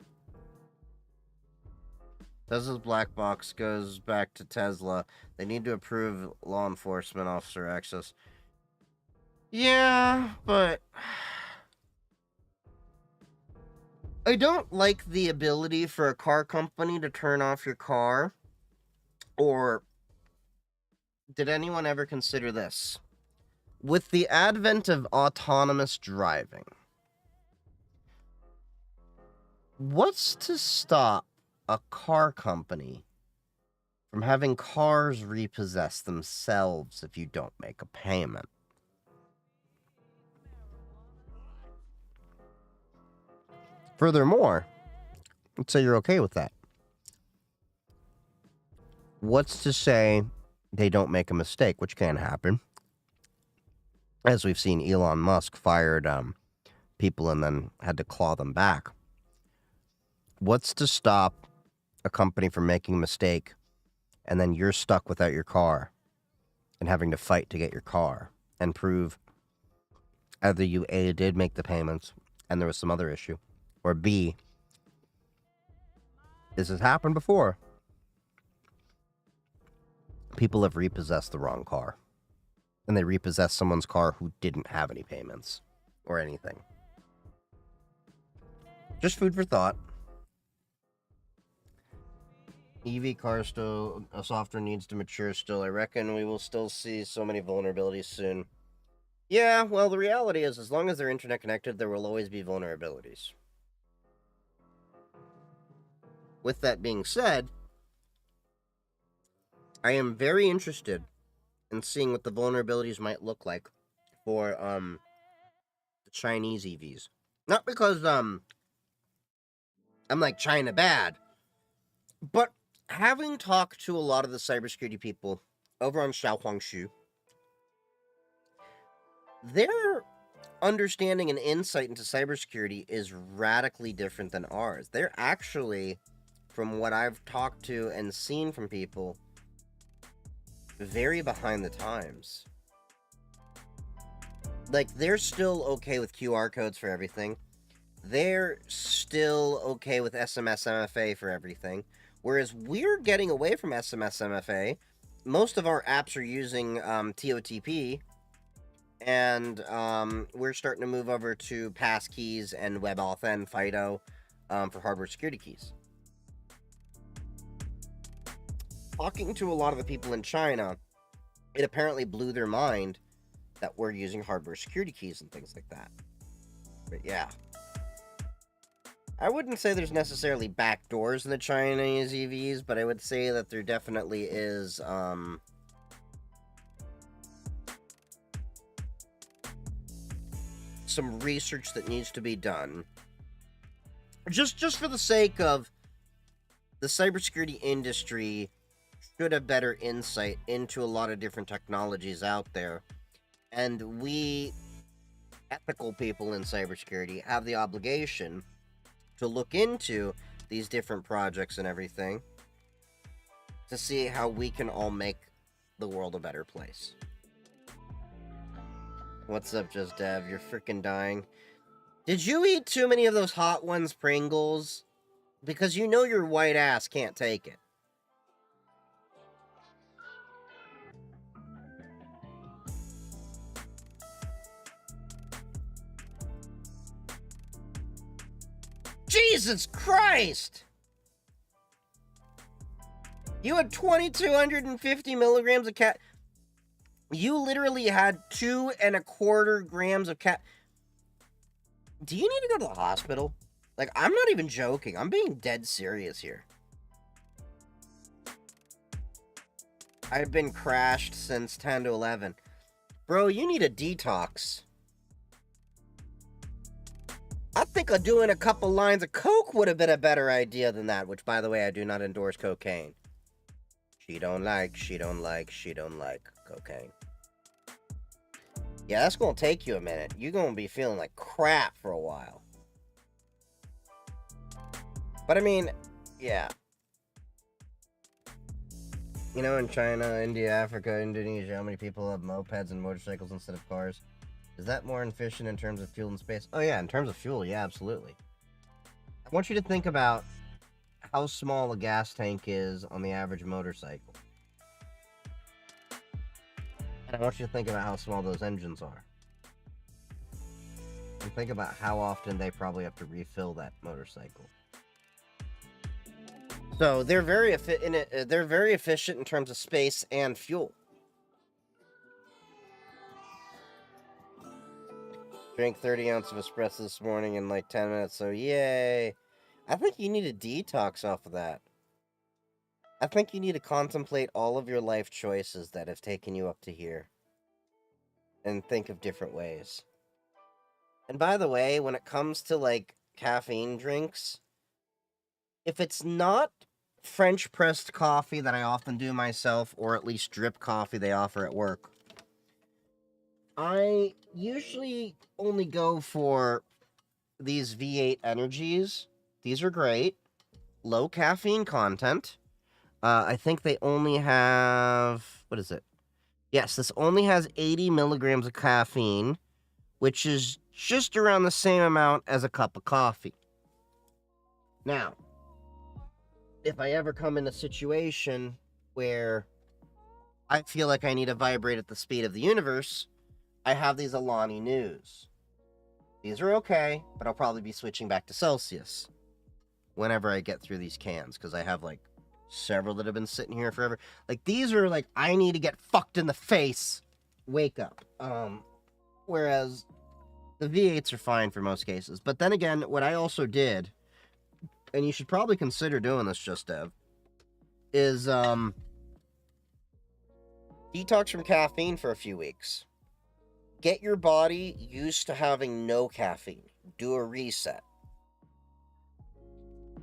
Tesla's black box goes back to Tesla. They need to approve law enforcement officer access. Yeah, but I don't like the ability for a car company to turn off your car. Or did anyone ever consider this? With the advent of autonomous driving, what's to stop a car company from having cars repossess themselves if you don't make a payment? Furthermore, let's say you're okay with that. What's to say they don't make a mistake, which can happen? As we've seen, Elon Musk fired people and then had to claw them back. What's to stop a company from making a mistake and then you're stuck without your car and having to fight to get your car and prove either you A, did make the payments and there was some other issue, or B, this has happened before. People have repossessed the wrong car. And they repossessed someone's car who didn't have any payments or anything. Just food for thought. EV car still, a software needs to mature still. I reckon we will still see so many vulnerabilities soon. Yeah, well, the reality is, as long as they're internet connected, there will always be vulnerabilities. With that being said, I am very interested in seeing what the vulnerabilities might look like for the Chinese EVs. Not because I'm like China bad, but having talked to a lot of the cybersecurity people over on Xiaohongshu, their understanding and insight into cybersecurity is radically different than ours. They're actually, from what I've talked to and seen from people, very behind the times. Like, they're still okay with QR codes for everything. They're still okay with SMS MFA for everything. Whereas we're getting away from SMS MFA. Most of our apps are using TOTP. And we're starting to move over to passkeys and WebAuthn and FIDO for hardware security keys. Talking to a lot of the people in China, it apparently blew their mind that we're using hardware security keys and things like that. But yeah. I wouldn't say there's necessarily backdoors in the Chinese EVs, but I would say that there definitely is some research that needs to be done. Just for the sake of the cybersecurity industry should have better insight into a lot of different technologies out there. And we, ethical people in cybersecurity, have the obligation to look into these different projects and everything to see how we can all make the world a better place. What's up, Just Dev? You're freaking dying. Did you eat too many of those Hot Ones Pringles? Because you know your white ass can't take it. Jesus Christ! You had 2,250 milligrams of cat. You literally had 2.25 grams of cat. Do you need to go to the hospital? Like, I'm not even joking. I'm being dead serious here. I've been crashed since 10 to 11. Bro, you need a detox. I think doing a couple lines of coke would have been a better idea than that, which, by the way, I do not endorse cocaine. She don't like cocaine. Yeah, that's gonna take you a minute. You're gonna be feeling like crap for a while. But I mean, yeah. You know, in China, India, Africa, Indonesia, how many people have mopeds and motorcycles instead of cars? Is that more efficient in terms of fuel and space? Oh yeah, in terms of fuel, yeah, absolutely. I want you to think about how small a gas tank is on the average motorcycle. And I want you to think about how small those engines are. And think about how often they probably have to refill that motorcycle. So they're very efficient in terms of space and fuel. Drank 30 ounces of espresso this morning in like 10 minutes, so yay. I think you need a detox off of that. I think you need to contemplate all of your life choices that have taken you up to here. And think of different ways. And by the way, when it comes to like caffeine drinks, if it's not French pressed coffee that I often do myself, or at least drip coffee they offer at work, I usually only go for these V8 energies. These are great. Low caffeine content. I think they only have, what is it? Yes, this only has 80 milligrams of caffeine, which is just around the same amount as a cup of coffee. Now, if I ever come in a situation where I feel like I need to vibrate at the speed of the universe, I have these Alani News. These are okay, but I'll probably be switching back to Celsius whenever I get through these cans, because I have like several that have been sitting here forever. Like, these are like, I need to get fucked in the face, wake up. Whereas the V8s are fine for most cases. But then again, what I also did, and you should probably consider doing this, Just Dev, is detox from caffeine for a few weeks. Get your body used to having no caffeine. Do a reset.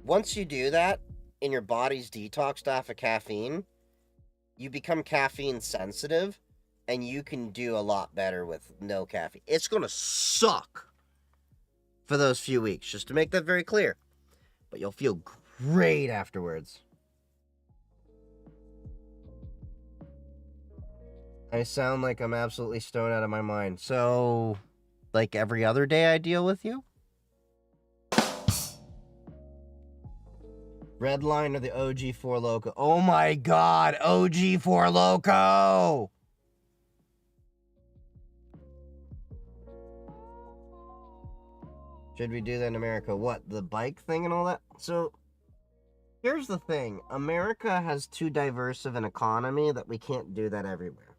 Once you do that, and your body's detoxed off of caffeine, you become caffeine sensitive, and you can do a lot better with no caffeine. It's going to suck for those few weeks, just to make that very clear. But you'll feel great afterwards. I sound like I'm absolutely stoned out of my mind. So, like every other day I deal with you? Red Line or the OG Four Loko? Oh my god, OG Four Loko! Should we do that in America? What, the bike thing and all that? So, here's the thing. America has too diverse of an economy that we can't do that everywhere.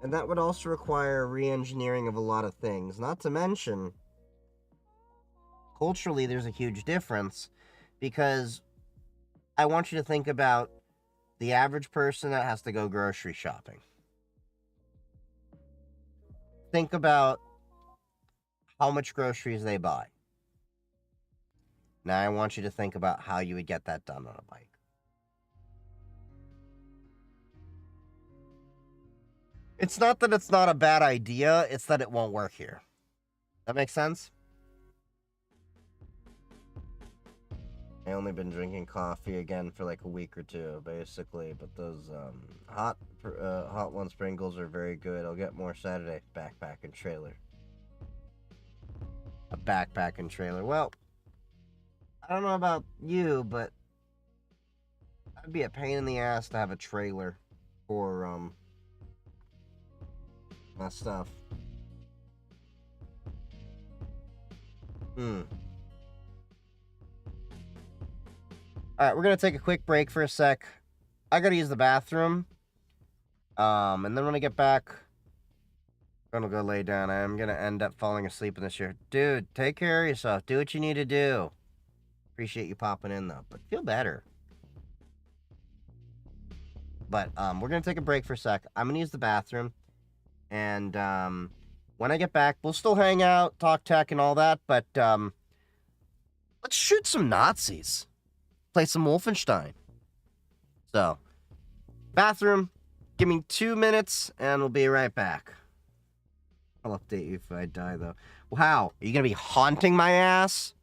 And that would also require re-engineering of a lot of things. Not to mention, culturally, there's a huge difference, because I want you to think about the average person that has to go grocery shopping. Think about how much groceries they buy. Now I want you to think about how you would get that done on a bike. It's not that it's not a bad idea, it's that it won't work here. That makes sense? I only been drinking coffee again for like a week or two, basically. But those hot one sprinkles are very good. I'll get more Saturday. Backpack and trailer. A backpack and trailer. Well, I don't know about you, but that'd be a pain in the ass to have a trailer for my stuff. Alright, we're gonna take a quick break for a sec. I gotta use the bathroom. And then when I get back, I'm gonna go lay down. I'm gonna end up falling asleep in this chair. Dude, take care of yourself. Do what you need to do. Appreciate you popping in, though. But feel better. But, we're gonna take a break for a sec. I'm gonna use the bathroom. And, when I get back, we'll still hang out, talk tech and all that. But, let's shoot some Nazis. Play some Wolfenstein. So, bathroom. Give me 2 minutes, and we'll be right back. I'll update you if I die, though. Wow, are you gonna be haunting my ass?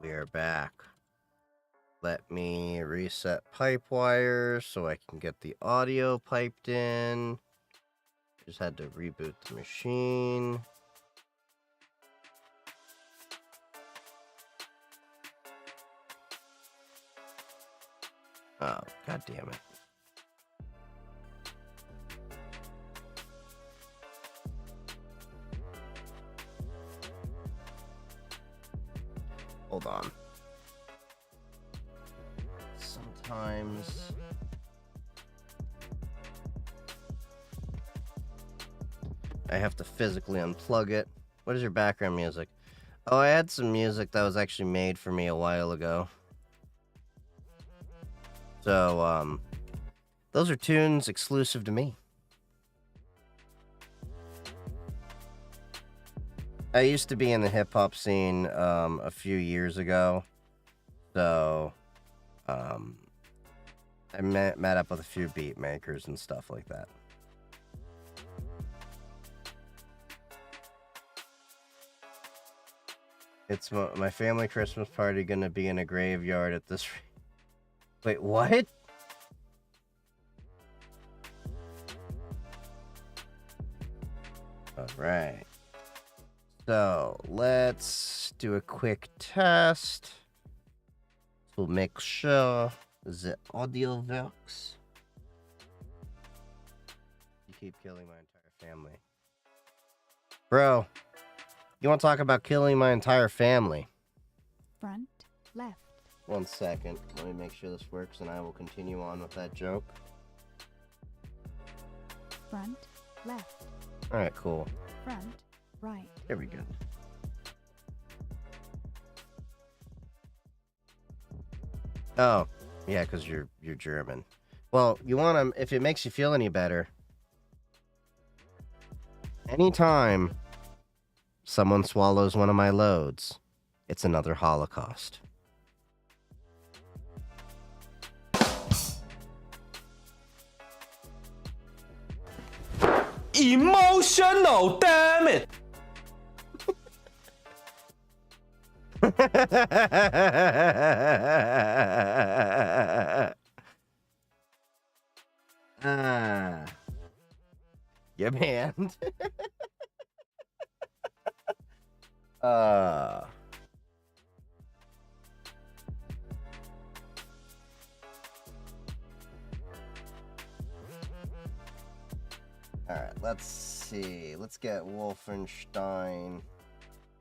We are back. Let me reset pipe wires so I can get the audio piped in. Just had to reboot the machine. Oh, god damn it. Hold on. Sometimes I have to physically unplug it. What is your background music? Oh, I had some music that was actually made for me a while ago. So, those are tunes exclusive to me. I used to be in the hip-hop scene, a few years ago. So, I met up with a few beat makers and stuff like that. It's my family Christmas party gonna be in a graveyard at this... Wait, what? Alright. So, let's do a quick test to make sure the audio works. You keep killing my entire family. Bro, you want to talk about killing my entire family? Front, left. 1 second. Let me make sure this works and I will continue on with that joke. Front, left. Alright, cool. Front, right. There we go. Oh, yeah, because you're German. Well, you want to, if it makes you feel any better, anytime someone swallows one of my loads, it's another Holocaust. Emotional, damn it! Yeah, man. Alright, let's see. Let's get Wolfenstein.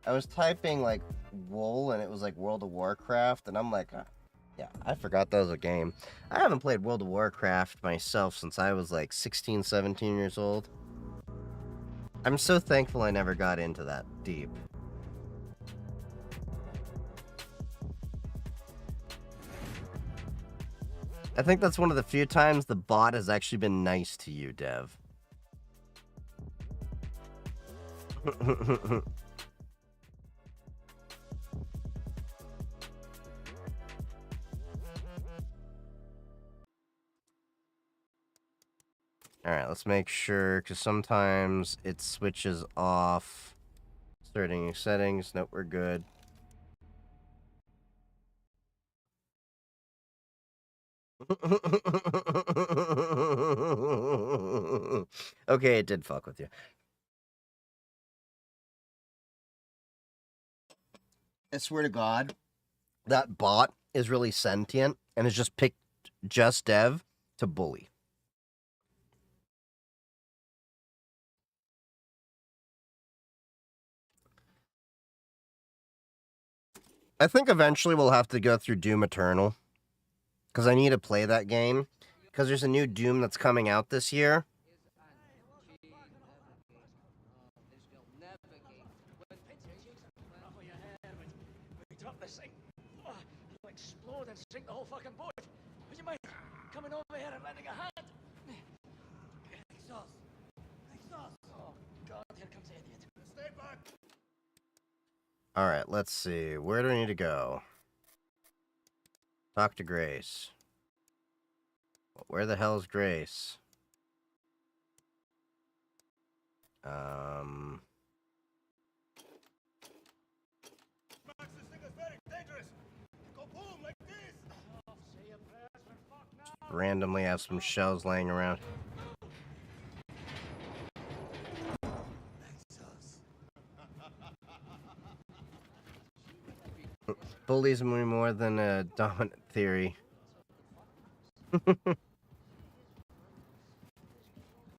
I was typing like wool and it was like World of Warcraft and I'm like, yeah, I forgot that was a game. I haven't played World of Warcraft myself since I was like 16, 17 years old. I'm so thankful I never got into that deep. I think that's one of the few times the bot has actually been nice to you, Dev. Alright, let's make sure, because sometimes it switches off. Starting your settings. Nope, we're good. Okay, it did fuck with you. I swear to God, that bot is really sentient and has just picked Just Dev to bully. I think eventually we'll have to go through Doom Eternal. Because I need to play that game. Because there's a new Doom that's coming out this year. Explode and sink the whole fucking boat. Would you mind coming over here and lending a hand? Exhaust. Exhaust. Oh, God, here comes the idiot. Stay back. Alright, let's see. Where do I need to go? Talk to Grace. Where the hell is Grace? Max, this thing is very dangerous. randomly have some shells laying around. Bullies me more than a dominant theory.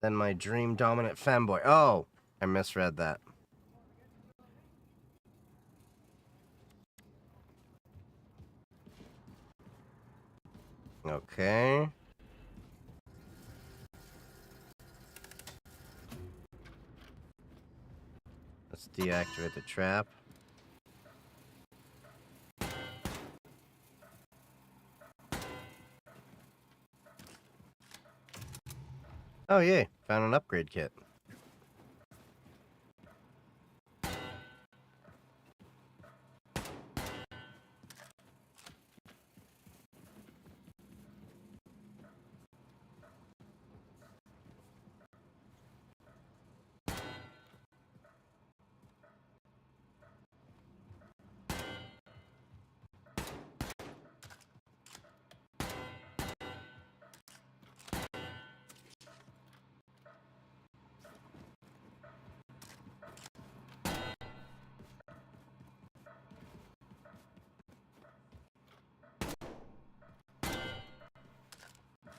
Than my dream dominant femboy. Oh, I misread that. Okay. Let's deactivate the trap. Oh, yay. Found an upgrade kit.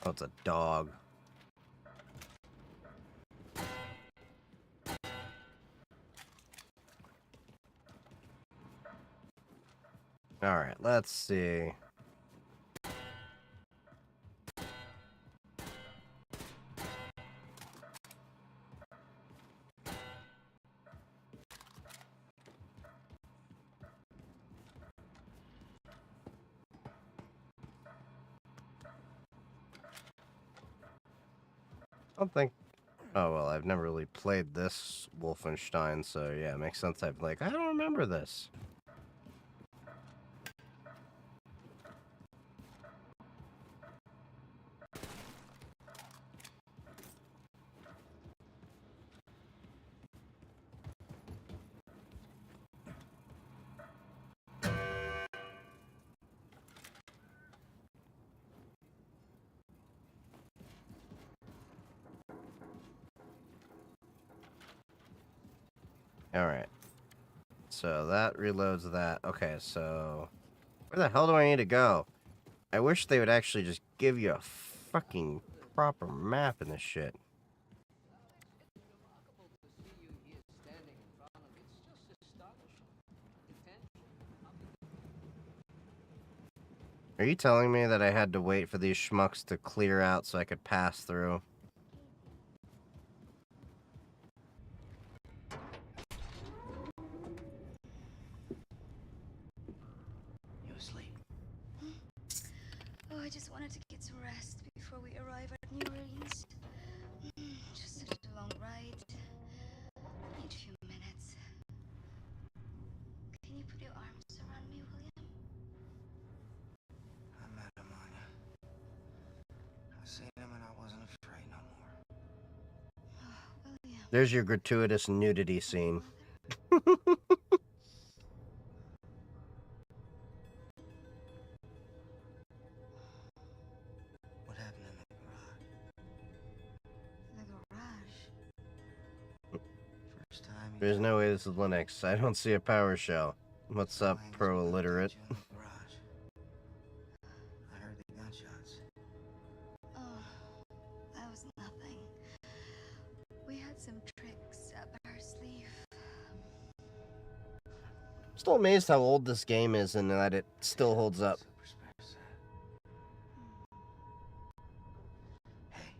Oh, it's a dog. Alright, let's see. I don't think... Oh, well, I've never really played this Wolfenstein, so yeah, it makes sense. I don't remember this. Alright. So that reloads that. Okay, so... Where the hell do I need to go? I wish they would actually just give you a fucking proper map in this shit. Are you telling me that I had to wait for these schmucks to clear out so I could pass through? You asleep? Oh, I just wanted to get some rest before we arrive at New Orleans. Just such a long ride. Need a few minutes. Can you put your arms around me, William? I met him, Anya. I seen him and I wasn't afraid no more. Oh, William. There's your gratuitous nudity scene. What happened in the garage? The garage. First time you There's no way this is Linux. I don't see a PowerShell. What's up, pro-illiterate? in the garage. I heard the gunshots. Oh, that was nothing. We had some tricks up our sleeve. Still amazed how old this game is and that it still holds up. Super space set. Hey.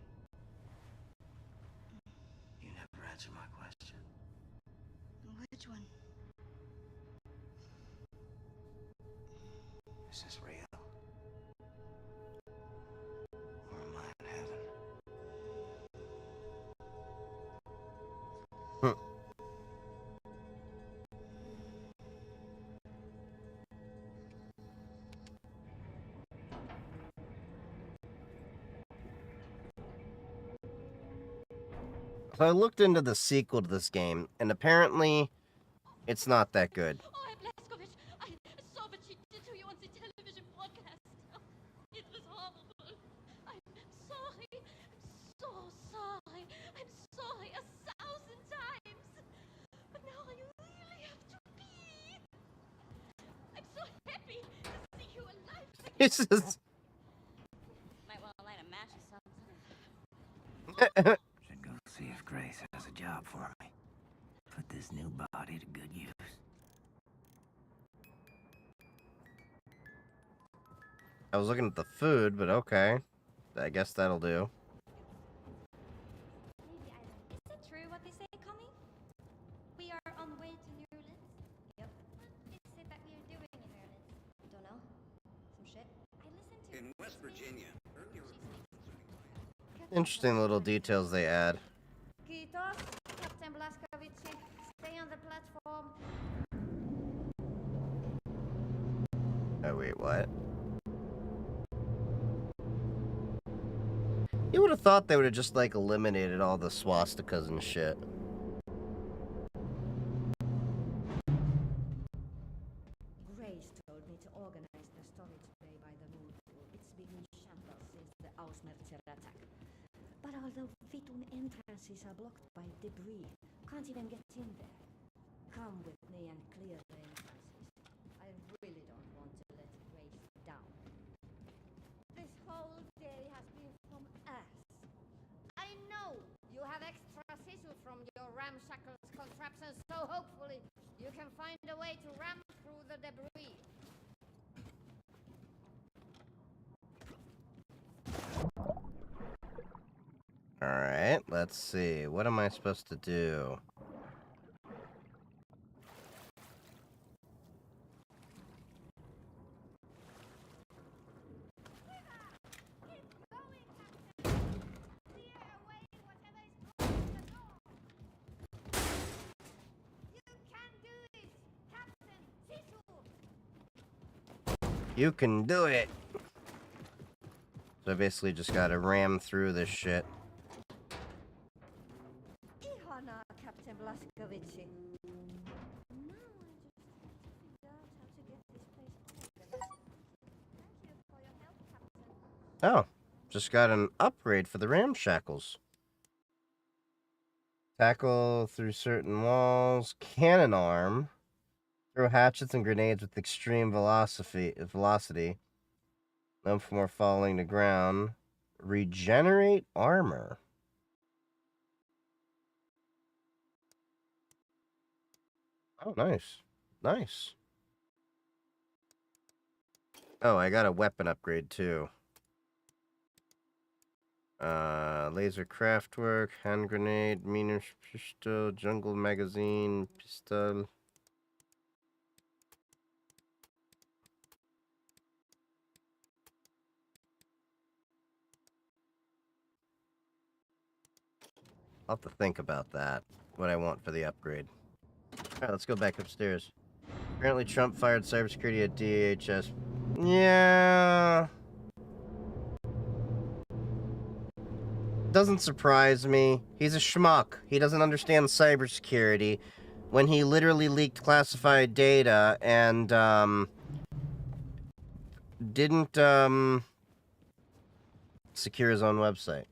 You never answered my question. Which one? Is this real? Or am I in heaven? So I looked into the sequel to this game, and apparently, it's not that good. Oh, Herr Blazkowicz, I saw what she did to you on the television broadcast. It was horrible. I'm It's just... Might want to light a match or something. Should go see if Grace has a job for me. Put this new body to good use. I was looking at the food, but okay. I guess that'll do. Maybe I don't. Is it true what they say, Connie? We are on the way to New Orleans? Yep. What is it that we are doing in New Orleans? Don't know. Some shit. I listened to... In West Virginia, earlier... Interesting little details they add. Kiitos, Captain Blaskovici. Stay on the platform. Oh, wait, what? You would have thought they would have just, like, eliminated all the swastikas and shit. Grace told me to organize the storage bay by the moon pool. It's been in shambles since the Ausmerzer attack. But although Vitun entrances are blocked by debris, can't even get in there. Come with me and clear the entrances. I really don't want to let Grace down. This whole day has been from us. I know you have extra sizzle from your ramshackle contraptions, so hopefully you can find a way to ram through the debris. Alright, let's see. What am I supposed to do? You can do it! So I basically just gotta ram through this shit. Ihana, Captain Blaskovici. Now I just have to figure out how to get this place organized. Thank you for your help, Captain. Oh, just got an upgrade for the ramshackles. Tackle through certain walls. Cannon arm. Throw hatchets and grenades with extreme velocity. Known for more falling to ground. Regenerate armor. Oh, nice. Nice. Oh, I got a weapon upgrade, too. Laser craftwork, hand grenade, miner pistol, jungle magazine, pistol. I'll have to think about that, what I want for the upgrade. Alright, let's go back upstairs. Apparently Trump fired cybersecurity at DHS. Yeah. Doesn't surprise me. He's a schmuck. He doesn't understand cybersecurity. When he literally leaked classified data and, didn't, secure his own website.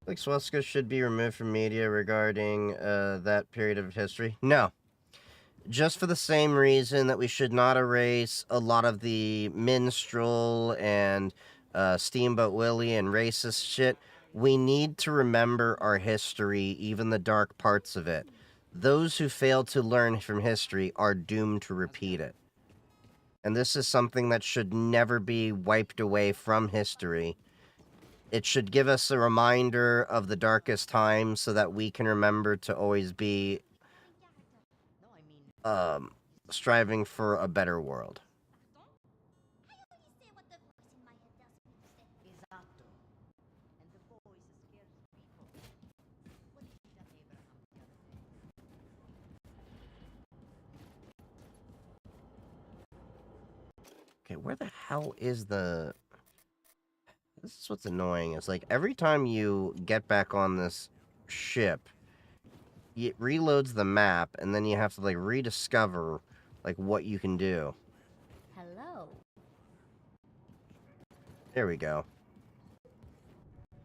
Like swastika should be removed from media regarding that period of history? No. Just for the same reason that we should not erase a lot of the minstrel and Steamboat Willie and racist shit. We need to remember our history, even the dark parts of it. Those who fail to learn from history are doomed to repeat it. And this is something that should never be wiped away from history. It should give us a reminder of the darkest times so that we can remember to always be striving for a better world. Okay, where the hell is the... This is what's annoying. It's like every time you get back on this ship, it reloads the map, and then you have to like rediscover like what you can do. Hello. There we go.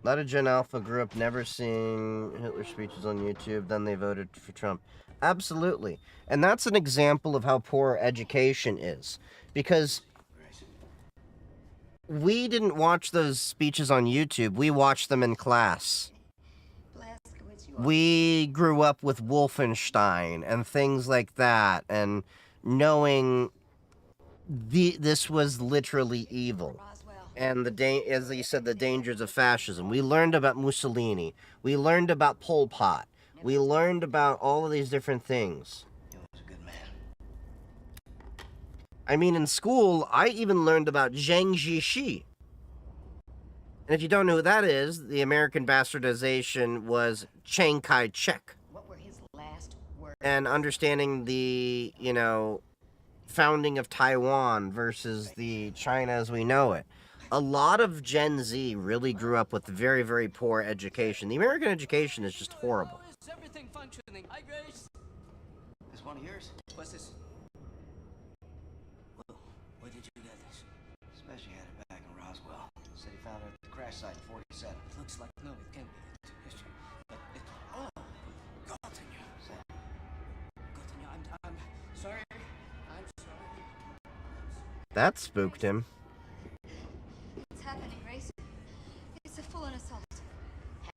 A lot of Gen Alpha grew up never seeing Hitler speeches on YouTube, then they voted for Trump. Absolutely. And that's an example of how poor education is. Because we didn't watch those speeches on YouTube. We watched them in class. Blazkowicz, you are We grew up with Wolfenstein and things like that, and knowing this was literally evil. Roswell. And as you said, the dangers of fascism. We learned about Mussolini. We learned about Pol Pot. We learned about all of these different things. He was a good man. I mean, in school, I even learned about Zhang Jieshi. And if you don't know who that is, the American bastardization was Chiang Kai-shek. What were his last words? And understanding the, founding of Taiwan versus the China as we know it. A lot of Gen Z really grew up with very, very poor education. The American education is just horrible. How is everything functioning? Hi, Grace. This one of yours? What's this? Whoa, where did you get this? Especially had it back in Roswell. Said he found it at the crash site in 47. Looks like no, it can't be. It's history. But it. Oh, continue. Continue. I'm sorry. I'm sorry. That spooked him. What's happening, Grace? It's a full-on assault.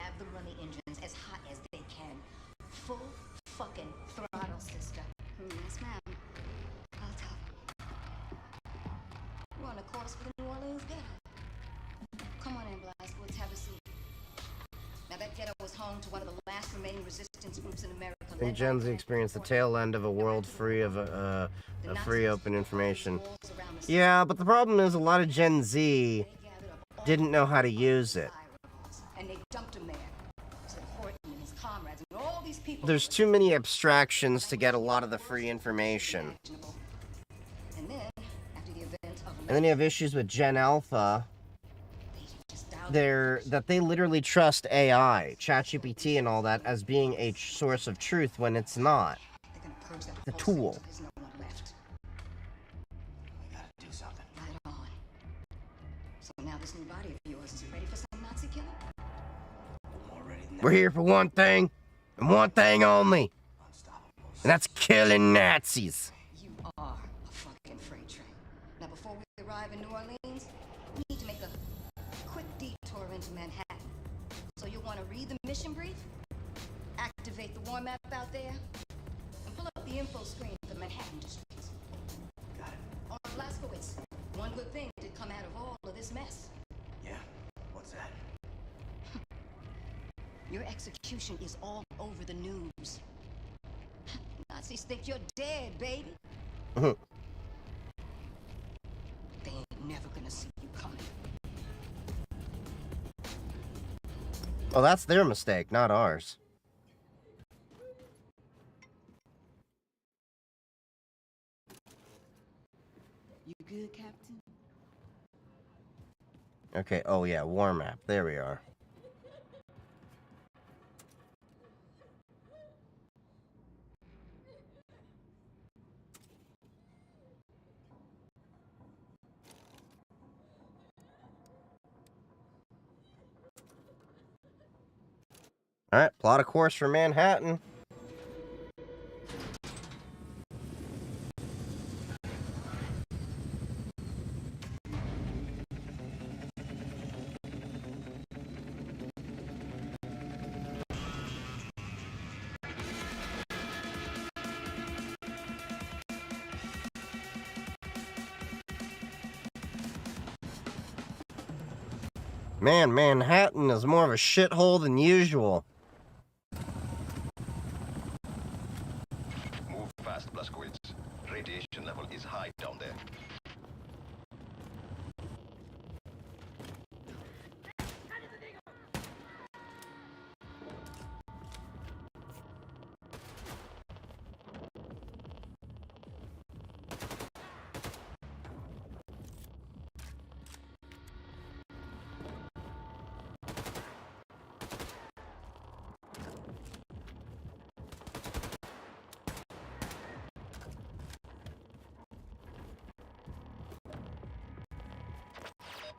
Have them run the engines as hot as they can. Full fucking throttle, sister. Yes, ma'am. I'll tell them. We're on a course for the New Orleans ghetto. Come on in, Blazkowicz. Have a seat. Now, that ghetto was home to one of the last remaining resistance groups in America. I think Gen Z experienced the tail end of a world free of free open information. Yeah, but the problem is a lot of Gen Z didn't know how to use it. And they dumped him there. So Horton and his comrades and all these people. There's too many abstractions to get a lot of the free information. And then, after the event of And then you have issues with Gen Alpha. That they literally trust AI, ChatGPT and all that as being a source of truth when it's not. The tool. There's no one left. We gotta do something. Right on. So now this new body of yours is ready for some Nazi killing? More ready than We're here for one thing, and one thing only, unstoppable. and that's killing Nazis. You are a fucking freight train. Now, before we arrive in New Orleans, we need to make a quick detour into Manhattan. So you'll want to read the mission brief, activate the war map out there, and pull up the info screen for the Manhattan districts. Got it. On Blazkowicz, one good thing did come out of all of this mess. Yeah. What's that? Your execution is all over the news. Nazis think you're dead, baby. They ain't never gonna see you coming. Oh, that's their mistake, not ours. You good, Captain? Okay, oh yeah, war map. There we are. Alright, plot a course for Manhattan. Man, Manhattan is more of a shithole than usual. Move fast, Blazkowicz. Radiation level is high down there.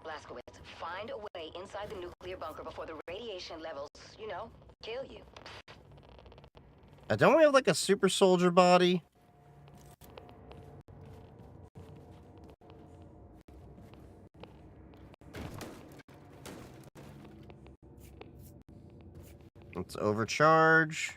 Blazkowicz, find a way inside the nuclear bunker before the radiation levels, kill you. Don't we have like a super soldier body? Let's overcharge.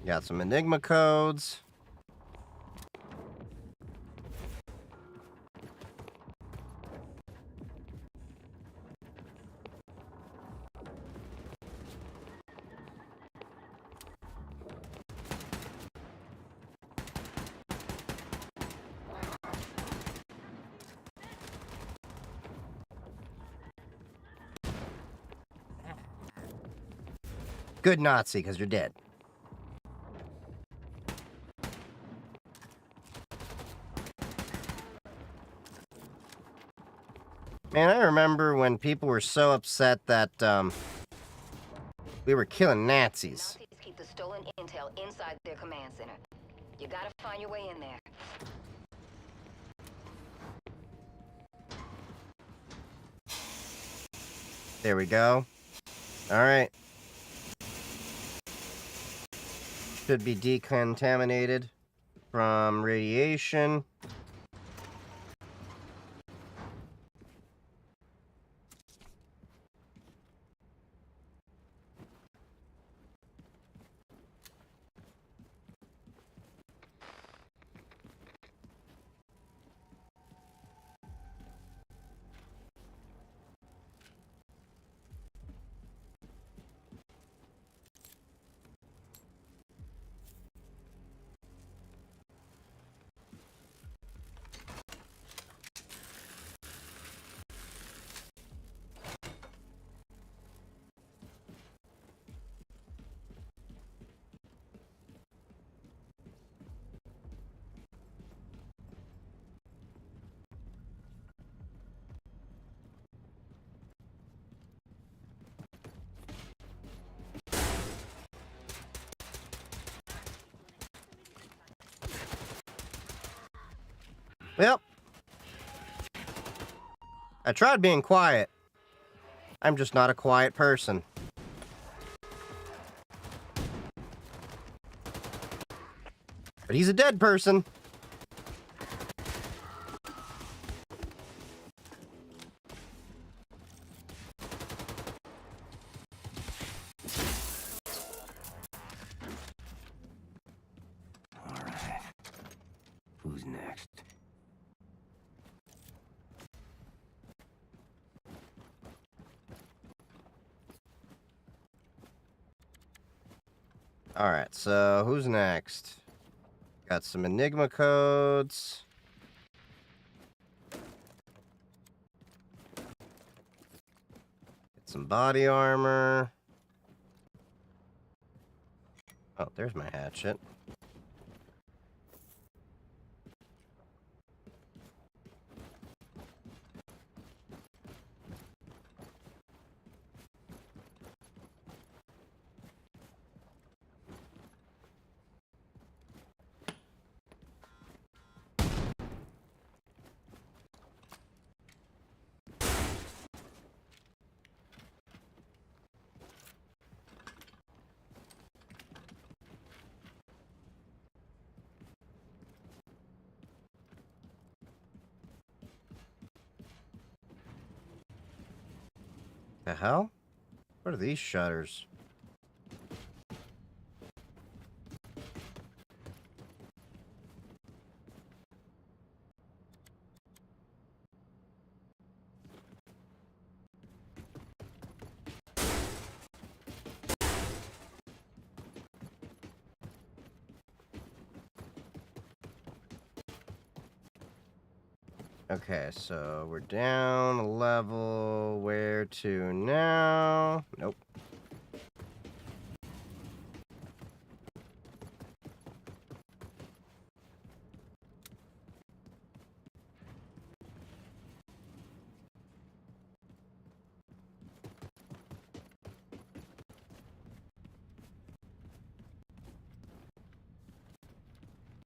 Got some Enigma codes. Good Nazi, because you're dead. Man, I remember when people were so upset that, we were killing Nazis. Nazis keep the stolen intel inside their command center. You gotta find your way in there. There we go. Alright. Should be decontaminated from radiation. Well, I tried being quiet. I'm just not a quiet person. But he's a dead person. All right. Who's next? Alright, so who's next? Got some Enigma codes. Get some body armor. Oh, there's my hatchet. The hell? What are these shutters? Okay, so we're down a level. Where to now? Nope.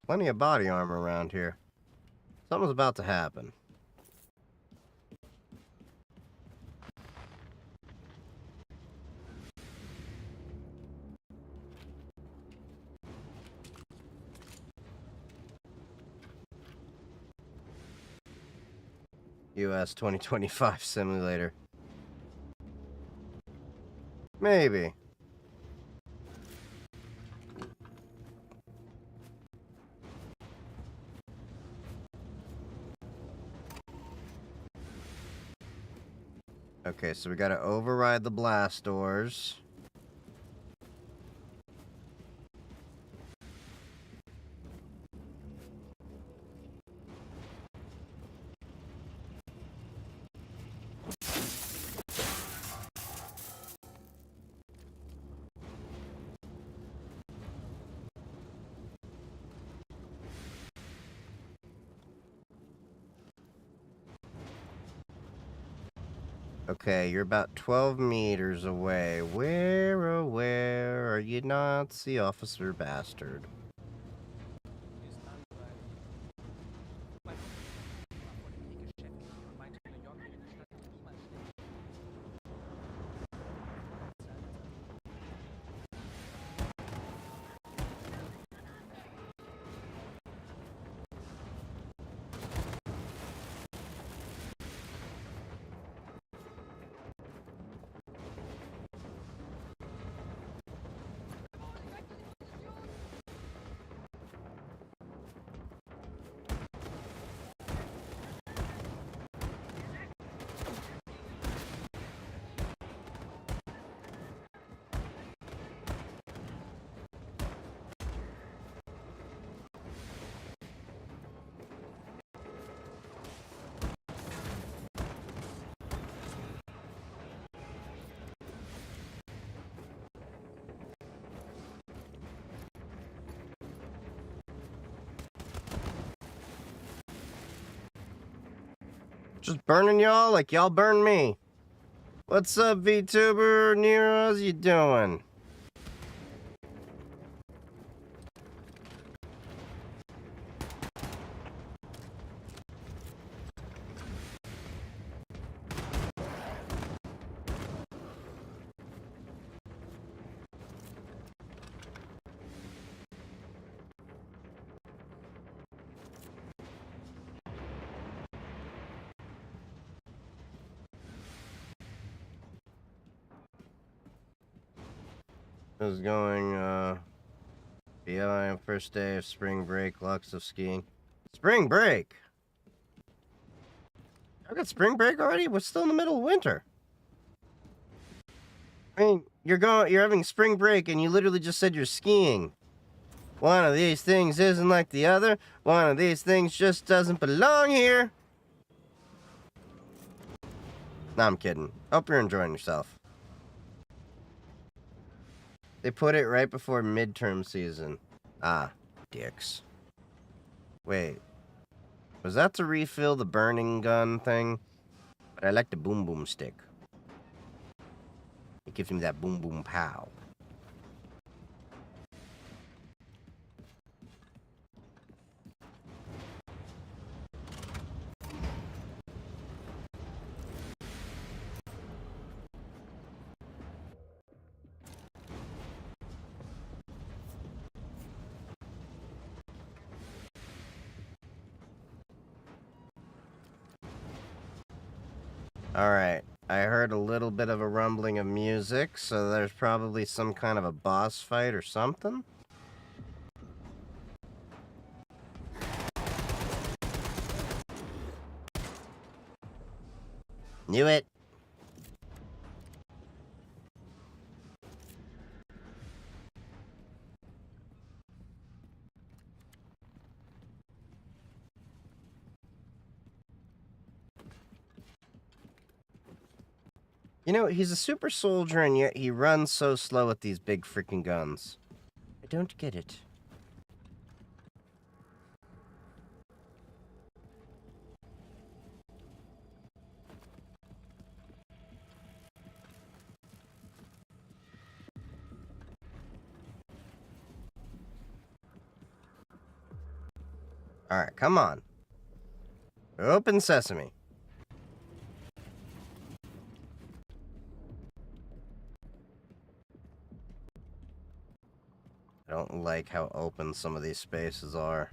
Plenty of body armor around here. Something's about to happen. US 2025 simulator. Maybe. Okay, so we gotta override the blast doors. Okay, you're about 12 meters away. Where, oh, where are you, Nazi officer bastard? Just burning y'all like y'all burn me. What's up, VTuber Nero? How's you doing? Is going, BLM first day of spring break, lots of skiing. Spring break? I got spring break already? We're still in the middle of winter. I mean, you're having spring break and you literally just said you're skiing. One of these things isn't like the other. One of these things just doesn't belong here. No, I'm kidding. Hope you're enjoying yourself. They put it right before midterm season. Ah, dicks. Wait. Was that to refill the burning gun thing? But I like the boom boom stick. It gives me that boom boom pow. Alright, I heard a little bit of a rumbling of music, so there's probably some kind of a boss fight or something? Knew it! You know, he's a super soldier and yet he runs so slow with these big freaking guns. I don't get it. Alright, come on. Open sesame. I don't like how open some of these spaces are.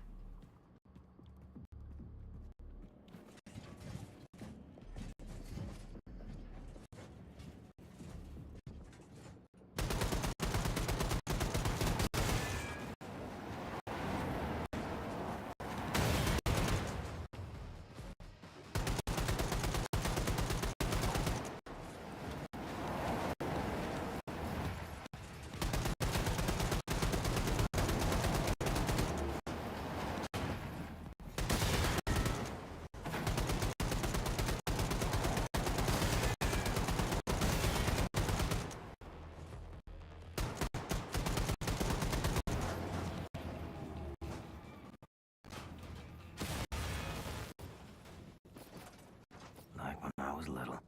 Like when I was little,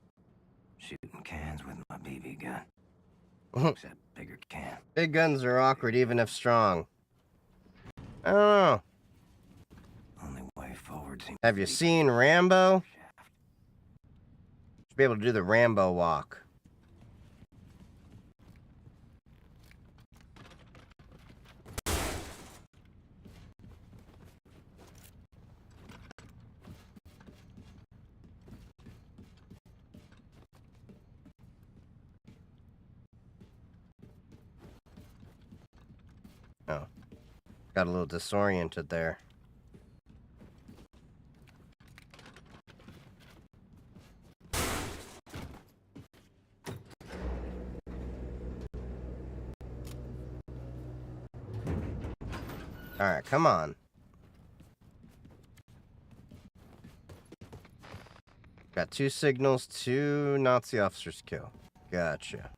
shooting cans with my BB gun. Except bigger can. Big guns are awkward even if strong. I don't know. Only way forward seems Have to you be seen Rambo? Should be able to do the Rambo walk. Oh. Got a little disoriented there. Alright, come on. Got 2 signals, 2 Nazi officers kill. Gotcha.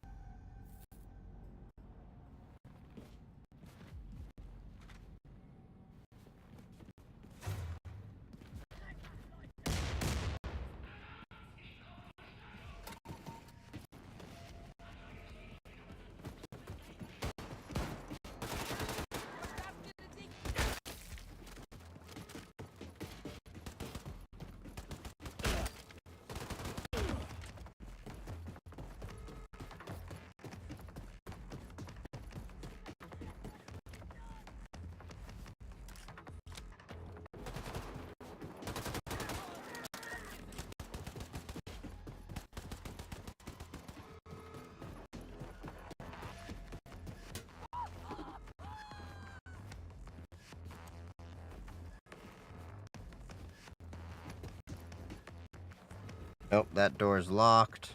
Nope, that door's locked.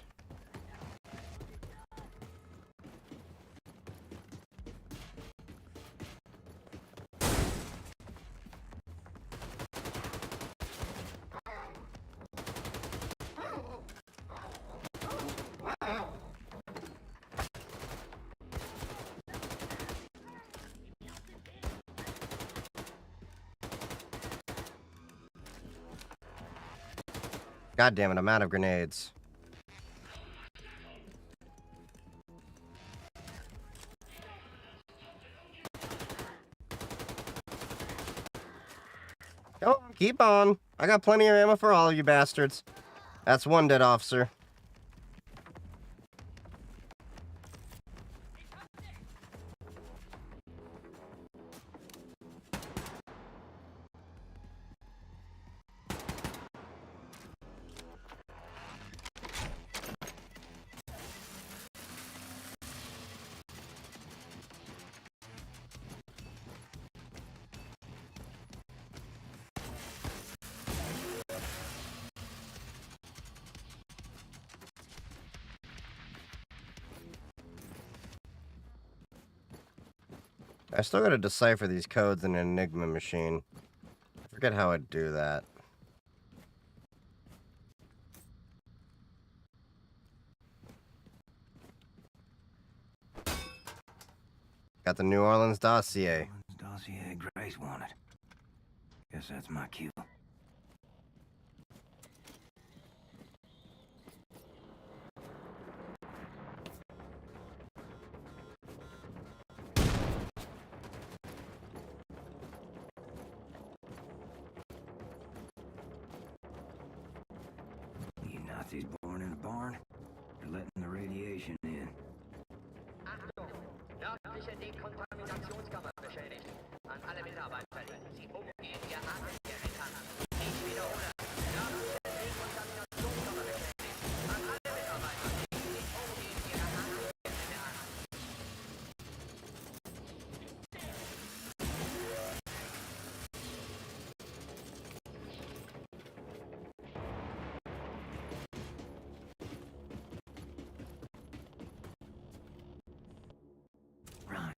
God damn it, I'm out of grenades. Go on, keep on. I got plenty of ammo for all of you bastards. That's one dead officer. I still gotta decipher these codes in an Enigma machine. I forget how I'd do that. Got the New Orleans dossier. Dossier Grace wanted. Guess that's my cue. Örtliche Dekontaminationskammer beschädigt. An alle Mitarbeiter legen Sie umgehend Ihr Atemgerät an. Ich wiederhole. Örtliche Dekontaminationskammer beschädigt. An alle Mitarbeiter legen Sie umgehend Ihre Atemgeräte an. Run.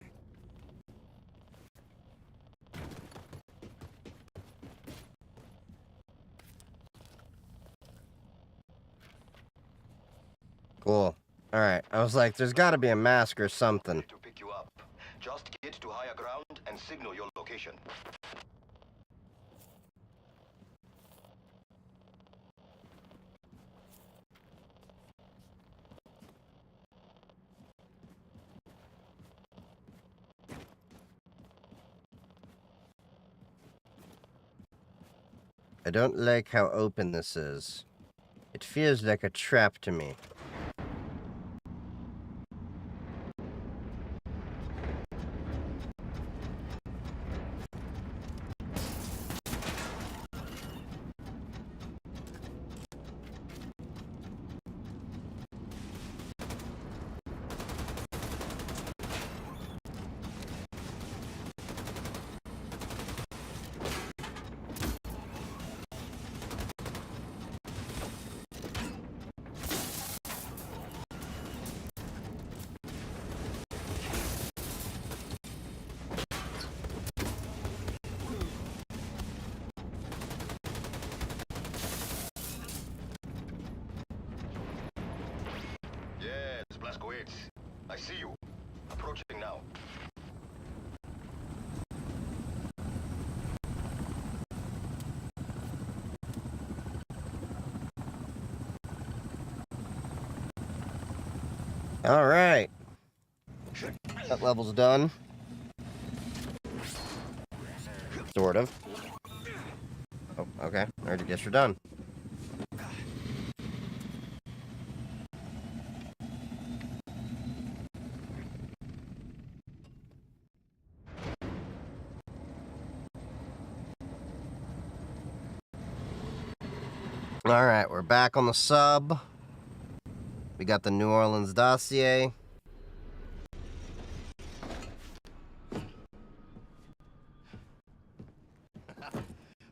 Cool. All right. I was like, there's got to be a mask or something. To pick you up. Just get to higher ground and signal your location. I don't like how open this is. It feels like a trap to me. Yes, Blazkowicz. I see you. Approaching now. All right. That level's done. Sort of. Oh, okay. I already guess you're done. All right, we're back on the sub. We got the New Orleans dossier.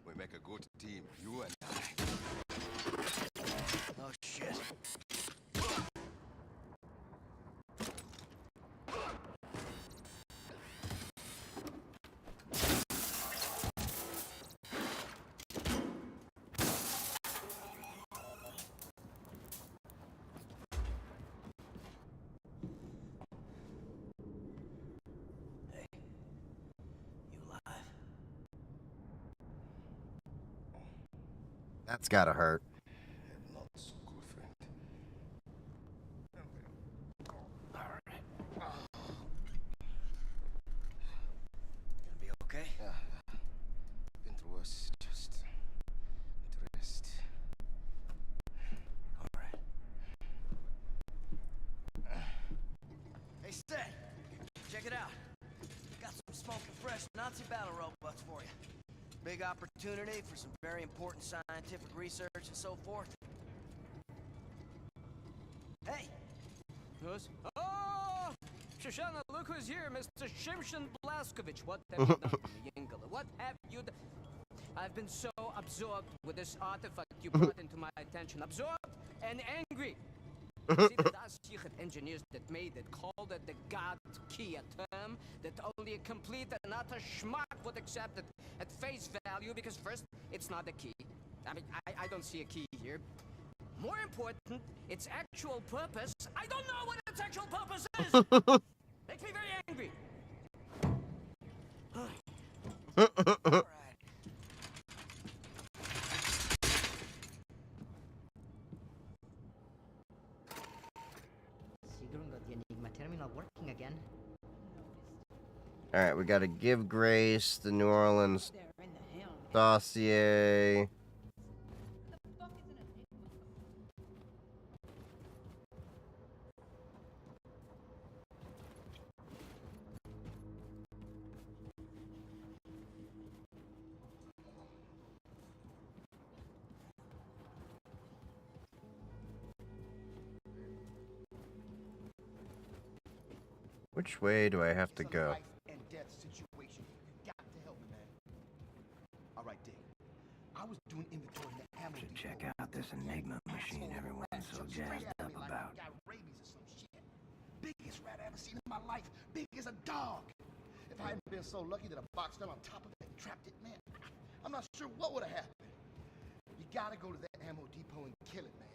We make a good team, you and I. Oh, shit. Hey, you alive? That's gotta hurt. Not so good, friend. All right. Gonna be okay? Yeah. Been through worse. Just need to rest. All right. Hey, Stay! Check it out. Got some smoking fresh Nazi battle robots for you. Big opportunity for some very important scientific research and so forth. Hey! Yes? Oh! Shoshana, look who's here, Mr. Shimshon Blaskovich. What have you done to me, Yingala? What have you done? I've been so absorbed with this artifact you brought into my attention. Absorbed and angry. See, the Dashichet engineers that made it called it the God Key, a term that only a complete and utter schmuck would accept it at face value, because first, it's not a key. I mean, I don't see a key here. More important, its actual purpose. I don't know what its actual purpose is! Makes me very angry. All right. Siguro got the Enigma terminal working again. All right, we gotta give Grace the New Orleans dossier. Which way do I have to go? Life and death situation. You got to help me, man. All right, Dick. I was doing inventory in the ammo. Should check out this Enigma machine everyone's so jazzed up about. Got rabies or some shit. Biggest rat I ever seen in my life. Big as a dog. If I hadn't been so lucky that I boxed down on top of it and trapped it, man, I'm not sure what would have happened. You gotta go to that ammo depot and kill it, man.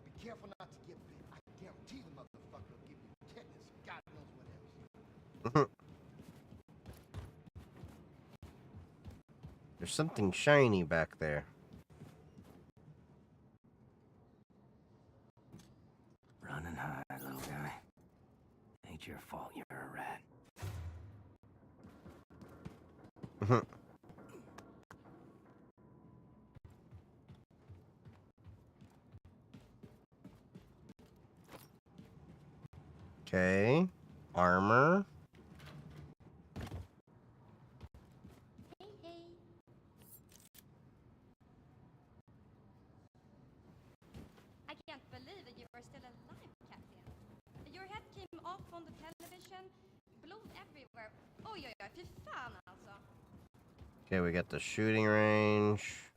Be careful not to get bit. I guarantee the motherfucker will give you tetanus. God knows what else. There's something shiny back there. Running high, little guy. Ain't your fault you're a rat. Okay. Armor. Hey, hey. I can't believe that you are still alive, Captain. Your head came off on the television, blood everywhere. Oj, oj, oj, fy fan alltså. Okay, we got the shooting range.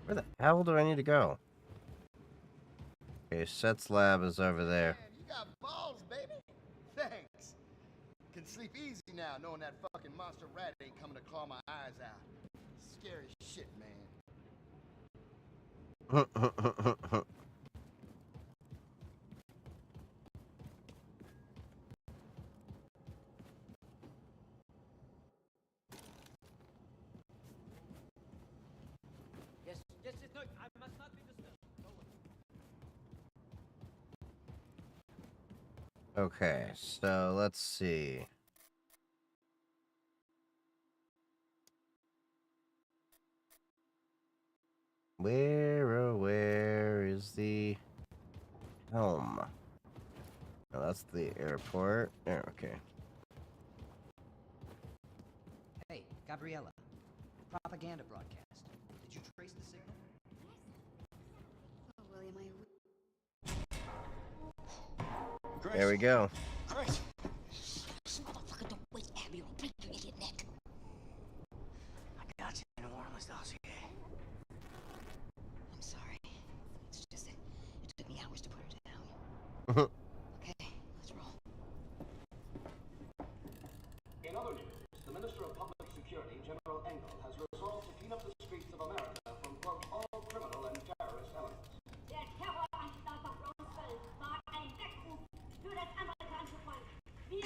Where the hell do I need to go? Okay, Seth's lab is over there. Man, you got balls, baby. Thanks. Can sleep easy now, knowing that fucking monster rat ain't coming to claw my eyes out. Scary shit, man. Yes, yes, yes, no, I must not be disturbed. Go away. Okay, so let's see. Where is the helm? Oh, that's the airport. Yeah, okay. Hey, Gabriella. Propaganda broadcast. Did you trace the signal? Oh, William, There we go. Chris! This motherfucker don't wait, Abby, or break your idiot neck. I got you in New Orleans dossier. I'm sorry. It's just that it took me hours to put her down. Okay, let's roll. In other news, the Minister of Public Security, General Engel, has resolved to clean up the streets of America from, quote, all criminal and terrorist elements. Der Terroranschlag auf Roswell war ein Weckruf für das amerikanische Volk. Wir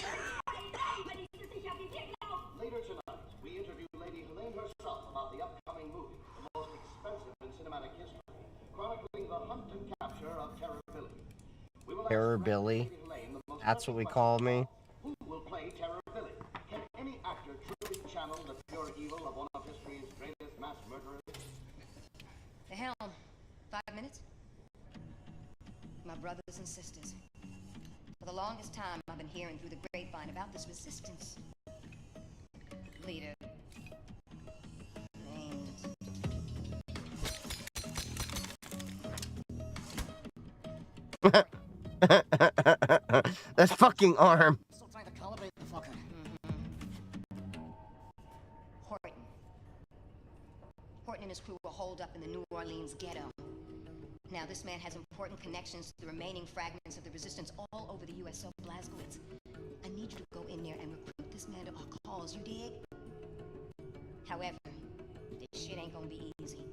sind sicher, wie wir glauben. Later tonight, we interview Lady Helene herself about the upcoming movie, the most expensive in cinematic history, chronicling the hunt and capture of Terror Billy. We will Terror ask Billy? Lady Helene the most That's what we pressing call question. me. Who will play Terror Billy? Can any actor truly channel the pure evil of one of history's greatest mass murderers? The helm. 5 minutes? My brothers and sisters. For the longest time, I've been hearing through the grapevine about this resistance. Leader. Named... That fucking arm. Still trying to calibrate the fucker. Horton. Horton and his crew were holed up in the New Orleans ghetto. Now, this man has important connections to the remaining fragments of the resistance all over the U.S., so Blazkowicz, I need you to go in there and recruit this man to our cause, you dig? However, this shit ain't gonna be easy.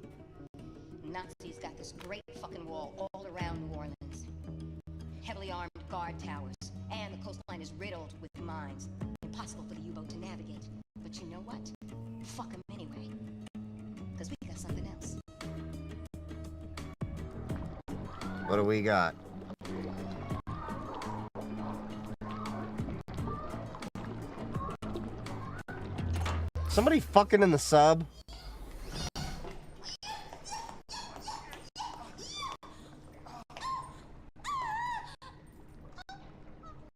Nazis got this great fucking wall all around New Orleans. Heavily armed guard towers, and the coastline is riddled with mines. Impossible for the U-boat to navigate. But you know what? Fuck them anyway. Because we got something else. What do we got? Somebody fucking in the sub?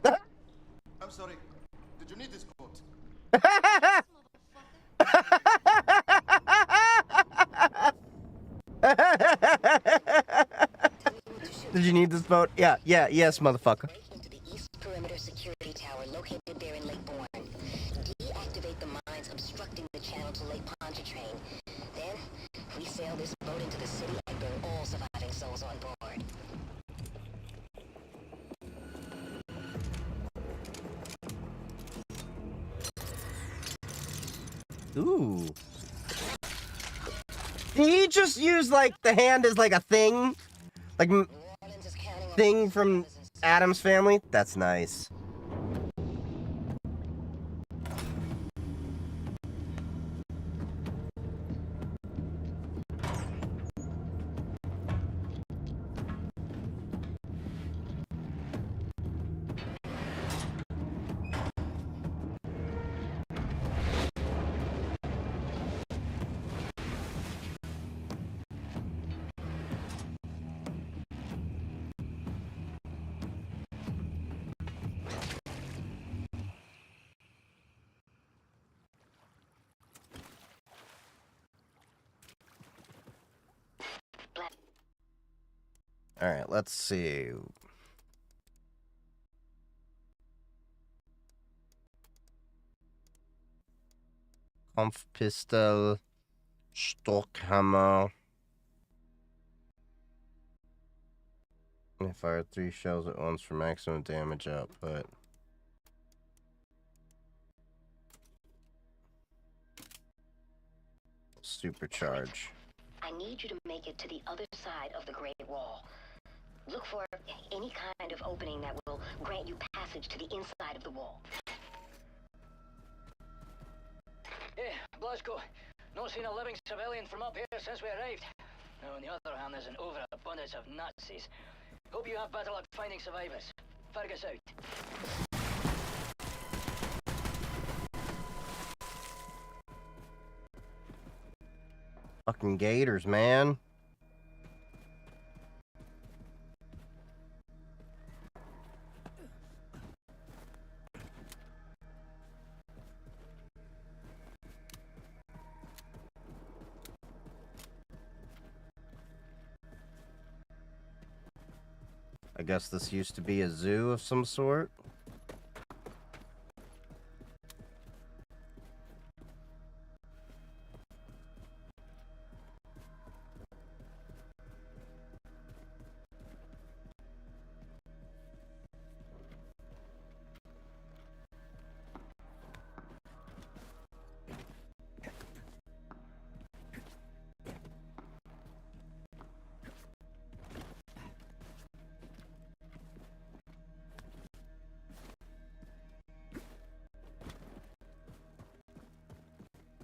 I'm sorry. Did you need this quote? Did you need this boat? Yeah, yes, motherfucker. Break into the East Perimeter Security Tower located there in Lake Bourne. Deactivate the mines obstructing the channel to Lake Pontchartrain. Then, we sail this boat into the city and burn all surviving souls on board. Ooh. Did he just use, like, the hand as, like, a thing? Like, thing from Adam's Family? That's nice. Alright, let's see. Kampf pistol, Stockhammer. I fire 3 shells at once for maximum damage output. Supercharge. I need you to make it to the other side of the Great Wall. Look for any kind of opening that will grant you passage to the inside of the wall. Yeah, Blasco. Not seen a living civilian from up here since we arrived. Now, on the other hand, there's an overabundance of Nazis. Hope you have better luck finding survivors. Fergus out. Fucking gators, man. I guess this used to be a zoo of some sort.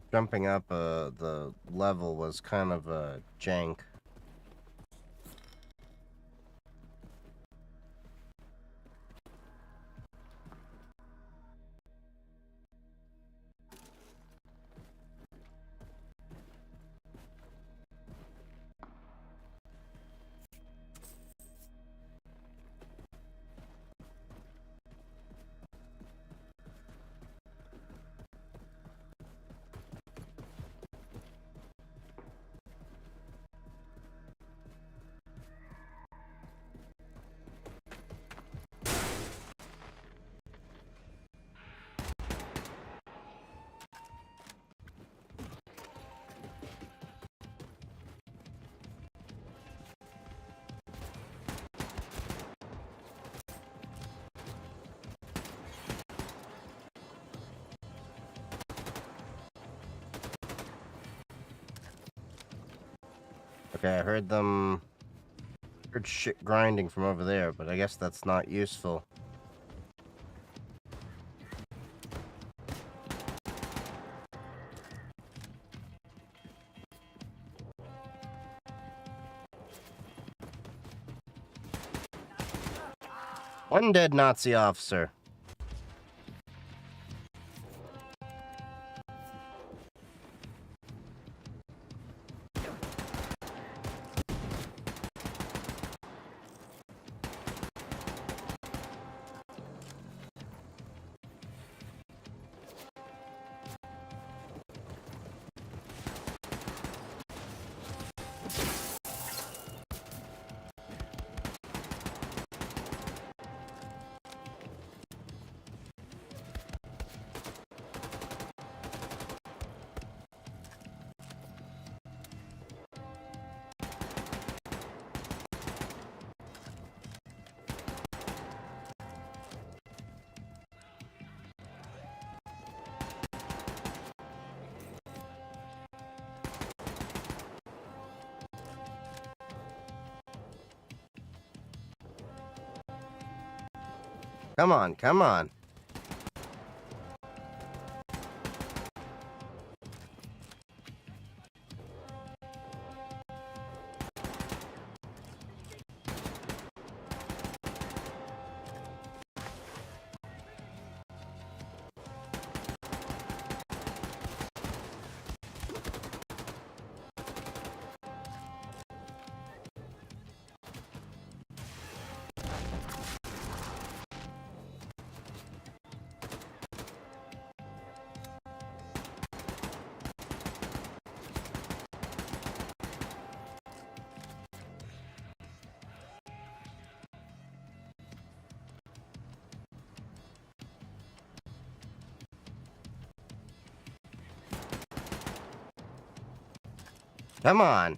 Jumping up the level was kind of jank. Okay, I heard shit grinding from over there, but I guess that's not useful. One dead Nazi officer. Come on, come on. Come on.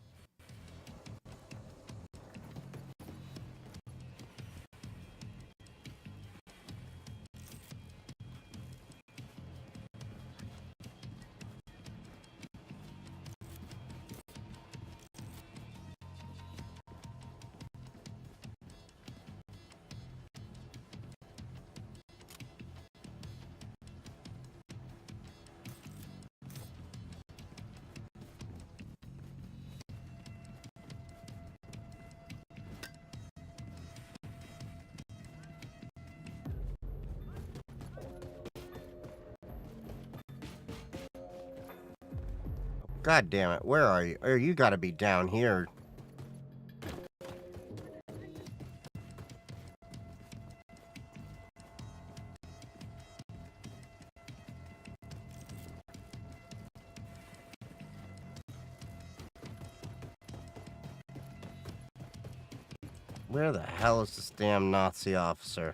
God damn it. Where are you? Or you gotta be down here. Where the hell is this damn Nazi officer?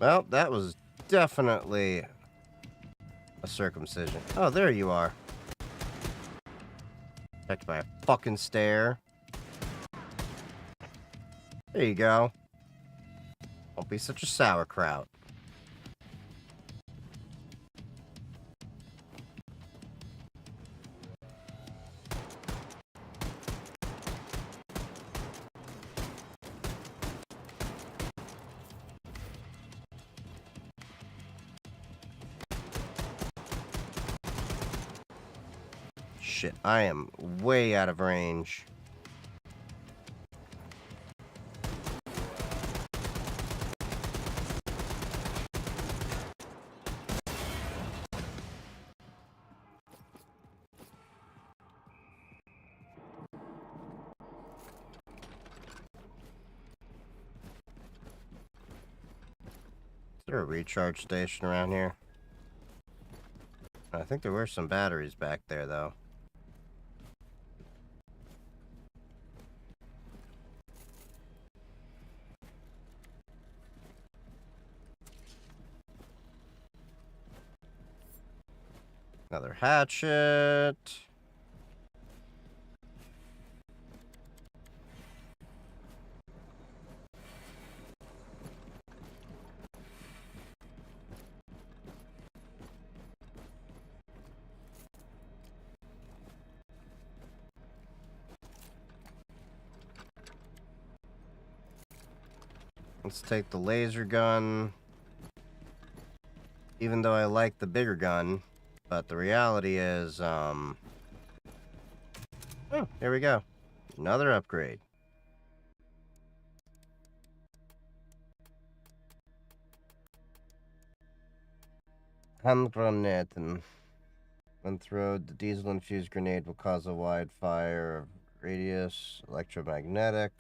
Well, that was definitely a circumcision. Oh, there you are. Checked by a fucking stare. There you go. Don't be such a sauerkraut. Shit, I am way out of range. Is there a recharge station around here? I think there were some batteries back there, though. Another hatchet. Let's take the laser gun. Even though I like the bigger gun, but the reality is, oh, here we go. Another upgrade. Hand grenade. When thrown, the diesel-infused grenade will cause a wide fire of radius, electromagnetic.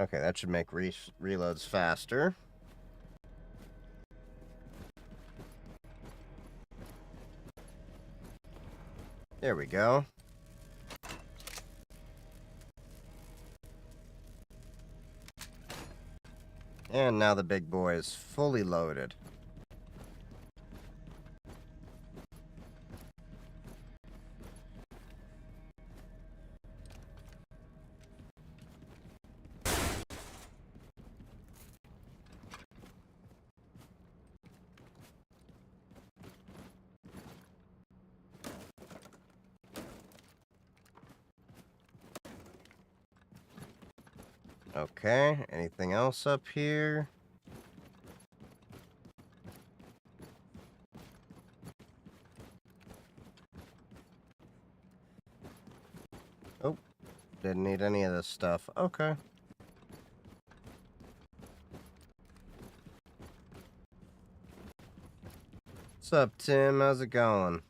Okay, that should make reloads faster. There we go. And now the big boy is fully loaded. Okay, anything else up here? Oh, didn't need any of this stuff. Okay. What's up, Tim? How's it going?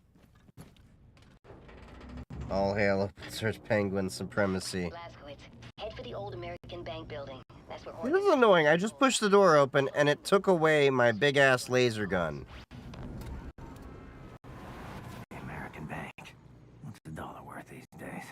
All hail up search penguin supremacy. Blazkowicz, head for the old American Bank building. That's where This is annoying. I just pushed the door open and it took away my big-ass laser gun. The American Bank. What's the dollar worth these days?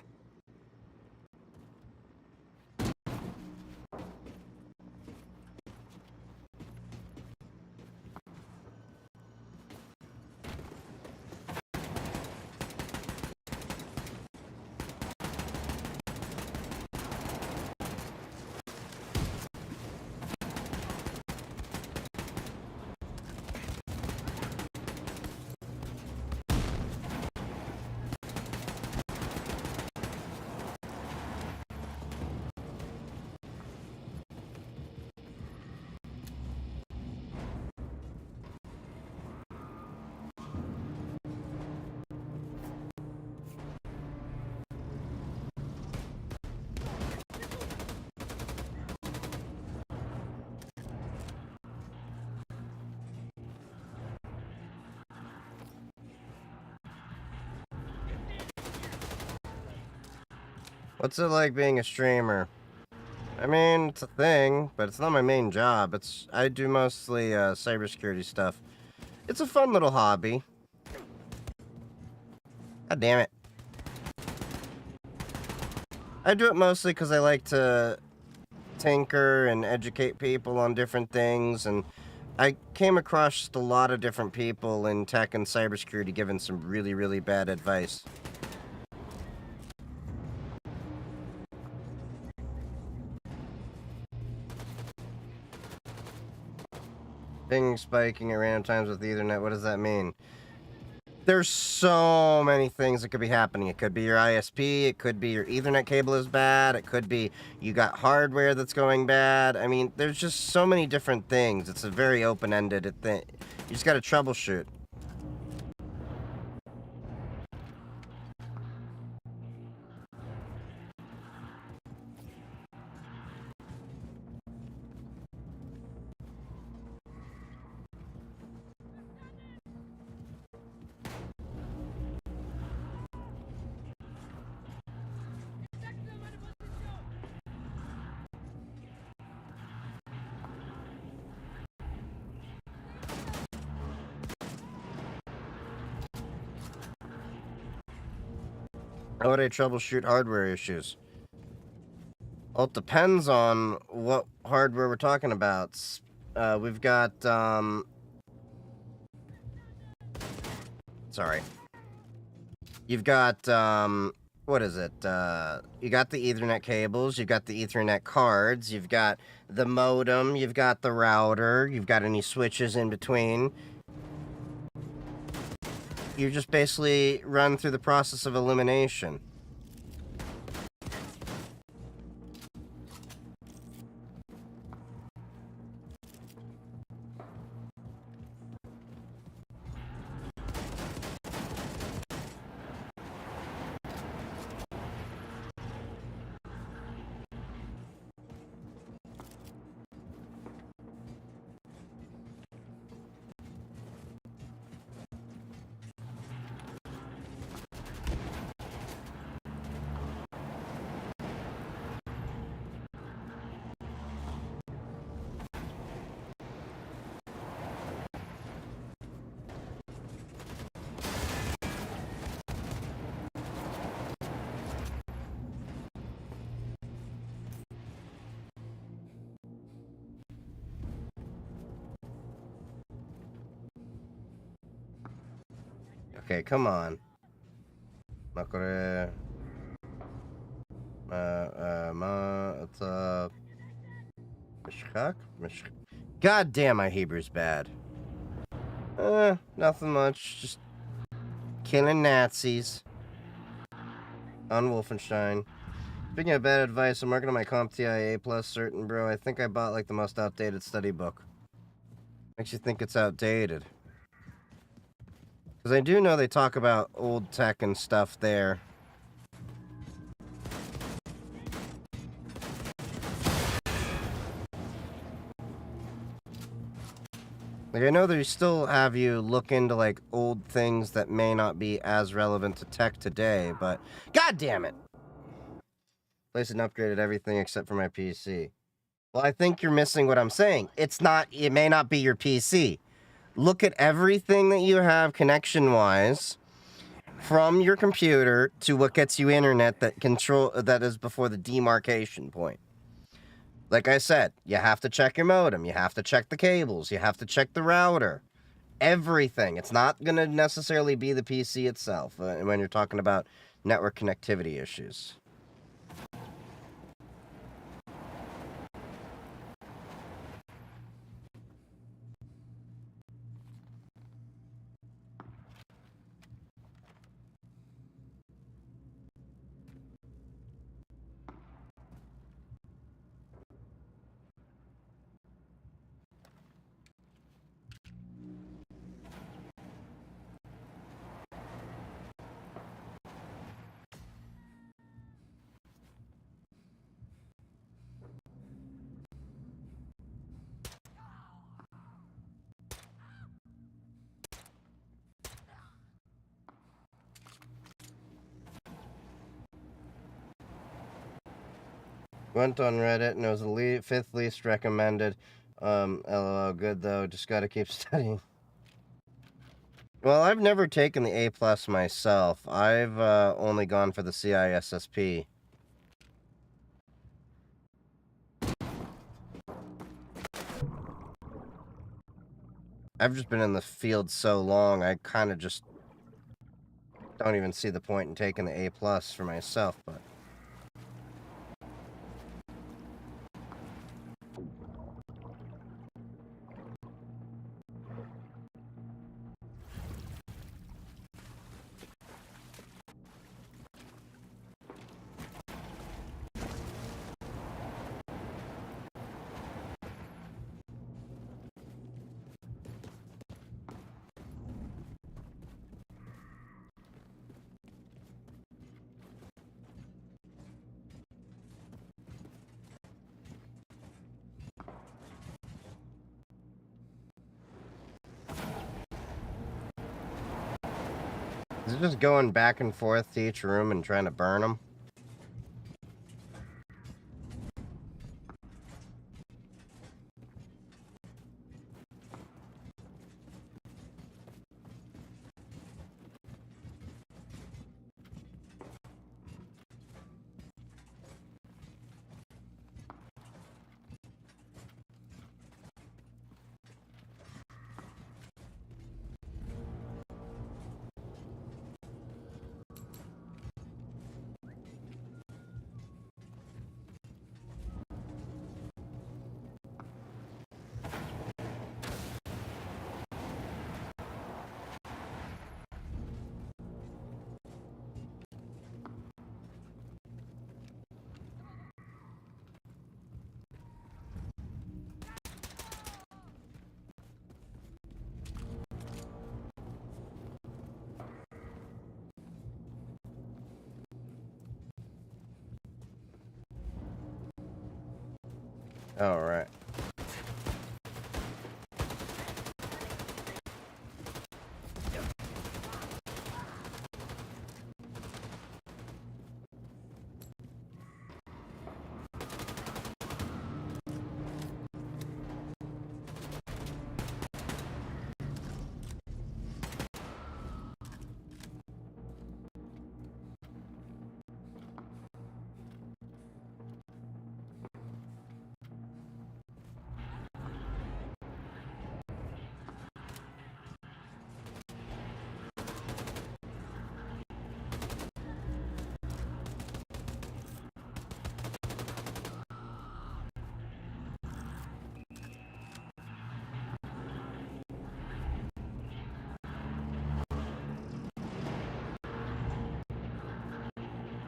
What's it like being a streamer? I mean, it's a thing, but it's not my main job. I do mostly cybersecurity stuff. It's a fun little hobby. God damn it. I do it mostly because I like to tinker and educate people on different things, and I came across just a lot of different people in tech and cybersecurity giving some really, really bad advice. Ping spiking at random times with Ethernet, what does that mean? There's so many things that could be happening. It could be your ISP, it could be your Ethernet cable is bad, it could be you got hardware that's going bad. I mean, there's just so many different things. It's a very open-ended thing. You just gotta troubleshoot. How would I troubleshoot hardware issues? Well, it depends on what hardware we're talking about. We've got, sorry. You've got, what is it? You got the Ethernet cables, you've got the Ethernet cards, you've got the modem, you've got the router, you've got any switches in between. You just basically run through the process of elimination. Okay, come on. Makore. It's Mishkak? God damn, my Hebrew's bad. Nothing much. Just killing Nazis. On Wolfenstein. Speaking of bad advice, I'm working on my CompTIA A plus certain, bro. I think I bought like the most outdated study book. Makes you think it's outdated. Because I do know they talk about old tech and stuff there. Like, I know they still have you look into, like, old things that may not be as relevant to tech today, but... God damn it! Placed and upgraded everything except for my PC. Well, I think you're missing what I'm saying. It may not be your PC. Look at everything that you have connection-wise from your computer to what gets you internet that is before the demarcation point. Like I said, you have to check your modem, you have to check the cables, you have to check the router. Everything. It's not going to necessarily be the PC itself when you're talking about network connectivity issues. Went on Reddit and it was the fifth least recommended. LOL, good though. Just gotta keep studying. Well, I've never taken the A plus myself. I've only gone for the CISSP. I've just been in the field so long, I kind of just don't even see the point in taking the A plus for myself, but... Is it just going back and forth to each room and trying to burn them? All right.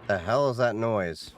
The hell is that noise?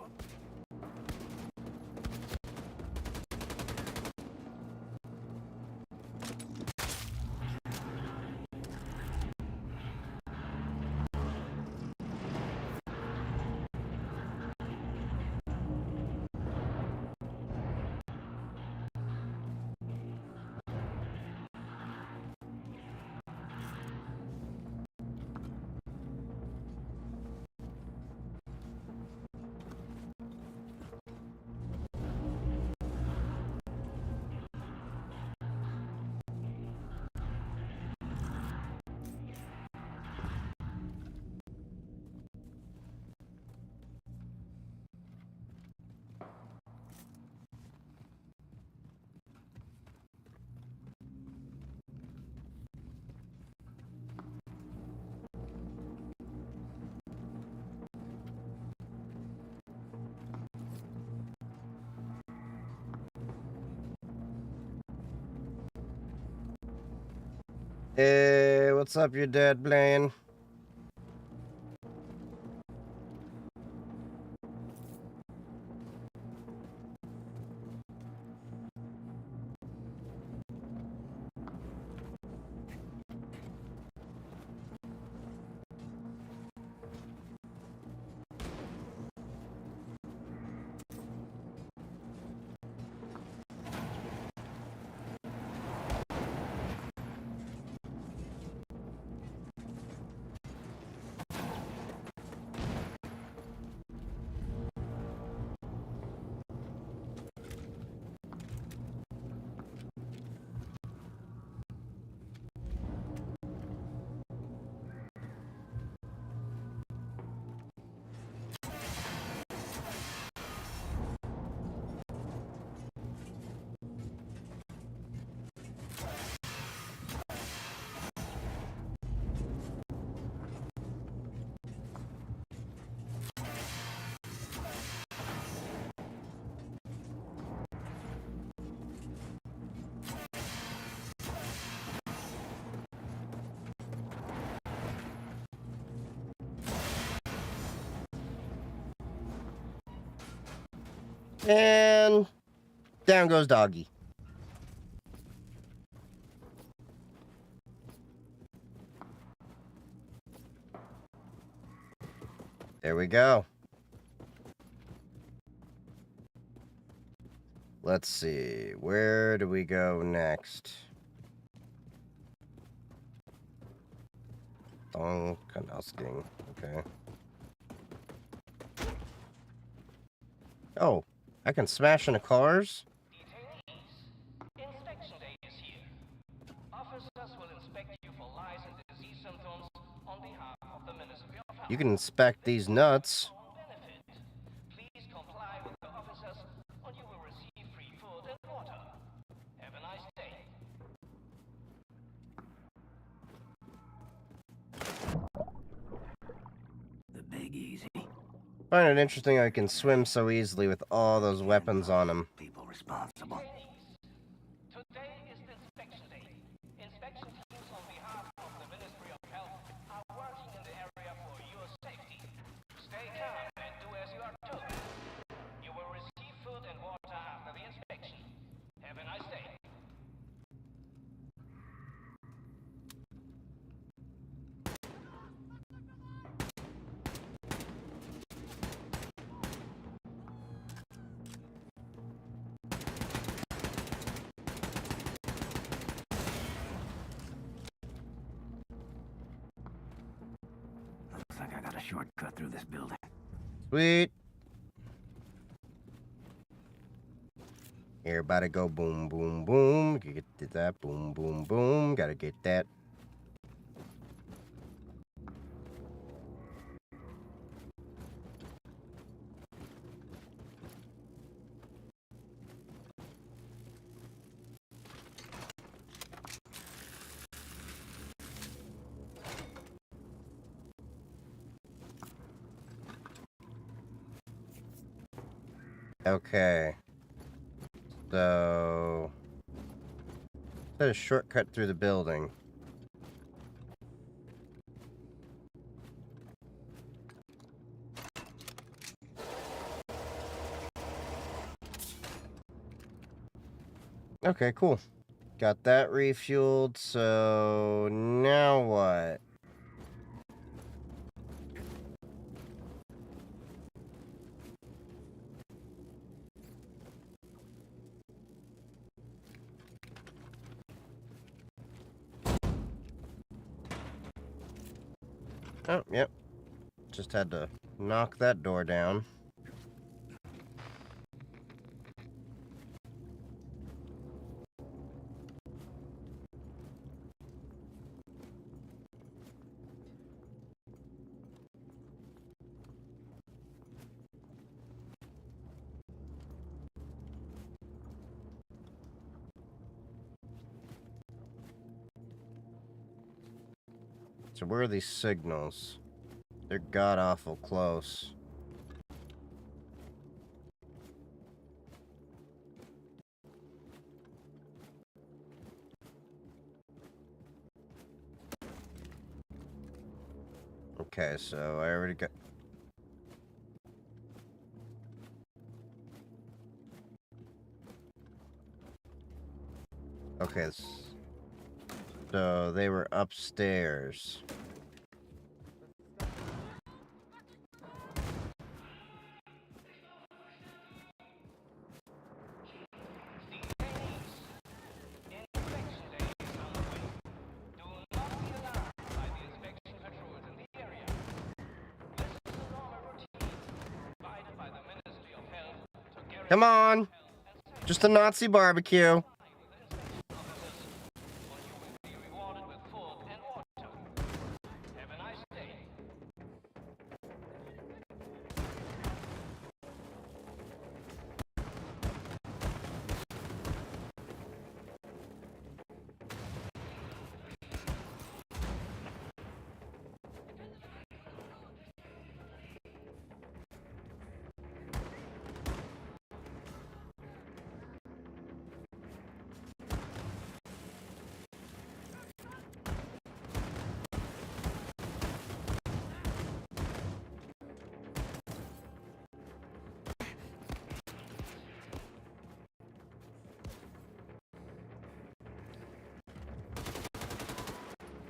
Hey, what's up, you dead Blaine? And down goes doggy. There we go. Let's see. Where do we go next? Donkanasking. Okay. Oh, I can smash into cars? Inspection day is here. Officers will inspect you for lice and disease symptoms on behalf of the Ministry of Health. You can inspect these nuts. Please comply with the officers or you will receive free food and water. Have a nice day. The Big Easy. Find it interesting I can swim so easily with all those weapons on him. People responsible. Today is the inspection day. Inspection teams on behalf of the Ministry of Health are working in the area for your safety. Stay calm and do as you are told. You will receive food and water after the inspection. Have a nice day. Looks like I got a shortcut through this building. Sweet. Everybody go boom, boom, boom. Get that. Boom, boom, boom. Gotta get that. Okay. So... there's a shortcut through the building. Okay, cool. Got that refueled, so now what? Oh, yep. Just had to knock that door down. So where are these signals? They're god-awful close. Okay, so I already got... Okay, so they were upstairs. Come on! Just a Nazi barbecue.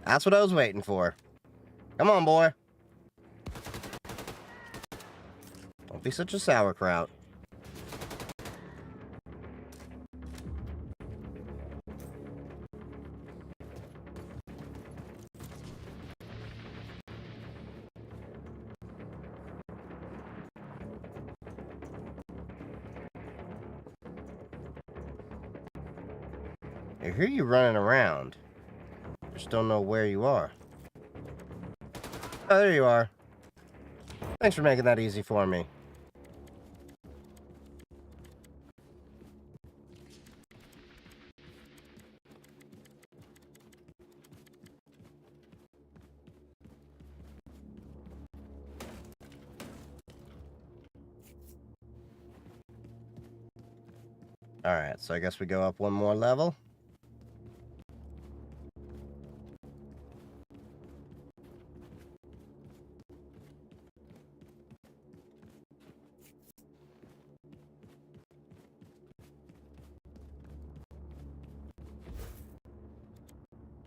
That's what I was waiting for. Come on, boy. Don't be such a sauerkraut. I hear you running around. Just don't know where you are. Oh, there you are. Thanks for making that easy for me. Alright, so I guess we go up one more level.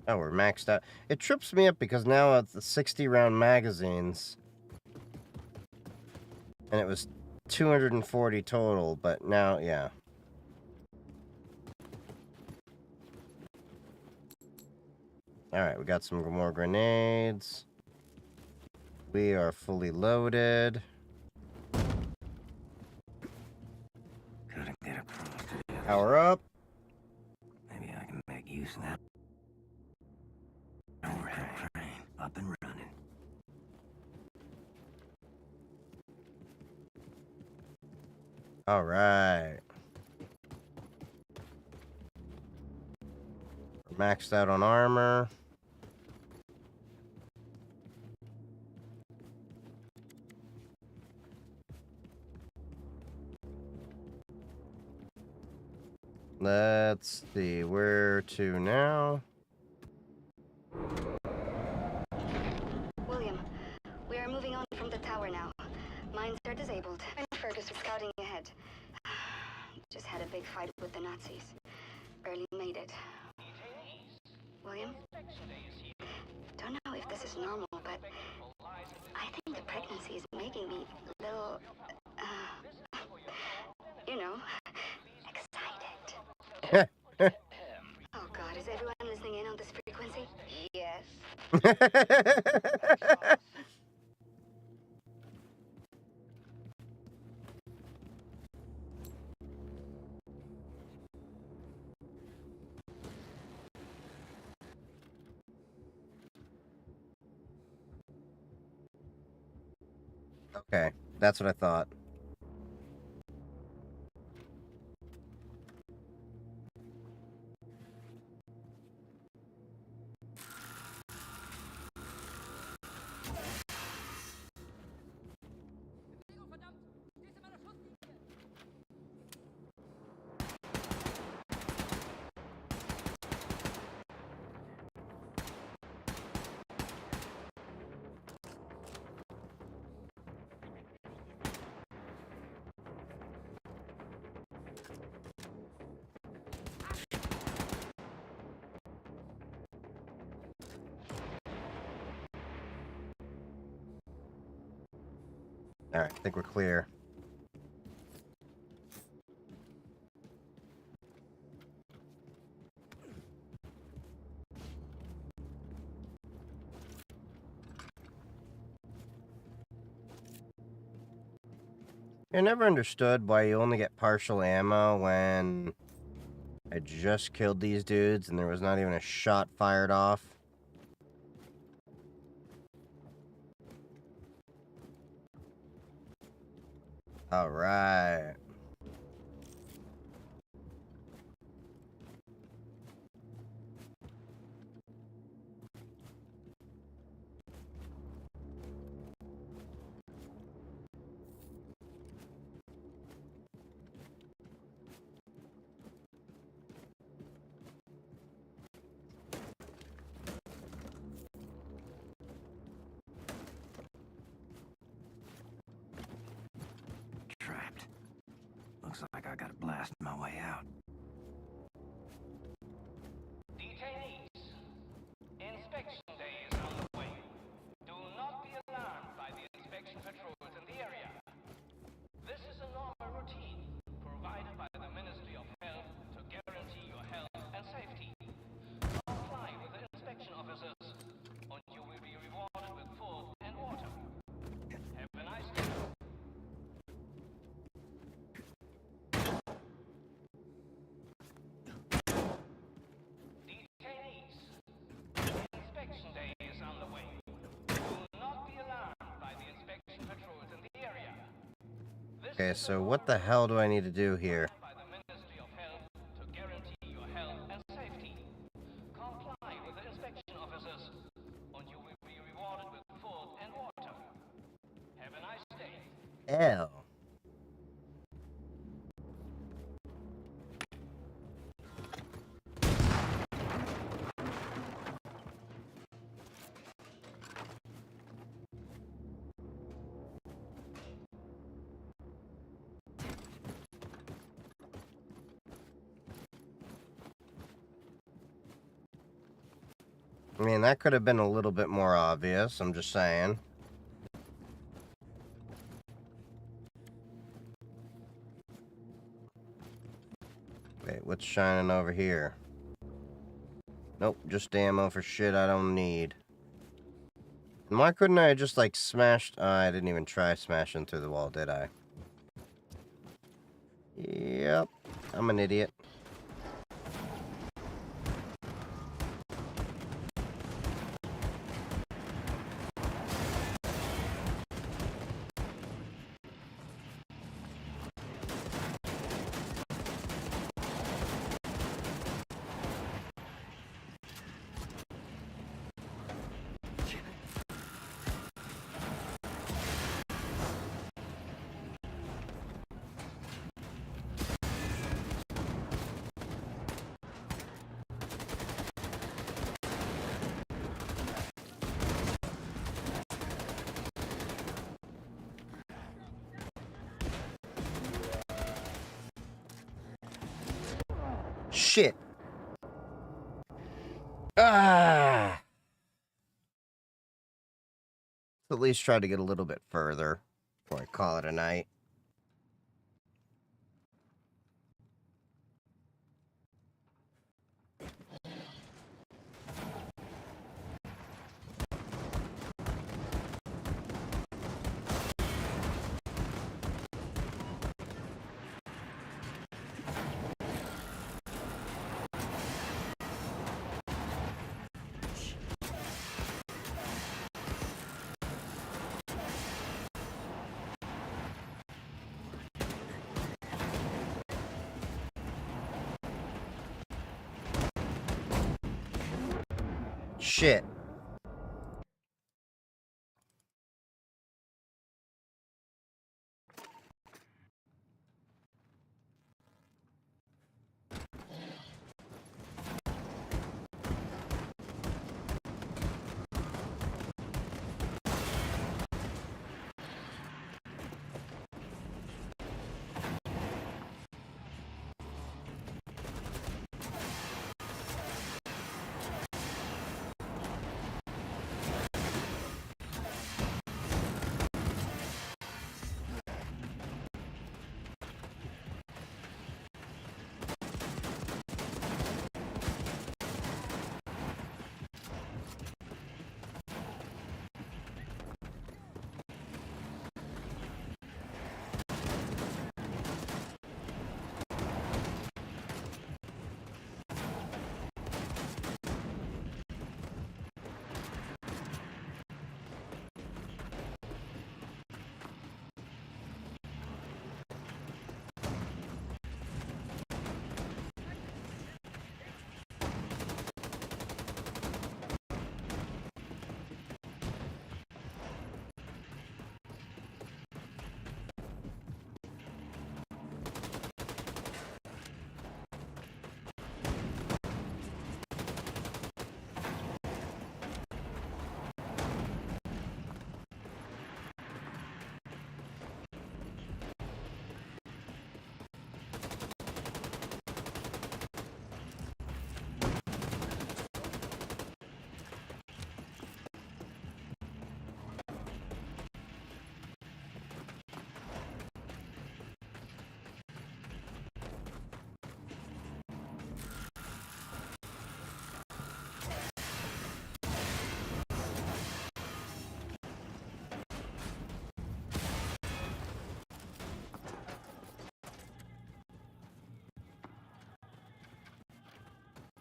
Oh, we're maxed out. It trips me up because now it's the 60-round magazines. And it was 240 total, but now, yeah. Alright, we got some more grenades. We are fully loaded. Couldn't get across to the other Power up. Maybe I can make use of that. Overhead train, up and running. Alright. Maxed out on armor. Let's see, where to now? William, we are moving on from the tower now. Mines are disabled. And Fergus is scouting ahead. Just had a big fight with the Nazis. need it. William? Don't know if this is normal, but I think the pregnancy is making me a little, you know, excited. Oh God, is everyone listening in on this frequency? Yes. Okay, that's what I thought. All right, I think we're clear. I never understood why you only get partial ammo when I just killed these dudes and there was not even a shot fired off. All right. Trapped. Looks like I gotta blast my way out. Detainees, inspection day is on the way. Do not be alarmed by the inspection patrols in the area. This is a normal routine provided by the Ministry of Health to guarantee your health and safety. Comply with the inspection officers, and you will be rewarded with food and water. Have a nice day. Detainees, inspection day is on the way. Do not be alarmed by the inspection patrols in the area. Okay, so what the hell do I need to do here? By the Ministry of Health to guarantee your health and safety. Comply with the inspection officers, and you will be rewarded with food and water. Have a nice day. L. I mean, that could have been a little bit more obvious, I'm just saying. Wait, what's shining over here? Nope, just ammo for shit I don't need. And why couldn't I just, like, smashed... I didn't even try smashing through the wall, did I? Yep, I'm an idiot. Shit. at least try to get a little bit further before I call it a night. Shit.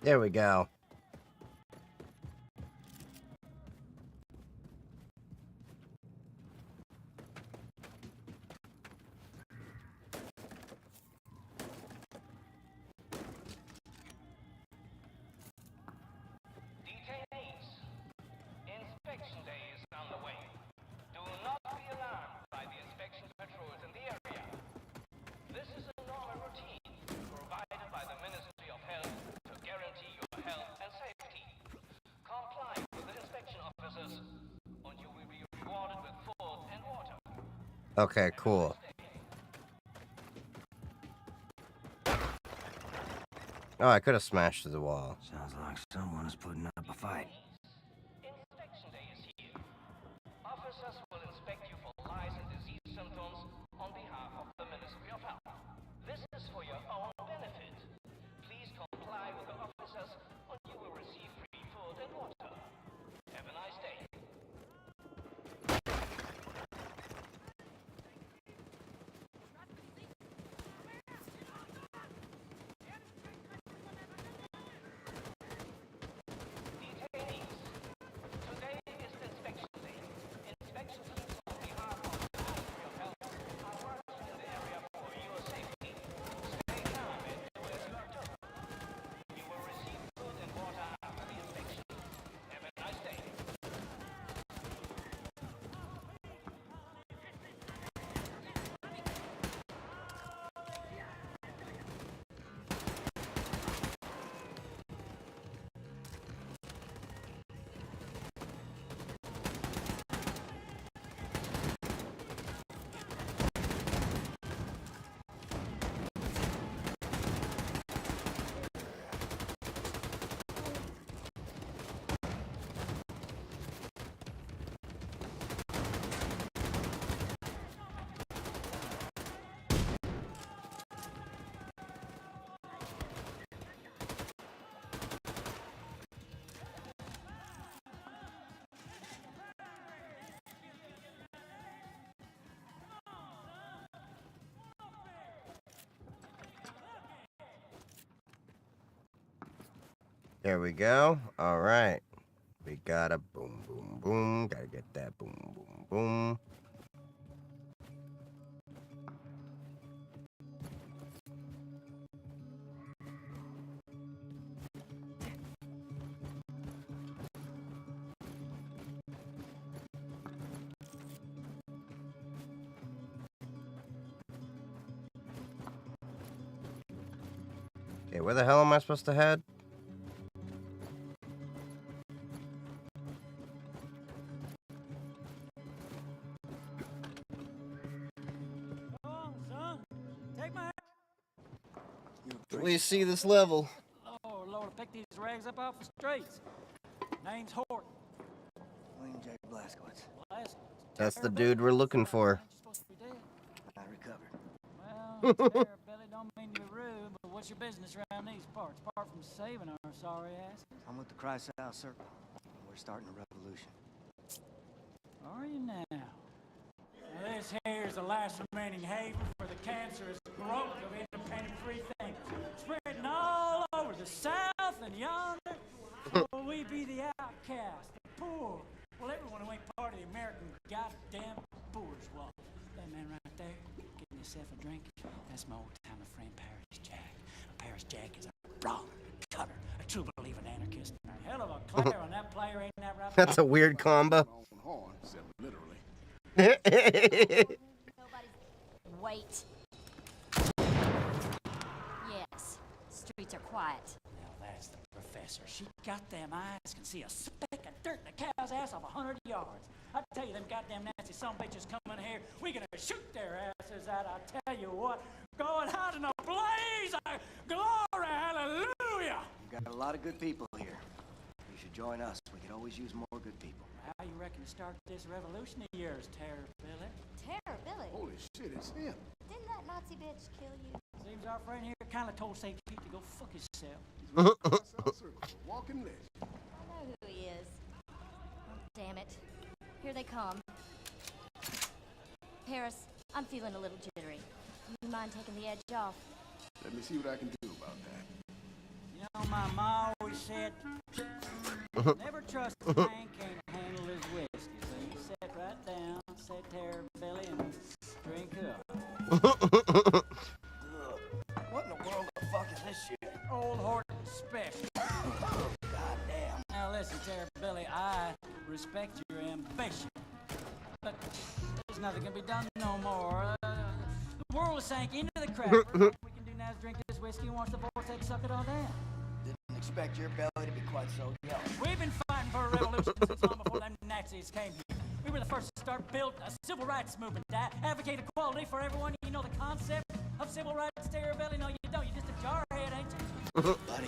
There we go. Detainees, inspection day is on the way. Do not be alarmed by the inspection patrols in the area. This is a normal routine provided by the Ministry of Health to guarantee your health and safety. Comply with the inspection officers, and you will be rewarded with food and water. Okay, cool. Oh, I could have smashed through the wall. Sounds like someone is putting up a fight. Inspection day is here. Officers will inspect you for lice and disease symptoms on behalf of the Ministry of Health. This is for your own benefit. Please comply with the officers, and you will receive free food and water. Have a nice day. Detainees, There we go. All right. We gotta boom, boom, boom. Gotta get that boom, boom, boom. Okay, where the hell am I supposed to head? At least see this level. Lord, Lord, pick these rags up off the streets. Name's Hort. William J. Blaskowitz. That's the dude we're looking for. I recovered. Well, Billy, don't mean to be rude, but what's your business around these parts, apart from saving our sorry asses? I'm with the Chrysal Circle. We're starting a revolution. Are you now? Now this here's the last remaining haven for the cancerous growth of independent free thinkers, spreading all over the South and yonder. Will we be the outcast, the poor? Well, everyone who ain't part of the American goddamn bourgeois. That man right there, getting yourself a drink, that's my old-timer friend Paris Jack. Paris Jack is a brawler, a cutter, a true believing anarchist, and a hell of a player on that player, ain't that right? That's a weird combo. Wait. Yes, streets are quiet. Now that's the professor. She got them eyes, can see a speck of dirt in a cow's ass off 100 yards. I tell you, them goddamn nasty son bitches coming here, we gonna shoot their asses out. I tell you what, going out in a blaze of glory, hallelujah! We've got a lot of good people here. You should join us. We could always use more good people. How you reckon to start this revolution of yours, Terror Billy? Terror, Billy. Holy shit, it's him. Didn't that Nazi bitch kill you? Seems our friend here kind of told St. Pete to go fuck himself. Walking list. I know who he is. Oh, damn it. Here they come. Paris, I'm feeling a little jittery. You mind taking the edge off? Let me see what I can do about that. You know, my ma always said, never trust a man can't handle his whiskey. So you sit right down, say Terror Billy, and drink up. What in the world the fuck is this shit? Old Horton special. Goddamn. Now listen, Terror Billy, I respect your ambition, but there's nothing can be done no more. The world is sank into the crack. What we can do now is drink this whiskey and watch the vortex suck it all down. Didn't expect your belly to be quite so young. We've been fighting for a revolution since long before them Nazis came here. We were the first to start build a civil rights movement, advocate equality for everyone. You know the concept of civil rights, Terror Billy? No, you don't. You're just a jarhead, ain't you? Buddy,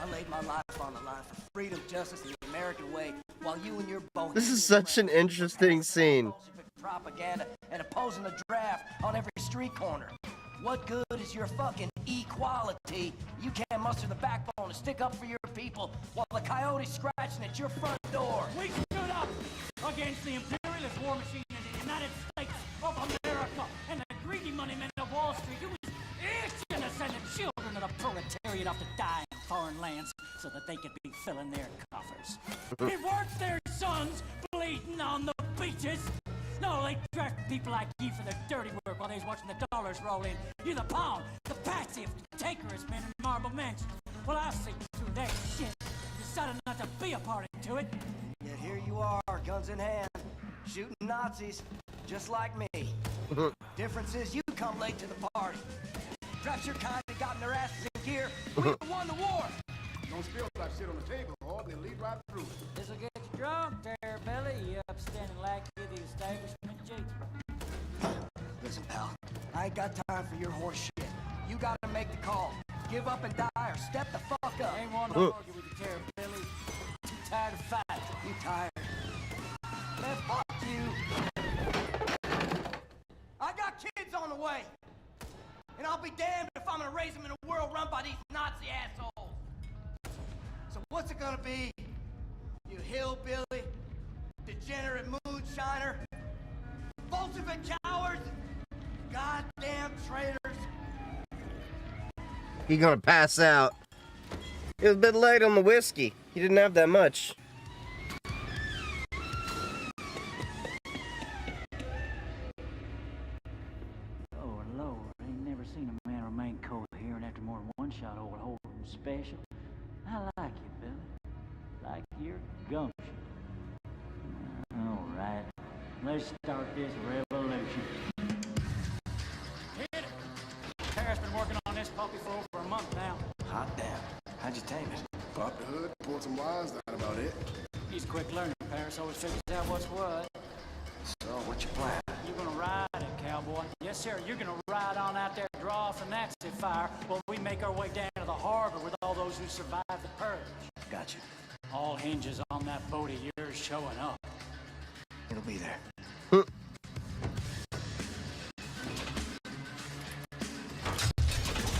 I laid my life on the line for freedom, justice, and the American way, while you and your bohemian This is such an interesting scene. propaganda and opposing the draft on every street corner. What good is your fucking equality? You can't muster the backbone to stick up for your people while the coyote's scratching at your front door. We stood up against the imperialist war machine in the United States of America and the greedy money men of Wall Street who was itching to send the children of the proletariat off to die in foreign lands so that they could be filling their coffers. It weren't their sons bleeding on the beaches. No, they draft people like you for their dirty work while they was watching the dollars roll in. You're the pawn, the passive, takerous men in Marble Mansion. Well, I see through that shit. Decided not to be a party to it. Yet here you are, guns in hand, shooting Nazis, just like me. Difference is you come late to the party. Perhaps your kind have gotten their asses in gear. We won the war. Don't spill that shit on the table, or they'll lead right through it. This'll get you drunk, Terror Billy, you upstanding lackey of the establishment cheat. Listen, pal, I ain't got time for your horse shit. You gotta make the call. Give up and die or step the fuck up. Ain't want to argue with you, Terror Billy. Too tired of fighting. You tired? Man, fuck you. I got kids on the way. And I'll be damned if I'm gonna raise them in a world run by these Nazi assholes. So what's it gonna be? You hillbilly, degenerate moonshiner, Bolshevik cowards, goddamn traitors. He gonna pass out. He was a bit light on the whiskey. He didn't have that much. Lord, Lord, I ain't never seen a man remain coherent after more than one shot over Holden special. I like you, Billy. Like your gumption. All right, let's start this revolution. Hit it! Tara's been working on this puppy for over a month now. Hot damn. How'd you tame it? Pop the hood, pour some wines, that's about it. He's a quick learner. Paris always figures out what's what. So, what's your plan? You're gonna ride it, cowboy. Yes, sir. You're gonna ride on out there, draw off the Nazi fire, while we make our way down to the harbor with all those who survived the purge. Gotcha. All hinges on that boat of yours showing up. It'll be there.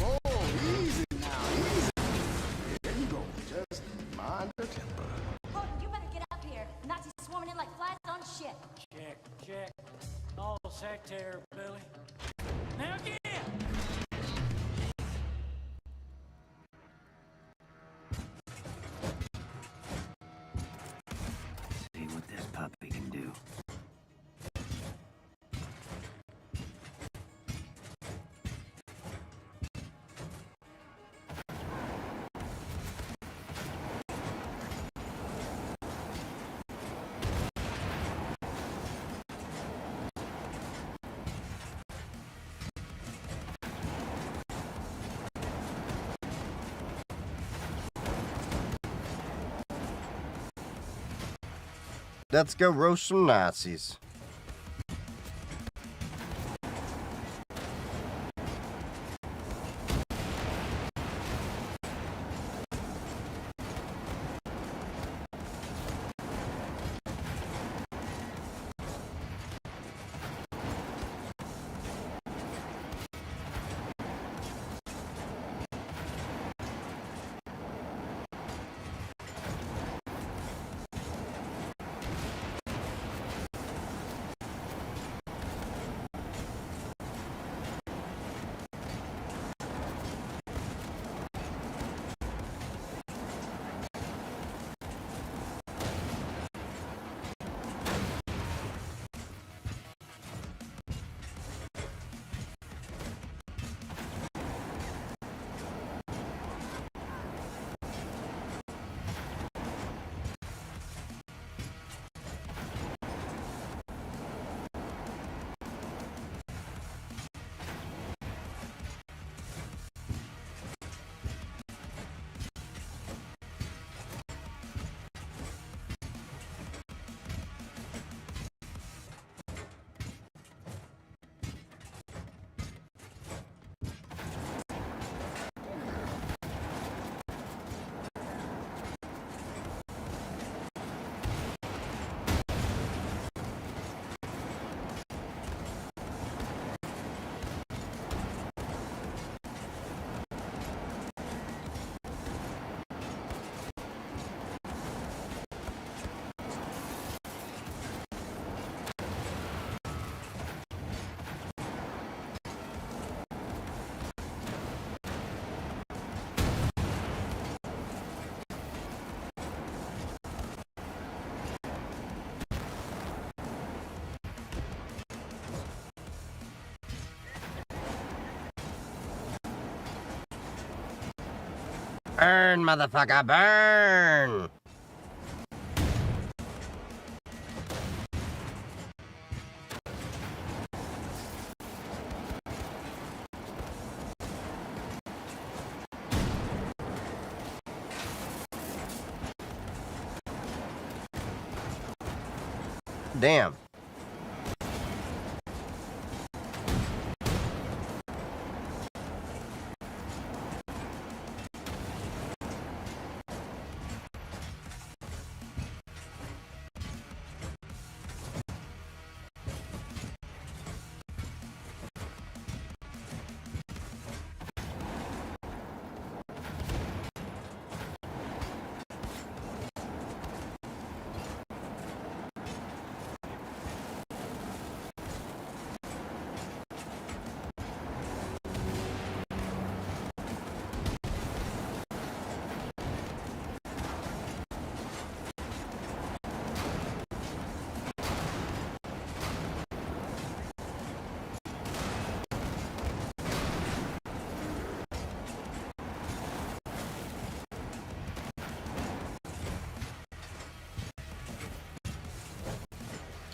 Whoa, easy now, easy. There you go. Just mind your temper. Holden, you better get up here. Nazis swarming in like flies on a ship. Check, check. All set there, Billy. Now get! See what this puppy can do. Let's go roast some Nazis. Burn, motherfucker, burn! Damn.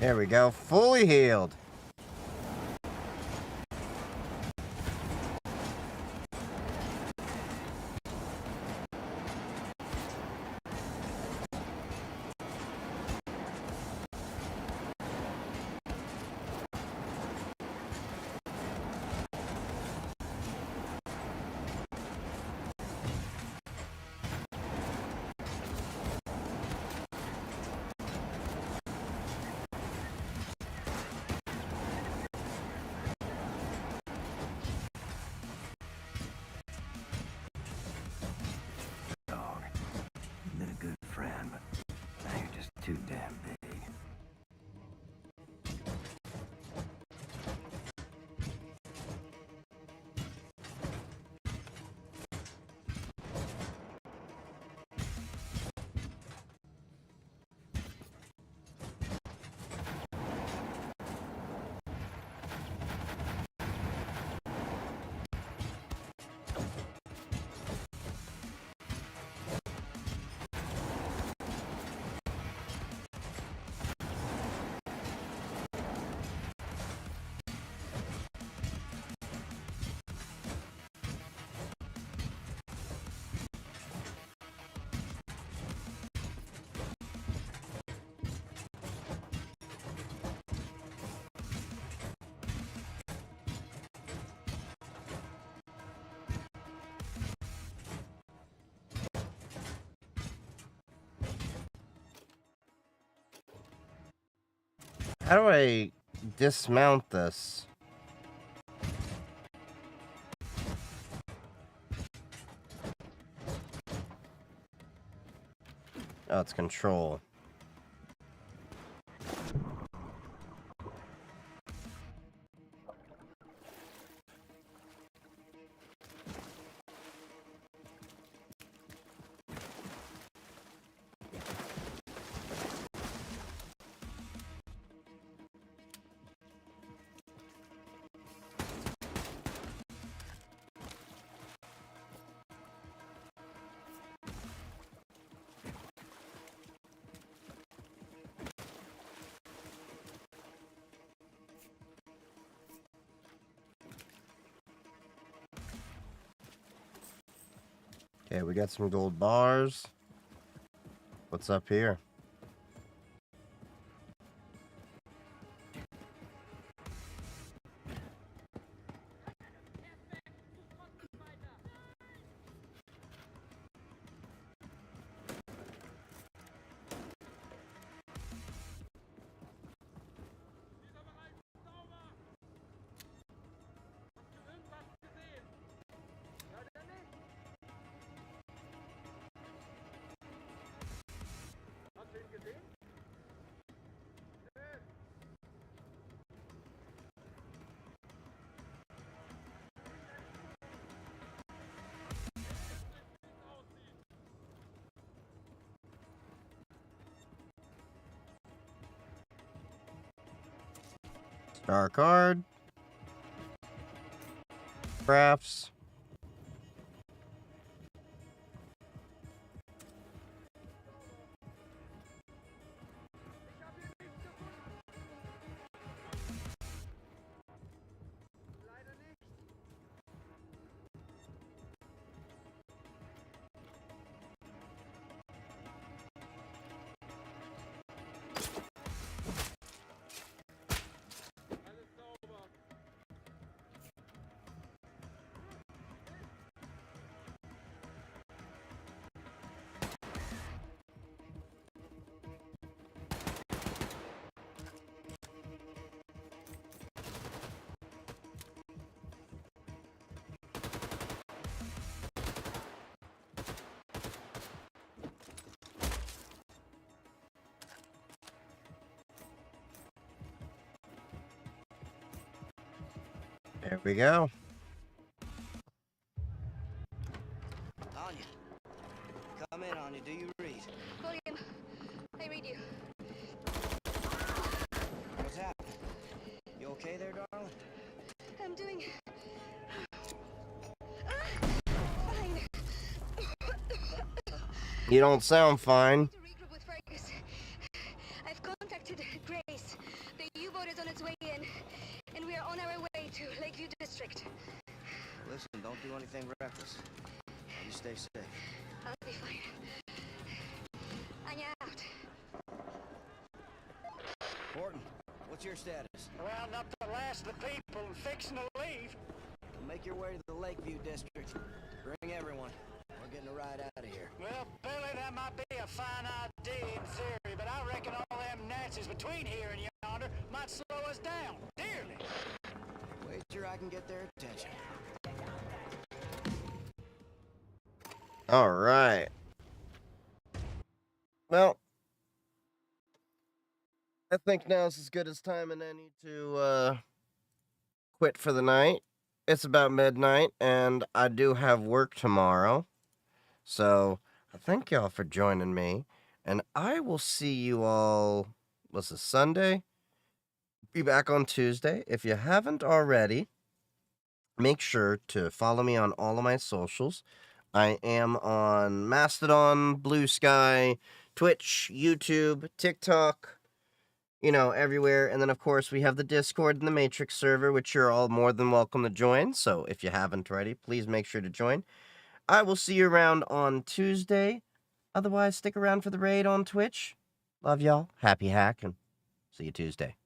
There we go. Fully healed. Dog. You've been a good friend, but now you're just too damn big. How do I dismount this? Oh, it's control. Okay, we got some gold bars. What's up here? Star card. Crafts. There we go. Anya. Come in, Anya. Do you read? William, I read you. What's happening? You okay there, darling? I'm doing fine. You don't sound fine. To regroup with Fergus. I've contacted Grace. anything reckless. You stay safe. I'll be fine. I'm out. Horton, what's your status? Round up the last of the people and fixing to leave. Make your way to the Lakeview district. Bring everyone. We're getting a ride out of here. Well, Billy, that might be a fine idea in theory, but I reckon all them Nazis between here and yonder might slow us down, dearly. Wager I can get their attention. All right. Well, I think now's as good as time and I need to quit for the night. It's about midnight and I do have work tomorrow. So I thank y'all for joining me. And I will see you all, what's this, Sunday? Be back on Tuesday. If you haven't already, make sure to follow me on all of my socials. I am on Mastodon, Blue Sky, Twitch, YouTube, TikTok, you know, everywhere. And then, of course, we have the Discord and the Matrix server, which you're all more than welcome to join. So if you haven't already, please make sure to join. I will see you around on Tuesday. Otherwise, stick around for the raid on Twitch. Love y'all. Happy hack, and see you Tuesday.